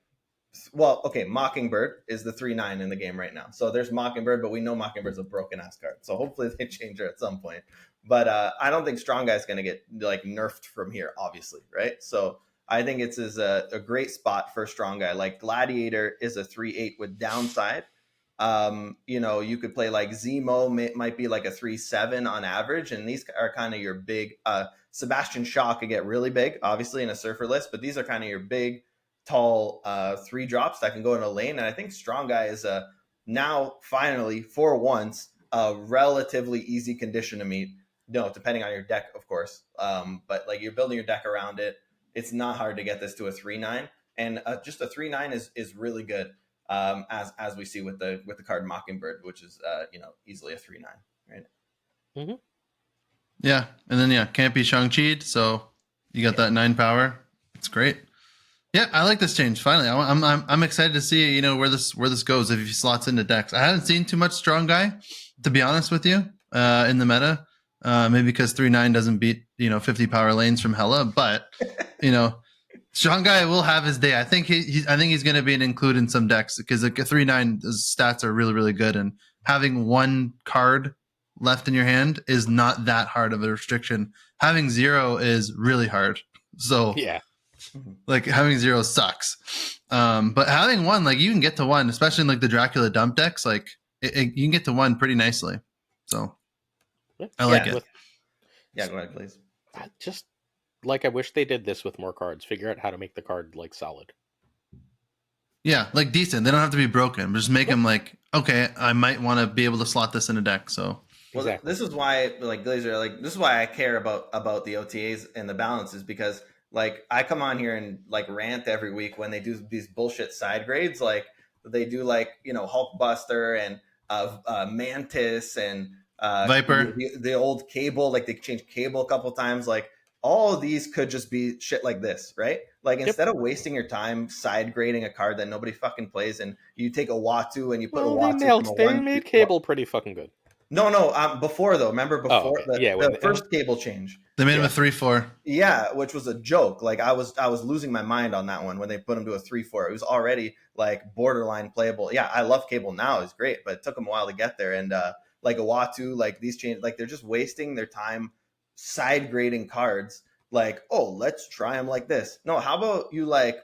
Well, okay, Mockingbird is the 3/9 in the game right now. So there's Mockingbird, but we know Mockingbird's a broken ass card. So hopefully they change her at some point. But I don't think Strong Guy's going to get like nerfed from here, obviously, right? So I think it's a great spot for Strong Guy. Like Gladiator is a 3/8 with downside. You know, you could play like Zemo might be like a 3/7 on average, and these are kind of your big. Sebastian Shaw could get really big, obviously in a surfer list, but these are kind of your big tall 3 drops that can go in a lane. And I think Strong Guy is now finally for once a relatively easy condition to meet. No, depending on your deck, of course. But like you're building your deck around it. It's not hard to get this to a 3/9, and just a 3/9 is really good. As we see with the card Mockingbird, which is easily a 3/9, right? Mm-hmm. Yeah, and then can't be Shang-Chi'd, so you got that 9 power. It's great. Yeah, I like this change. Finally, I'm excited to see where this goes if he slots into decks. I haven't seen too much Strong Guy, to be honest with you, in the meta. Maybe because 3/9 doesn't beat 50 power lanes from Hela, but Strong Guy will have his day. I think he's going to be an include in some decks because like a 3/9 stats are really really good, and having 1 card left in your hand is not that hard of a restriction. Having 0 is really hard. So Yeah. like having 0 sucks. But having 1, like you can get to 1, especially in like the Dracula dump decks, like you can get to 1 pretty nicely. So I like it. Yeah, go ahead, please. Just like I wish they did this with more cards. Figure out how to make the card like solid. Yeah, like decent. They don't have to be broken. Just make them like, okay, I might want to be able to slot this in a deck. So well, exactly. This is why like Glazer, like this is why I care about the OTAs and the balances, because like I come on here and like rant every week when they do these bullshit side grades, like they do like Hulkbuster and Mantis and Viper, the old Cable, like they changed Cable a couple times. Like all of these could just be shit like this, right? Like instead of wasting your time side grading a card that nobody fucking plays, and you take a Watu and you put a Watu from a They 1 made Cable pretty fucking good. No, before though. Remember before the first Cable change. They made him a 3/4. Yeah, which was a joke. Like I was losing my mind on that one when they put him to a 3/4. It was already like borderline playable. Yeah, I love Cable now. It's great, but it took them a while to get there. And like a Watu, like these changes, like they're just wasting their time side grading cards. Like, oh, let's try them like this. No, how about you like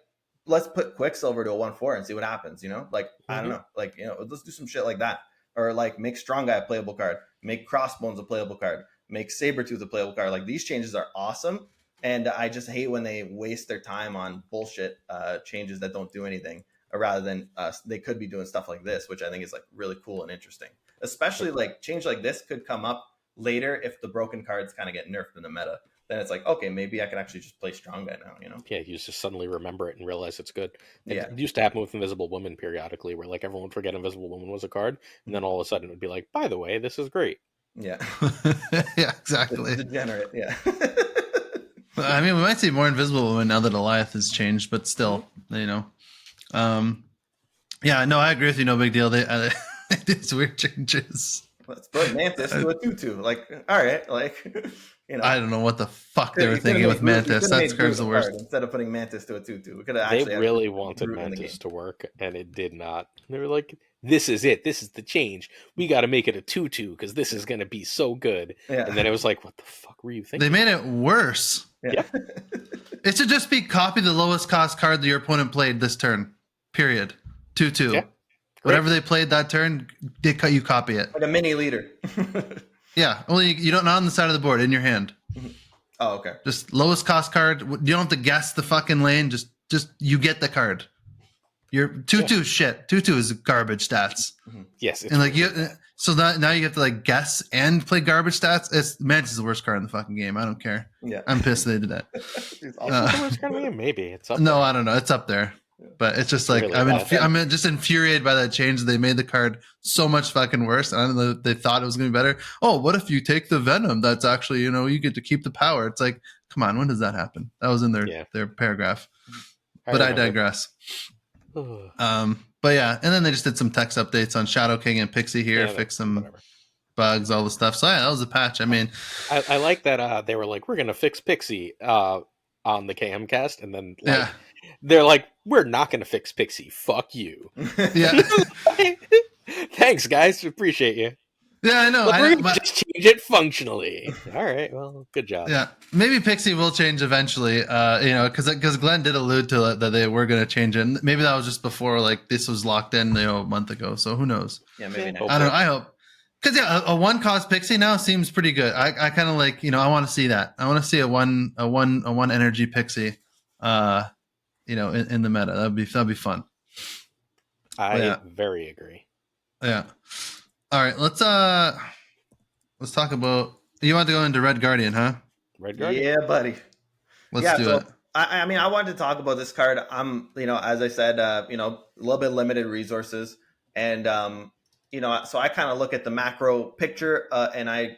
let's put Quicksilver to a 1/4 and see what happens. Like I don't know, like let's do some shit like that. Or like make Strong Guy a playable card, make Crossbones a playable card, make Sabretooth a playable card. Like these changes are awesome. And I just hate when they waste their time on bullshit changes that don't do anything, rather than they could be doing stuff like this, which I think is like really cool and interesting. Especially like change like this could come up later if the broken cards kind of get nerfed in the meta. Then it's like, okay, maybe I can actually just play Strong Guy now, Yeah, you just suddenly remember it and realize it's good. It Yeah. used to happen with Invisible Woman periodically, where like everyone would forget Invisible Woman was a card, and then all of a sudden it would be like, by the way, this is great. Yeah. Yeah, exactly. It's degenerate, yeah. I mean, we might see more Invisible Woman now that Alioth has changed, but still, Yeah, no, I agree with you. No big deal. They it's weird changes. Let's put Mantis to a 2/2. Like, all right, like I don't know what the fuck they were thinking with Mantis. That card's the worst. Instead of putting Mantis to a 2/2, we could have They actually really wanted Mantis to work, and it did not. They were like, "This is it. This is the change. We got to make it a 2/2 because this is going to be so good." Yeah. And then it was like, "What the fuck were you thinking?" They made it worse. Yeah. It should just be copy the lowest cost card that your opponent played this turn. Period. 2/2. Yeah. Whatever they played that turn, you copy it. Like a mini leader. Yeah, only you don't, not on the side of the board, in your hand. Oh, okay. Just lowest cost card. You don't have to guess the fucking lane. Just you get the card. Your 2/2 shit. 2/2 is garbage stats. Yes, And like so that now you have to like guess and play garbage stats. Mantis is the worst card in the fucking game. I don't care. Yeah. I'm pissed they did that. Maybe it's up. No, there. I don't know. It's up there. But it's just like Really I'm just infuriated by that change. They made the card so much fucking worse. I don't know. They thought it was going to be better. Oh, what if you take the venom? That's actually, you get to keep the power. It's like, come on, when does that happen? That was in their paragraph. But I digress. But yeah, and then they just did some text updates on Shadow King and Pixie here, fix some bugs, all the stuff. So yeah, that was a patch. I mean, I like that they were like, we're gonna fix Pixie on the KM cast, and then they're like, we're not gonna fix Pixie. Fuck you. Yeah. Thanks, guys. Appreciate you. Yeah, I know. We're gonna just change it functionally. All right. Well, good job. Yeah, maybe Pixie will change eventually. Because Glenn did allude to it that they were going to change it. And maybe that was just before like this was locked in, a month ago. So who knows? Yeah, maybe not. I don't know. I hope. Because a one cost Pixie now seems pretty good. I kind of like I want to see that. I want to see a one energy Pixie. In the meta. That'd be fun. I very agree. Yeah. All right, let's talk about. You want to go into Red Guardian, huh? Red Guardian, yeah, buddy. Let's do it. I mean, I wanted to talk about this card. I'm, as I said, a little bit limited resources, and so I kind of look at the macro picture, and I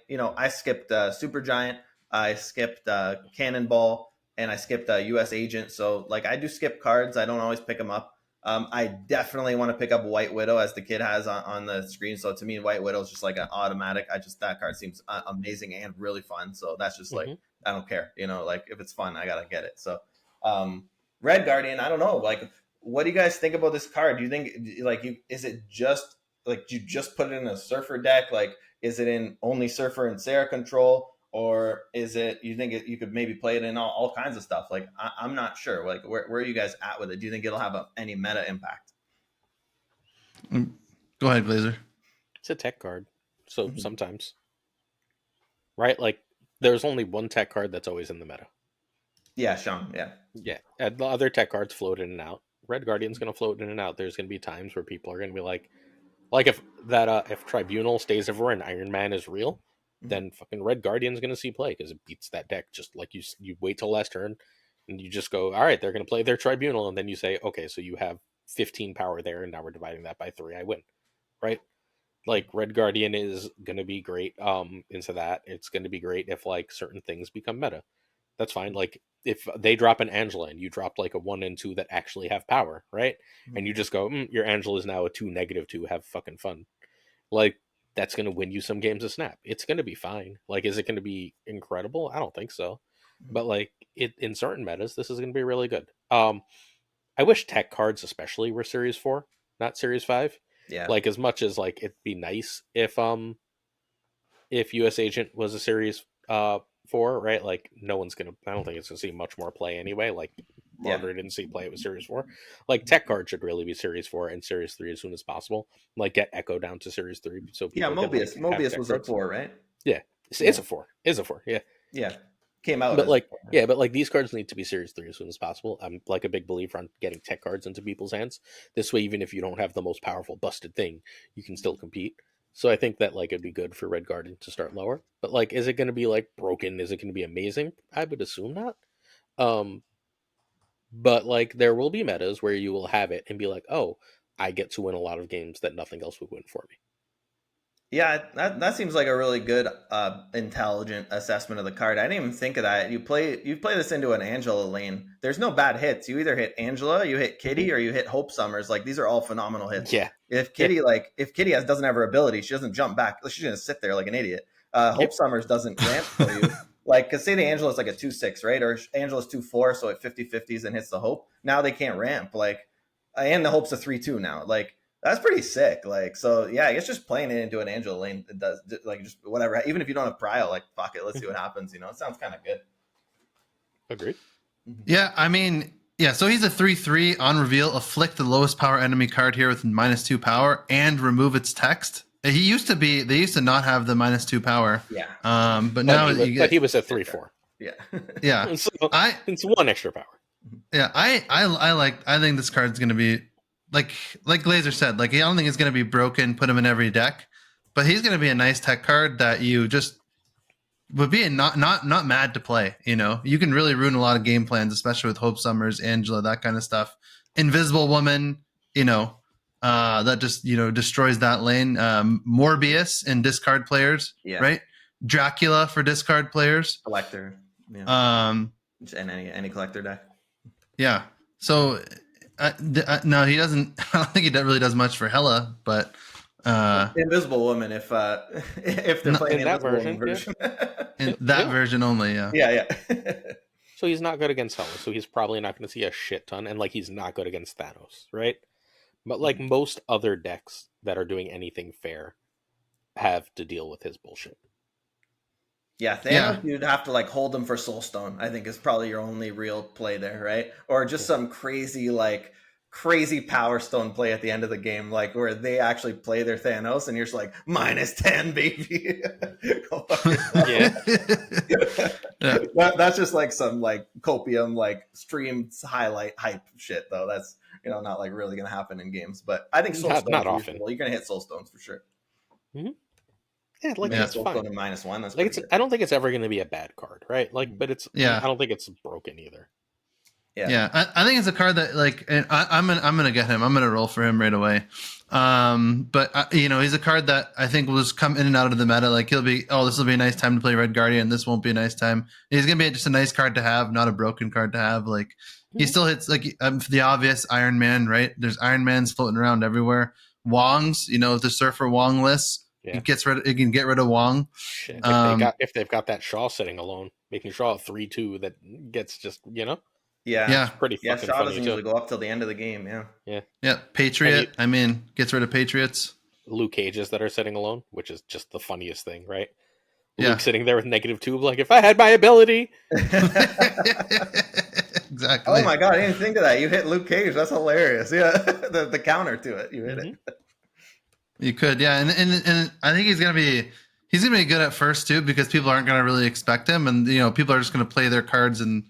skipped Supergiant, I skipped Cannonball, and I skipped USAgent. So like I do skip cards. I don't always pick them up. I definitely want to pick up White Widow as the kid has on the screen. So to me, White Widow is just like an automatic. That card seems amazing and really fun. So that's just like, I don't care, like if it's fun, I got to get it. So Red Guardian, I don't know. Like, what do you guys think about this card? Do you think is it just like, you just put it in a Surfer deck? Like, is it in only Surfer and Sarah control? Or is it, you think you could maybe play it in all kinds of stuff? Like, I'm not sure. Like, where are you guys at with it? Do you think it'll have any meta impact? Go ahead, Glazer. It's a tech card. So sometimes. Right? Like, there's only one tech card that's always in the meta. Yeah, Sean. Yeah. Yeah. And the other tech cards float in and out. Red Guardian's going to float in and out. There's going to be times where people are going to be like if Tribunal stays everywhere and Iron Man is real, then fucking Red Guardian's going to see play because it beats that deck. Just like you wait till last turn and you just go, all right, they're going to play their Tribunal. And then you say, okay, so you have 15 power there. And now we're dividing that by 3. I win. Right? Like Red Guardian is going to be great into that. It's going to be great if like certain things become meta. That's fine. Like if they drop an Angela and you drop like a 1 and 2 that actually have power, right? And you just go, your Angela is now a 2 -2. Have fucking fun. Like, that's going to win you some games of Snap. It's going to be fine. Like, is it going to be incredible? I don't think so. But like in certain metas, this is going to be really good. I wish tech cards especially were Series 4, not Series 5. Yeah. Like, as much as like it'd be nice if USAgent was a Series 4, right? Like, I don't think it's gonna see much more play anyway. Like, Margaret didn't see play, it was Series 4. Like, tech card should really be Series 4 and Series 3 as soon as possible. Like, get Echo down to Series 3 so people Mobius was a 4, right? Yeah. It's a 4. It's a 4, yeah. Yeah. Came out. But like these cards need to be Series 3 as soon as possible. I'm like a big believer on getting tech cards into people's hands. This way, even if you don't have the most powerful busted thing, you can still compete. So I think that like it'd be good for Red Guardian to start lower. But like, is it going to be like broken? Is it going to be amazing? I would assume not. But like, there will be metas where you will have it and be like, oh, I get to win a lot of games that nothing else would win for me. Yeah, that seems like a really good, intelligent assessment of the card. I didn't even think of that. You play this into an Angela lane. There's no bad hits. You either hit Angela, you hit Kitty, or you hit Hope Summers. Like, these are all phenomenal hits. Yeah. If Kitty doesn't have her ability, she doesn't jump back. She's gonna sit there like an idiot. Hope Summers doesn't ramp for you. Like, because say the Angela's like a 2/6, right? Or Angela's 2/4, so it 50/50s and hits the Hope. Now they can't ramp. Like, and the Hope's a 3/2 now. Like, that's pretty sick. Like, so yeah, I guess just playing it into an Angela lane, it does like just whatever. Even if you don't have prio, like, fuck it, let's see what happens. It sounds kind of good. Agreed. Yeah, I mean, Yeah, so he's a 3/3 on reveal. Afflict the lowest power enemy card here with -2 power and remove its text. They used to not have the -2 power. Yeah. But now he was at 3/4. Yeah. Yeah. So it's 1 extra power. Yeah, I think this card's gonna be like Glazer said, like I don't think it's gonna be broken, put him in every deck, but he's gonna be a nice tech card that you just would be not mad to play. You know, you can really ruin a lot of game plans, especially with Hope Summers, Angela, that kind of stuff. Invisible Woman, you know, that just, you know, destroys that lane. Morbius in discard players, right? Dracula for discard players. Collector. Yeah. And any collector deck. Yeah. So no, he doesn't. I don't think he really does much for Hela, but Invisible Woman if they're playing in the that version. In that version only, yeah. Yeah. So he's not good against Hela, so he's probably not going to see a shit ton, and like he's not good against Thanos, right? But like most other decks that are doing anything fair have to deal with his bullshit. Yeah, Thanos, you'd have to like hold them for Soulstone. I think is probably your only real play there, right? Or just some crazy Power Stone play at the end of the game, like where they actually play their Thanos, and you're just like -10, baby. That's just like some like copium, like stream highlight hype shit, though. That's, you know, not like really gonna happen in games, but I think Soulstone not often. You're gonna hit Soulstones for sure. Mm-hmm. Yeah, like it's fine. Soulstone in -1. That's like I don't think it's ever going to be a bad card, right? Like, but it's I don't think it's broken either. Yeah. I think it's a card that like, and I'm gonna get him. I'm gonna roll for him right away. But you know, he's a card that I think will just come in and out of the meta. Like he'll be, this will be a nice time to play Red Guardian. This won't be a nice time. He's gonna be just a nice card to have, not a broken card to have. Like he still hits like the obvious Iron Man, right? There's Iron Mans floating around everywhere. Wongs, you know, the Surfer Wong list. Yeah. It can get rid of Wong. Shit. If they've got that Shaw sitting alone, making Shaw a 3/2 that gets just, you know. Yeah. It's pretty fucking Shaw funny doesn't usually go up till the end of the game. Yeah. Patriot. Gets rid of Patriots. Luke Cages that are sitting alone, which is just the funniest thing, right? Yeah. Luke sitting there with -2, like, if I had my ability. Exactly. Oh my god, I didn't think of that. You hit Luke Cage. That's hilarious. Yeah. the counter to it. You hit it. You could, yeah, and I think he's gonna be good at first too, because people aren't gonna really expect him, and you know, people are just gonna play their cards in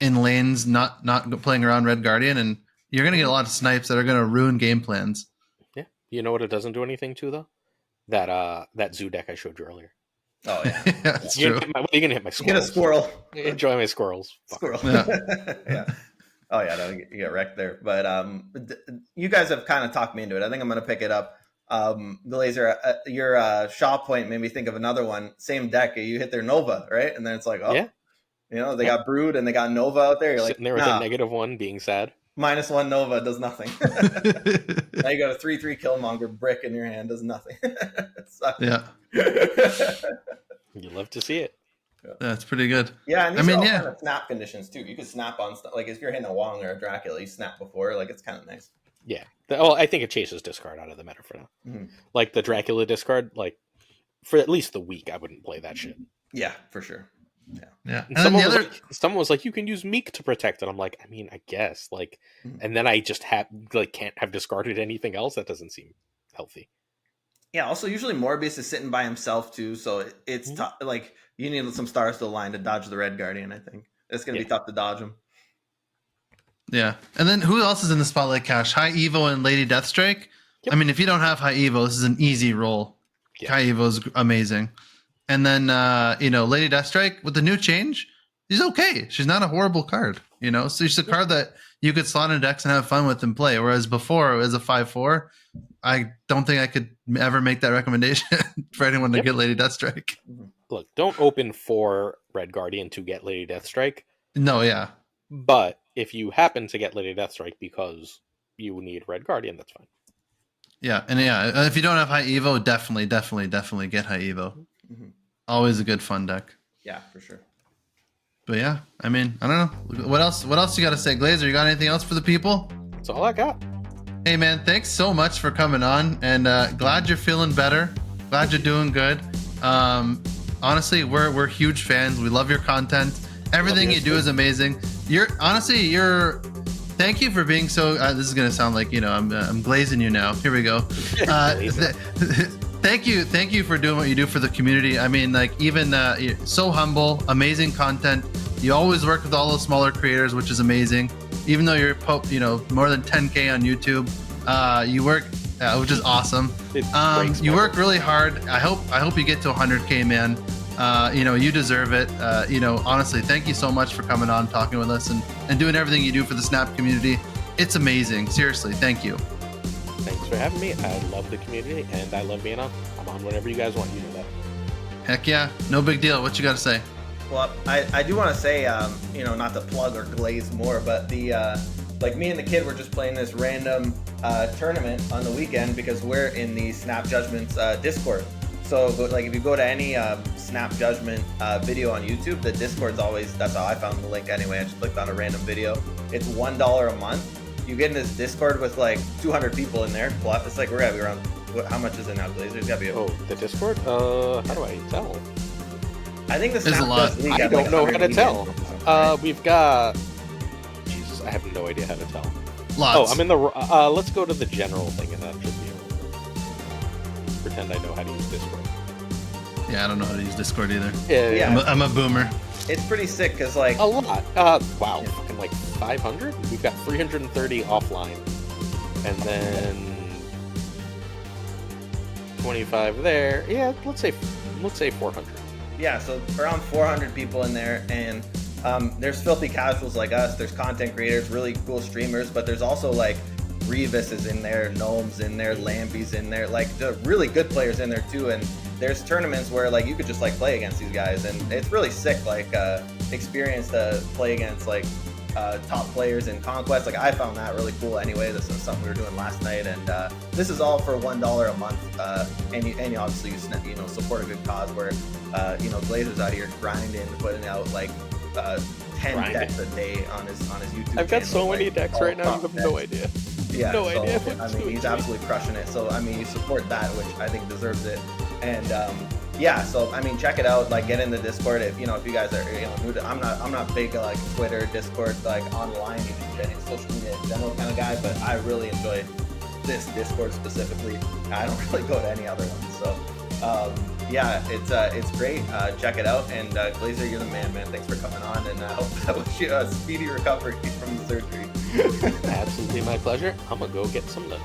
lanes, not playing around Red Guardian, and you're gonna get a lot of snipes that are gonna ruin game plans. Yeah, you know what it doesn't do anything to though? That zoo deck I showed you earlier. Oh yeah, that's true. What are you gonna hit my squirrels? Get a squirrel. Enjoy my squirrels. Squirrel. Yeah. Oh yeah, no, you get wrecked there. But you guys have kind of talked me into it. I think I'm gonna pick it up. Glazer, your Shaw point made me think of another one. Same deck, you hit their Nova, right? And then it's like, you know, they got Brood and they got Nova out there. You're sitting like, there with a -1, being sad. -1 Nova does nothing. Now you got a 3/3 Killmonger brick in your hand, does nothing. Yeah. You love to see it. That's pretty good. Yeah, and these are all kind of snap conditions too. You could snap on stuff. Like if you're hitting a Wong or a Dracula, you snap before. Like it's kind of nice. Yeah. I think it chases discard out of the meta for now. Mm-hmm. Like the Dracula discard, like for at least the week, I wouldn't play that shit. Yeah, for sure. Yeah. Someone was like, you can use Meek to protect it. I'm like, I mean, I guess. Like, and then I just can't have discarded anything else. That doesn't seem healthy. Yeah. Also, usually Morbius is sitting by himself too, so it's tough. Like you need some stars to align to dodge the Red Guardian. I think it's gonna be tough to dodge him. Yeah, and then who else is in the spotlight cache? High Evo and Lady Deathstrike. Yep. I mean, if you don't have High Evo, this is an easy roll. Yeah. High Evo is amazing. And then, you know, Lady Deathstrike with the new change, she's okay. She's not a horrible card, you know? So she's a card that you could slot in decks and have fun with and play. Whereas before, it was a 5/4. I don't think I could ever make that recommendation for anyone to get Lady Deathstrike. Look, don't open for Red Guardian to get Lady Deathstrike. No, yeah. But if you happen to get Lady Deathstrike because you need Red Guardian, that's fine. Yeah, and if you don't have High Evo, definitely get High Evo. Mm-hmm. Always a good fun deck. Yeah, for sure. But yeah, I mean, I don't know. What else you got to say? Glazer, you got anything else for the people? That's all I got. Hey, man, thanks so much for coming on, and glad you're feeling better. Glad you're doing good. Honestly, we're huge fans. We love your content. Everything you do is amazing. You're thank you for being so. This is gonna sound like I'm glazing you now. Here we go. Thank you for doing what you do for the community. I mean, like even you're so humble, amazing content. You always work with all those smaller creators, which is amazing. Even though you're more than 10K on YouTube, you work, which is awesome. You work really hard. I hope you get to 100K, man. You deserve it. Honestly, thank you so much for coming on, talking with us, and doing everything you do for the Snap community. It's amazing. Seriously, thank you. Thanks for having me. I love the community, and I love being on. I'm on whenever you guys want. You know that. Heck yeah, no big deal. What you got to say? Well, I do want to say, not to plug or glaze more, but like me and the kid were just playing this random tournament on the weekend because we're in the Snap Judgments Discord. So like if you go to any Snap Judgment video on YouTube, the Discord's that's how I found the link anyway. I just clicked on a random video. It's $1 a month. You get in this Discord with like 200 people in there. It's like we're gonna be around. How much is it now, Glazer? It's gotta be. The Discord? How do I tell? I think the There's a lot. League I don't know how to tell. Right? We've got. Jesus, I have no idea how to tell. Lots. Oh, I'm in the. Let's go to the general thing, and that should be able to pretend I know how to use Discord. Yeah, I don't know how to use Discord either. Yeah. I'm a boomer. It's pretty sick because like a lot. Wow, fucking like 500. We've got 330 offline, and then 25 there. Yeah, let's say 400. Yeah, so around 400 people in there, and there's filthy casuals like us, there's content creators, really cool streamers, but there's also like Revis is in there, Gnome's in there, Lambie's in there, like the really good players in there too, and there's tournaments where like you could just like play against these guys, and it's really sick, like experience to play against like top players in Conquest. Like I found that really cool anyway. This is something we were doing last night, and this is all for $1 a month, and you obviously support a good cause where Glazer's out here grinding, putting out like 10 decks a day on his YouTube. I've got so many like, decks right now. You have no idea. Yeah, no idea. I mean, he's absolutely crushing it. So I mean, you support that, which I think deserves it. And so I mean, check it out. Like, get in the Discord if you guys are new to. I'm not big like Twitter, Discord, like online, any social media in general kind of guy. But I really enjoy this Discord specifically. I don't really go to any other ones. So it's great. Check it out. And Glazer, you're the man. Thanks for coming on. And I wish you a speedy recovery from the surgery. Absolutely my pleasure. I'm gonna go get some lunch.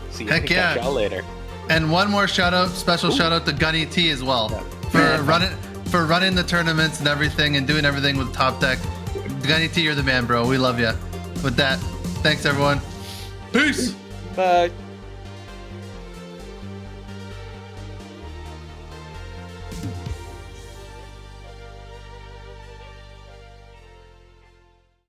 See you. Heck yeah. Catch y'all later. And one more special shout out to Gunny T as well for running the tournaments and everything and doing everything with Top Deck. Gunny T, you're the man, bro. We love you. With that, thanks everyone. Peace. Bye.